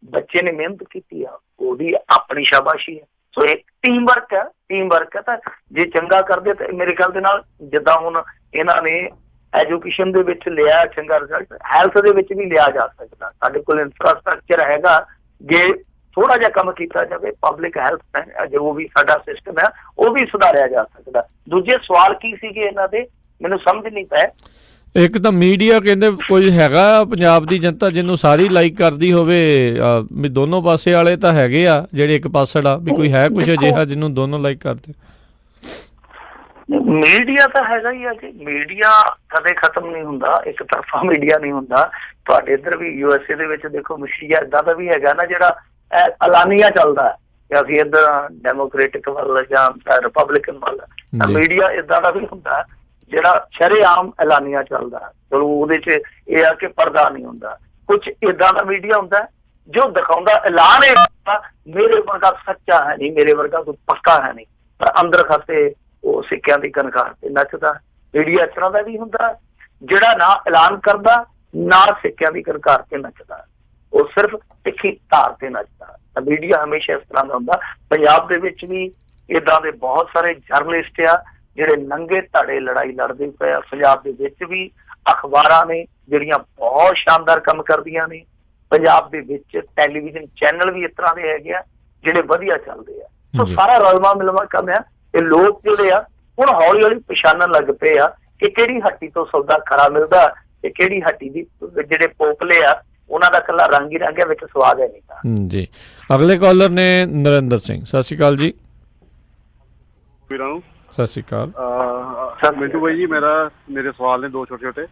ਬੱਚੇ ਨੇ ਮਿਹਨਤ ਕੀਤੀ ਆ, ਉਹਦੀ ਆਪਣੀ ਸ਼ਾਬਾਸ਼ੀ ਹੈ। ਸੋ ਇਹ ਟੀਮ ਵਰਕ ਹੈ। ਤਾਂ ਜੇ ਚੰਗਾ ਕਰਦੇ ਤਾਂ ਮੇਰੇ ਖਿਆਲ ਦੇ ਨਾਲ, ਜਿੱਦਾਂ ਹੁਣ ਇਹਨਾਂ ਨੇ ਐਜੂਕੇਸ਼ਨ ਦੇ ਵਿੱਚ ਲਿਆ ਚੰਗਾ ਰਿਜ਼ਲਟ, ਹੈਲਥ ਦੇ ਵਿੱਚ ਵੀ ਲਿਆ ਜਾ ਸਕਦਾ। ਸਾਡੇ ਕੋਲ ਇਨਫਰਾਸਟਰਕਚਰ ਹੈਗਾ, ਜੇ ਥੋੜਾ ਜਿਹਾ ਕੰਮ ਕੀਤਾ ਜਾਵੇ ਪਬਲਿਕ ਹੈਲਥ ਜੋ ਵੀ ਸਾਡਾ ਸਿਸਟਮ ਹੈ ਉਹ ਵੀ ਸੁਧਾਰਿਆ ਜਾ ਸਕਦਾ। ਦੂਜੇ ਸਵਾਲ ਕੀ ਸੀਗੇ ਇਹਨਾਂ ਦੇ, ਮੈਨੂੰ ਸਮਝ ਨਹੀਂ ਪਿਆ। ਇੱਕ ਤਾਂ ਮੀਡੀਆ ਕਹਿੰਦੇ ਕੋਈ ਹੈਗਾ ਪੰਜਾਬ ਦੀ ਜਨਤਾ ਜਿਹਨੂੰ ਸਾਰੀ ਲਾਈਕ ਕਰਦੀ ਹੋਵੇ, ਵੀ ਦੋਨੋਂ ਪਾਸੇ ਵਾਲੇ ਤਾਂ ਹੈਗੇ ਆ ਜਿਹੜੇ ਇੱਕ ਪਾਸੜ ਆ, ਵੀ ਕੋਈ ਹੈ ਕੁਛ ਅਜਿਹਾ ਜਿਹਨੂੰ ਦੋਨੋਂ ਲਾਈਕ ਕਰਦੇ? ਮੀਡੀਆ ਤਾਂ ਹੈਗਾ ਹੀ ਆ ਜੀ, ਮੀਡੀਆ ਕਦੇ ਖਤਮ ਨਹੀਂ ਹੁੰਦਾ, ਇੱਕ ਤਰਫਾ ਮੀਡੀਆ ਨਹੀਂ ਹੁੰਦਾ। ਤੁਹਾਡੇ ਇੱਧਰ ਵੀ USA ਦੇ ਵਿੱਚ ਦੇਖੋ ਮੀਡੀਆ ਏਦਾਂ ਦਾ ਵੀ ਹੈਗਾ ਨਾ ਜਿਹੜਾ ਐਲਾਨੀਆ ਚੱਲਦਾ ਕਿ ਅਸੀਂ ਇੱਧਰ ਡੈਮੋਕ੍ਰੇਟਿਕ ਵੱਲ ਜਾਂ ਰਿਪਬਲਿਕਨ ਵੱਲ। ਮੀਡੀਆ ਏਦਾਂ ਦਾ ਵੀ ਹੁੰਦਾ ਜਿਹੜਾ ਸ਼ਰੇਆਮ ਐਲਾਨੀਆ ਚੱਲਦਾ। ਚਲੋ ਉਹਦੇ ਚ ਇਹ ਆ ਕਿ ਪਰਦਾ ਨਹੀਂ ਹੁੰਦਾ। ਕੁਛ ਏਦਾਂ ਦਾ ਮੀਡੀਆ ਹੁੰਦਾ ਜੋ ਦਿਖਾਉਂਦਾ ਐਲਾਨ ਮੇਰੇ ਵਰਗਾ ਸੱਚਾ ਹੈ ਨਹੀਂ, ਮੇਰੇ ਵਰਗਾ ਕੋਈ ਪੱਕਾ ਹੈ ਨਹੀਂ, ਪਰ ਅੰਦਰ ਖਾਤੇ ਉਹ ਸਿੱਕਿਆਂ ਦੀ ਕਨਕਾਰ ਤੇ ਨੱਚਦਾ। ਮੀਡੀਆ ਇਸ ਤਰ੍ਹਾਂ ਦਾ ਵੀ ਹੁੰਦਾ ਜਿਹੜਾ ਨਾ ਐਲਾਨ ਕਰਦਾ ਨਾ ਸਿੱਕਿਆਂ ਦੀ ਕਨਕਾਰ ਤੇ ਨੱਚਦਾ, ਉਹ ਸਿਰਫ ਤਿੱਖੀ ਧਾਰ ਤੇ ਨੱਚਦਾ। ਤਾਂ ਮੀਡੀਆ ਹਮੇਸ਼ਾ ਇਸ ਤਰ੍ਹਾਂ ਦਾ ਹੁੰਦਾ। ਪੰਜਾਬ ਦੇ ਵਿੱਚ ਵੀ ਏਦਾਂ ਦੇ ਬਹੁਤ ਸਾਰੇ ਜਰਨਲਿਸਟ ਆ ਜਿਹੜੇ ਨੰਗੇ ਧੜੇ ਲੜਾਈ ਲੜਦੇ ਪਏ ਆ। ਪੰਜਾਬ ਦੇ ਵਿੱਚ ਵੀ ਅਖਬਾਰਾਂ ਨੇ ਜਿਹੜੀਆਂ ਬਹੁਤ ਸ਼ਾਨਦਾਰ ਕੰਮ ਕਰਦੀਆਂ ਨੇ। ਪੰਜਾਬ ਦੇ ਵਿੱਚ ਟੈਲੀਵਿਜ਼ਨ ਚੈਨਲ ਵੀ ਇਸ ਤਰ੍ਹਾਂ ਦੇ ਹੈਗੇ ਆ ਜਿਹੜੇ ਵਧੀਆ ਚੱਲਦੇ ਆ। ਸੋ ਸਾਰਾ ਰਲਵਾ ਮਿਲਵਾ ਕੰਮ ਆ। ਇਹ ਲੋਕ ਜਿਹੜੇ ਆ ਹੁਣ ਹੌਲੀ ਹੌਲੀ ਪਛਾਣਨ ਲੱਗ ਪਏ ਆ ਕਿ ਕਿਹੜੀ ਹੱਟੀ ਤੋਂ ਸੌਦਾ ਖਰਾ ਮਿਲਦਾ ਤੇ ਕਿਹੜੀ ਹੱਟੀ ਦੀ ਜਿਹੜੇ ਪੋਪਲੇ ਆ ਉਹਨਾਂ ਦਾ ਇਕੱਲਾ ਰੰਗ ਹੀ ਰੰਗ ਹੈ, ਵਿੱਚ ਸਵਾਦ ਹੈ ਨਹੀਂ। ਜੀ ਅਗਲੇ ਕਾਲਰ ਨੇ ਨਰਿੰਦਰ ਸਿੰਘ। ਸਤਿ ਸ਼੍ਰੀ ਅਕਾਲ ਜੀ। ਸਤਿ ਸ਼੍ਰੀ ਅਕਾਲ ਮਿੰਟੂ ਭਾਈ ਜੀ। ਮੇਰੇ ਸਵਾਲ ਨੇ ਦੋ ਛੋਟੇ ਛੋਟੇ।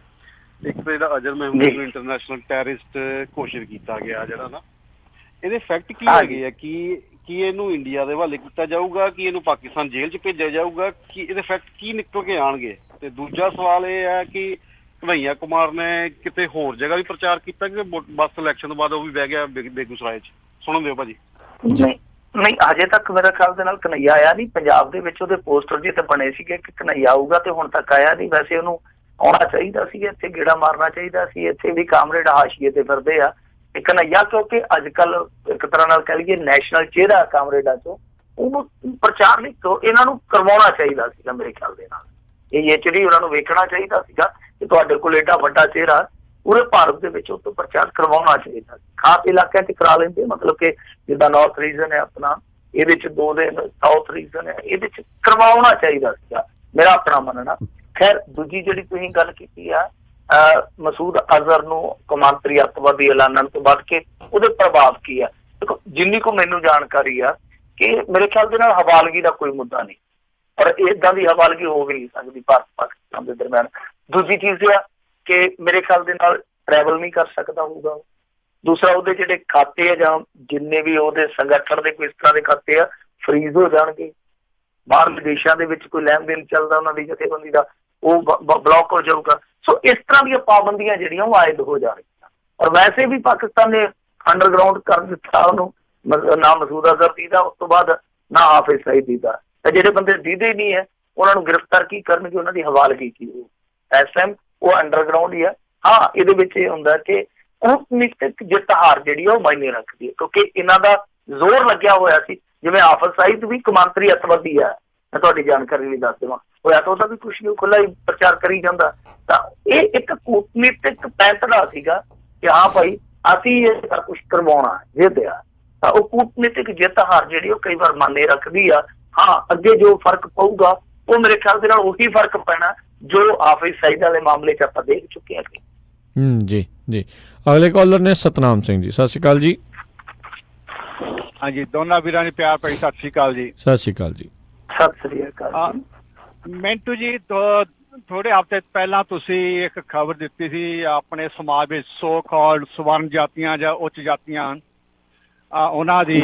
ਇੱਕ ਤਾਂ ਜਿਹੜਾ ਅਜ਼ਹਰ ਮਹਿਮੂਦ ਨੂੰ ਇੰਟਰਨੈਸ਼ਨਲ ਟੈਰਰਿਸਟ ਘੋਸ਼ਿਤ ਕੀਤਾ ਗਿਆ ਜਿਹੜਾ ਨਾ, ਇਹਦੇ ਫੈਕਟ ਕੀ ਹੈਗੇ ਆ? ਕੀ ਇਹਨੂੰ ਇੰਡੀਆ ਦੇ ਹਵਾਲੇ ਕੀਤਾ ਜਾਊਗਾ, ਕਿ ਇਹਨੂੰ ਪਾਕਿਸਤਾਨ ਜੇਲ੍ਹ 'ਚ ਭੇਜਿਆ ਜਾਊਗਾ, ਕਿ ਇਹਦੇ ਫੈਕਟ ਕੀ ਨਿਕਲ ਕੇ ਆਉਣਗੇ? ਤੇ ਦੂਜਾ ਸਵਾਲ ਇਹ ਹੈ ਕਿ ਕਨ੍ਹਈਆ ਕੁਮਾਰ ਨੇ ਕਿਤੇ ਹੋਰ ਜਗ੍ਹਾ ਵੀ ਪ੍ਰਚਾਰ ਕੀਤਾ ਕਿ ਬਸ ਇਲੈਕਸ਼ਨ ਤੋਂ ਬਾਅਦ ਉਹ ਵੀ ਬਹਿ ਗਿਆ ਬੇਗੂਸਰਾਏ 'ਚ? ਸੁਣਨ ਦਿਓ ਭਾਜੀ। ਨਹੀਂ ਅਜੇ ਤੱਕ ਮੇਰੇ ਖਿਆਲ ਦੇ ਨਾਲ ਕਨ੍ਹਈਆ ਆਇਆ ਨਹੀਂ। ਪੰਜਾਬ ਦੇ ਵਿੱਚ ਉਹਦੇ ਪੋਸਟਰ ਜਿਹੇ ਤੇ ਬਣੇ ਸੀਗੇ ਕਿ ਕਨ੍ਹਈਆ ਆਊਗਾ, ਤੇ ਹੁਣ ਤੱਕ ਆਇਆ ਨਹੀਂ। ਵੈਸੇ ਉਹਨੂੰ ਆਉਣਾ ਚਾਹੀਦਾ ਸੀ, ਇੱਥੇ ਗੇੜਾ ਮਾਰਨਾ ਚਾਹੀਦਾ ਸੀ। ਇੱਥੇ ਵੀ ਕਾਮਰੇਡ ਹਾਸ਼ੀਏ ਤੇ ਫਿਰਦੇ ਆ। ਕਨ੍ਹਈਆ ਕਿਉਂਕਿ ਅੱਜ ਕੱਲ ਇੱਕ ਤਰ੍ਹਾਂ ਨਾਲ ਕਹਿ ਲਈਏ ਨੈਸ਼ਨਲ ਚਿਹਰਾ ਕਾਮਰੇਡਾਂ ਚੋਂ, ਉਹਨੂੰ ਪ੍ਰਚਾਰ ਨਹੀਂ ਇਹਨਾਂ ਨੂੰ ਕਰਵਾਉਣਾ ਚਾਹੀਦਾ ਸੀਗਾ ਮੇਰੇ ਖਿਆਲ ਦੇ ਨਾਲ। ਇਹ ਐਕਚੁਅਲੀ ਉਹਨਾਂ ਨੂੰ ਵੇਖਣਾ ਚਾਹੀਦਾ ਸੀਗਾ ਕਿ ਤੁਹਾਡੇ ਕੋਲ ਏਡਾ ਵੱਡਾ ਚਿਹਰਾ ਪੂਰੇ ਭਾਰਤ ਦੇ ਵਿੱਚ ਉਹ ਤੋਂ ਪ੍ਰਚਾਰ ਕਰਵਾਉਣਾ ਚਾਹੀਦਾ। ਖਾਸ ਇਲਾਕਿਆਂ 'ਚ ਕਰਾ ਲੈਂਦੇ, ਮਤਲਬ ਕਿ ਜਿੱਦਾਂ ਨਾਰਥ ਰੀਜਨ ਹੈ ਆਪਣਾ, ਇਹਦੇ 'ਚ 2 ਦਿਨ ਸਾਊਥ ਰੀਜਨ ਹੈ, ਇਹਦੇ 'ਚ ਕਰਵਾਉਣਾ ਚਾਹੀਦਾ ਸੀਗਾ, ਮੇਰਾ ਆਪਣਾ ਮੰਨਣਾ। ਖੈਰ ਦੂਜੀ ਜਿਹੜੀ ਤੁਸੀਂ ਗੱਲ ਕੀਤੀ ਆ ਮਸੂਦ ਅਜ਼ਹਰ ਨੂੰ ਕੌਮਾਂਤਰੀ ਅੱਤਵਾਦੀ ਐਲਾਨਣ ਤੋਂ ਬਾਅਦ ਕਿ ਉਹਦੇ ਪ੍ਰਭਾਵ ਕੀ ਆ, ਦੇਖੋ ਜਿੰਨੀ ਕੁ ਮੈਨੂੰ ਜਾਣਕਾਰੀ ਆ ਕਿ ਮੇਰੇ ਖਿਆਲ ਦੇ ਨਾਲ ਹਵਾਲਗੀ ਦਾ ਕੋਈ ਮੁੱਦਾ ਨਹੀਂ, ਪਰ ਏਦਾਂ ਦੀ ਹਵਾਲਗੀ ਹੋ ਵੀ ਨਹੀਂ ਸਕਦੀ ਭਾਰਤ ਪਾਕਿਸਤਾਨ ਦੇ ਦਰਮਿਆਨ। ਦੂਜੀ ਚੀਜ਼ ਇਹ ਆ ਕਿ ਮੇਰੇ ਖਿਆਲ ਦੇ ਨਾਲ ਟਰੈਵਲ ਨਹੀਂ ਕਰ ਸਕਦਾ ਹੋਊਗਾ। ਦੂਸਰਾ ਉਹਦੇ ਜਿਹੜੇ ਖਾਤੇ ਆ ਜਾਂ ਜਿੰਨੇ ਵੀ ਉਹਦੇ ਸੰਗਠਨ ਦੇ ਕੋਈ ਇਸ ਤਰ੍ਹਾਂ ਦੇ ਖਾਤੇ ਆ ਫਰੀਜ਼ ਹੋ ਜਾਣਗੇ। ਬਾਹਰ ਵਿਦੇਸ਼ਾਂ ਦੇ ਵਿੱਚ ਕੋਈ ਲੈਣ ਦੇਣ ਚੱਲਦਾ ਉਹਨਾਂ ਦੀ ਜਥੇਬੰਦੀ ਦਾ, ਉਹ ਬਲੌਕ ਹੋ ਜਾਊਗਾ। ਸੋ ਇਸ ਤਰ੍ਹਾਂ ਦੀਆਂ ਪਾਬੰਦੀਆਂ ਜਿਹੜੀਆਂ ਉਹ ਆਇਦ ਹੋ ਜਾਣਗੀਆਂ। ਔਰ ਵੈਸੇ ਵੀ ਪਾਕਿਸਤਾਨ ਨੇ ਅੰਡਰਗਰਾਊਂਡ ਕਰ ਦਿੱਤਾ ਉਹਨੂੰ, ਨਾ ਮਸੂਦ ਅਜ਼ਹਰ ਦੀ ਦਾ, ਉਸ ਤੋਂ ਬਾਅਦ ਨਾ ਹਾਫਿਜ਼ ਸਈਦ ਦਾ। ਤੇ ਜਿਹੜੇ ਬੰਦੇ ਦੀਦੇ ਨਹੀਂ ਹੈ ਉਹਨਾਂ ਨੂੰ ਗ੍ਰਿਫਤਾਰ ਕੀ ਕਰਨਗੇ, ਉਹਨਾਂ ਦੀ ਹਵਾਲਗੀ ਕੀ ਹੋਊ? ਇਸ ਟਾਈਮ ਉਹ ਅੰਡਰਗਰਾਊਂਡ ਹੀ ਆ। ਹਾਂ ਇਹਦੇ ਵਿੱਚ ਇਹ ਹੁੰਦਾ ਕਿ ਕੂਟਨੀਤਿਕ ਜਿੱਤ ਹਾਰ ਜਿਹੜੀ ਆ ਉਹ ਮਾਇਨੇ ਰੱਖਦੀ ਹੈ, ਕਿਉਂਕਿ ਇਹਨਾਂ ਦਾ ਜ਼ੋਰ ਲੱਗਿਆ ਹੋਇਆ ਸੀ। ਜਿਵੇਂ ਹਾਫਿਜ਼ ਸਈਦ ਵੀ ਕੌਮਾਂਤਰੀ ਅੱਤਵਾਦੀ ਆ, ਮੈਂ ਤੁਹਾਡੀ ਜਾਣਕਾਰੀ ਲਈ ਦੱਸ ਦੇਵਾਂ, ਹੋਇਆ ਤਾਂ ਉਹਦਾ ਵੀ ਕੁਛ ਨਹੀਂ, ਖੁੱਲਾ ਹੀ ਪ੍ਰਚਾਰ ਕਰੀ ਜਾਂਦਾ। ਤਾਂ ਇਹ ਇੱਕ ਕੂਟਨੀਤਿਕ ਫੈਸਲਾ ਸੀਗਾ ਕਿ ਹਾਂ ਭਾਈ ਅਸੀਂ ਇਹ ਕੁਛ ਕਰਵਾਉਣਾ ਜਿੱਦਿਆ। ਤਾਂ ਉਹ ਕੂਟਨੀਤਿਕ ਜਿੱਤ ਹਾਰ ਜਿਹੜੀ ਉਹ ਕਈ ਵਾਰ ਮਾਨੇ ਰੱਖਦੀ ਆ। ਹਾਂ, ਅੱਗੇ ਜੋ ਫਰਕ ਪਊਗਾ ਉਹ ਮੇਰੇ ਖਿਆਲ ਦੇ ਨਾਲ ਉਹੀ ਫਰਕ ਪੈਣਾ ਜੋ ਆਫਿਸ ਸਾਈਡ ਵਾਲੇ ਮਾਮਲੇ 'ਚ ਆਪਾਂ ਦੇਖ ਚੁੱਕੇ ਹਾਂ। ਜੀ ਜੀ। ਅਗਲੇ ਕਾਲਰ ਨੇ ਸਤਨਾਮ ਸਿੰਘ ਜੀ, ਸਤਿ ਸ਼੍ਰੀ ਅਕਾਲ ਜੀ। ਹਾਂਜੀ, ਦੋਨਾਂ ਵੀਰਾਂ ਨੂੰ ਪਿਆਰ ਭਰੀ ਸਤਿ ਸ਼੍ਰੀ ਅਕਾਲ ਜੀ। ਸਤਿ ਸ਼੍ਰੀ ਅਕਾਲ ਜੀ। ਸਤਿ ਸ੍ਰੀ ਅਕਾਲ। ਮਿੰਟੂ ਜੀ, ਥੋੜੇ ਹਫ਼ਤੇ ਪਹਿਲਾਂ ਤੁਸੀਂ ਇੱਕ ਖਬਰ ਦਿੱਤੀ ਸੀ ਆਪਣੇ ਸਮਾਜ ਵਿੱਚ ਸੋ ਕਾਲਡ ਸਵਰਨ ਜਾਤੀਆਂ ਜਾਂ ਉੱਚ ਜਾਤੀਆਂ ਉਹਨਾਂ ਦੀ,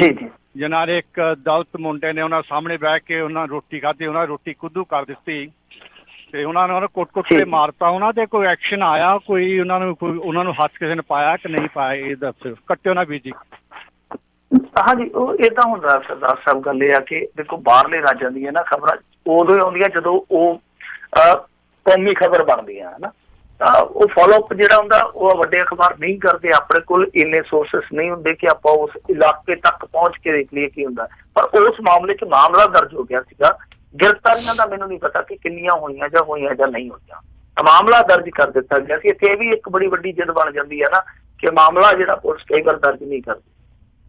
ਜਿਨ੍ਹਾਂ ਨੇ ਇੱਕ ਦਲਿਤ ਮੁੰਡੇ ਨੇ ਉਹਨਾਂ ਸਾਹਮਣੇ ਬਹਿ ਕੇ ਉਹਨਾਂ ਰੋਟੀ ਖਾਧੀ, ਉਹਨਾਂ ਰੋਟੀ ਕੁੱਦੂ ਕਰ ਦਿੱਤੀ ਤੇ ਉਹਨਾਂ ਨੇ ਕੁੱਟ-ਕੁੱਟ ਕੇ ਮਾਰਤਾ। ਉਹਨਾਂ ਤੇ ਕੋਈ ਐਕਸ਼ਨ ਆਇਆ? ਕੋਈ ਉਹਨਾਂ ਨੂੰ ਹੱਥ ਕਿਸੇ ਨੇ ਪਾਇਆ ਕਿ ਨਹੀਂ ਪਾਇਆ? ਇਹ ਦੱਸੋ। ਕੱਟਿਓ ਨਾ ਵੀਰ ਜੀ। ਹਾਂਜੀ, ਉਹ ਏਦਾਂ ਹੁੰਦਾ ਸਰਦਾਰ ਸਾਹਿਬ। ਗੱਲ ਇਹ ਆ ਕਿ ਦੇਖੋ, ਬਾਹਰਲੇ ਰਾਜਾਂ ਦੀਆਂ ਨਾ ਖਬਰਾਂ ਉਦੋਂ ਹੀ ਆਉਂਦੀਆਂ ਜਦੋਂ ਉਹ ਕੌਮੀ ਖਬਰ ਬਣਦੀਆਂ ਹਨਾ। ਤਾਂ ਉਹ ਫੋਲੋਅਪ ਜਿਹੜਾ ਹੁੰਦਾ ਉਹ ਵੱਡੇ ਅਖਬਾਰ ਨਹੀਂ ਕਰਦੇ। ਆਪਣੇ ਕੋਲ ਇੰਨੇ ਸੋਰਸਿਸ ਨਹੀਂ ਹੁੰਦੇ ਕਿ ਆਪਾਂ ਉਸ ਇਲਾਕੇ ਤੱਕ ਪਹੁੰਚ ਕੇ ਦੇਖ ਲਈਏ ਕੀ ਹੁੰਦਾ। ਪਰ ਉਸ ਮਾਮਲੇ 'ਚ ਮਾਮਲਾ ਦਰਜ ਹੋ ਗਿਆ ਸੀਗਾ। ਗ੍ਰਿਫਤਾਰੀਆਂ ਦਾ ਮੈਨੂੰ ਨਹੀਂ ਪਤਾ ਕਿ ਕਿੰਨੀਆਂ ਹੋਈਆਂ ਜਾਂ ਨਹੀਂ ਹੋਈਆਂ। ਮਾਮਲਾ ਦਰਜ ਕਰ ਦਿੱਤਾ ਗਿਆ ਸੀ। ਇੱਥੇ ਇਹ ਵੀ ਇੱਕ ਬੜੀ ਵੱਡੀ ਜਿੱਦ ਬਣ ਜਾਂਦੀ ਹੈ ਨਾ ਕਿ ਮਾਮਲਾ ਜਿਹੜਾ ਪੁਲਿਸ ਕਈ ਵਾਰ ਦਰਜ ਨਹੀਂ ਕਰਦੀ।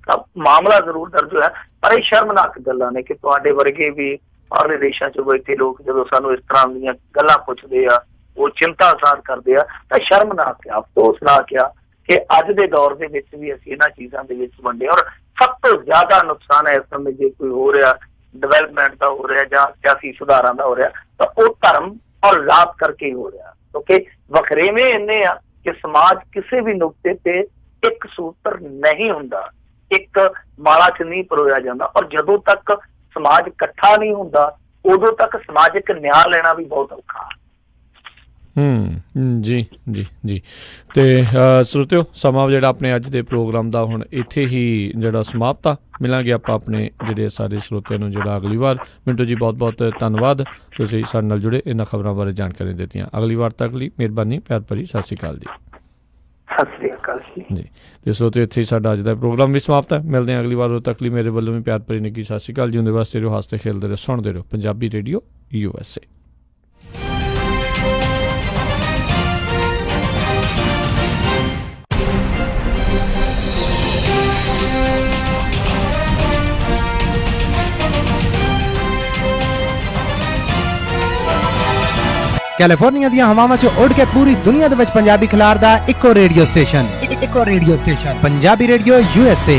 ਤਾਂ ਮਾਮਲਾ ਜ਼ਰੂਰ ਦਰਜ ਹੋਇਆ, ਪਰ ਇਹ ਸ਼ਰਮਨਾਕ ਗੱਲਾਂ ਨੇ ਕਿ ਤੁਹਾਡੇ ਵਰਗੇ ਵੀ ਬਾਹਰਲੇ ਦੇਸ਼ਾਂ 'ਚ ਬੈਠੇ ਲੋਕ ਜਦੋਂ ਸਾਨੂੰ ਇਸ ਤਰ੍ਹਾਂ ਦੀਆਂ ਗੱਲਾਂ ਪੁੱਛਦੇ ਆ, ਉਹ ਚਿੰਤਾ ਜ਼ਾਹਰ ਕਰਦੇ ਆ, ਤਾਂ ਸ਼ਰਮਨਾਕ ਆ, ਅਫਸੋਸਨਾਕ ਆ ਕਿ ਅੱਜ ਦੇ ਦੌਰ ਦੇ ਵਿੱਚ ਵੀ ਅਸੀਂ ਇਹਨਾਂ ਚੀਜ਼ਾਂ ਦੇ ਵਿੱਚ ਵੰਡੇ। ਔਰ ਸਭ ਤੋਂ ਜ਼ਿਆਦਾ ਨੁਕਸਾਨ ਹੈ ਇਸ ਸਮੇਂ ਜੇ ਕੋਈ ਹੋ ਰਿਹਾ ਡਿਵੈਲਪਮੈਂਟ ਦਾ ਹੋ ਰਿਹਾ ਜਾਂ ਸਿਆਸੀ ਸੁਧਾਰਾਂ ਦਾ ਹੋ ਰਿਹਾ ਤਾਂ ਉਹ ਧਰਮ ਔਰ ਜ਼ਾਤ ਕਰਕੇ ਹੋ ਰਿਹਾ। ਕਿਉਂਕਿ ਵਖਰੇਵੇਂ ਇੰਨੇ ਆ ਕਿ ਸਮਾਜ ਕਿਸੇ ਵੀ ਨੁਕਤੇ ਤੇ ਇੱਕ ਸੂਤਰ ਨਹੀਂ ਹੁੰਦਾ, ਇੱਕ ਮਾਲਾ 'ਚ ਨਹੀਂ ਪਰੋਇਆ ਜਾਂਦਾ। ਔਰ ਜਦੋਂ ਤੱਕ ਸਮਾਜ ਇਕੱਠਾ ਨਹੀਂ ਹੁੰਦਾ ਉਦੋਂ ਤੱਕ ਸਮਾਜਿਕ ਨਿਆਂ ਲੈਣਾ ਵੀ ਬਹੁਤ ਔਖਾ। ਜੀ ਜੀ ਜੀ। ਤੇ ਸਰੋਤਿਓ, ਸਮਾਂ ਜਿਹੜਾ ਆਪਣੇ ਅੱਜ ਦੇ ਪ੍ਰੋਗਰਾਮ ਦਾ ਹੁਣ ਇੱਥੇ ਹੀ ਜਿਹੜਾ ਸਮਾਪਤ ਆ। ਮਿਲਾਂਗੇ ਆਪਾਂ ਆਪਣੇ ਜਿਹੜੇ ਸਾਰੇ ਸਰੋਤਿਆਂ ਨੂੰ ਜਿਹੜਾ ਅਗਲੀ ਵਾਰ। ਮਿੰਟੂ ਜੀ, ਬਹੁਤ ਬਹੁਤ ਧੰਨਵਾਦ, ਤੁਸੀਂ ਸਾਡੇ ਨਾਲ ਜੁੜੇ, ਇਹਨਾਂ ਖਬਰਾਂ ਬਾਰੇ ਜਾਣਕਾਰੀ ਦਿੱਤੀਆਂ। ਅਗਲੀ ਵਾਰ ਤੱਕ ਲਈ ਮਿਹਰਬਾਨੀ, ਪਿਆਰ ਭਰੀ ਸਤਿ ਸ਼੍ਰੀ ਅਕਾਲ ਜੀ। ਸਤਿ ਸ਼੍ਰੀ ਅਕਾਲ ਜੀ। ਤੇ ਸਰੋਤਿਓ, ਇੱਥੇ ਹੀ ਸਾਡਾ ਅੱਜ ਦਾ ਪ੍ਰੋਗਰਾਮ ਵੀ ਸਮਾਪਤ ਹੈ। ਮਿਲਦੇ ਹਾਂ ਅਗਲੀ ਵਾਰ। ਉਦੋਂ ਤੱਕ ਲਈ ਮੇਰੇ ਵੱਲੋਂ ਵੀ ਪਿਆਰ ਭਰੀ ਨਿੱਘੀ ਸਤਿ ਸ਼੍ਰੀ ਅਕਾਲ ਜੀ। ਉਹਦੇ ਵਾਸਤੇ ਰਹੋ, ਹੱਸਦੇ ਖੇਲਦੇ ਰਹੋ, ਸੁਣਦੇ ਰਹੋ ਪੰਜਾਬੀ ਰੇਡੀਓ USA। ਕੈਲੀਫੋਰਨੀਆ ਦੀਆਂ ਹਵਾਵਾਂ 'ਚ ਉੱਡ ਕੇ ਪੂਰੀ ਦੁਨੀਆ ਦੇ ਵਿੱਚ ਪੰਜਾਬੀ ਖਿਲਾਰਦਾ ਇੱਕੋ radio station Punjabi radio USA।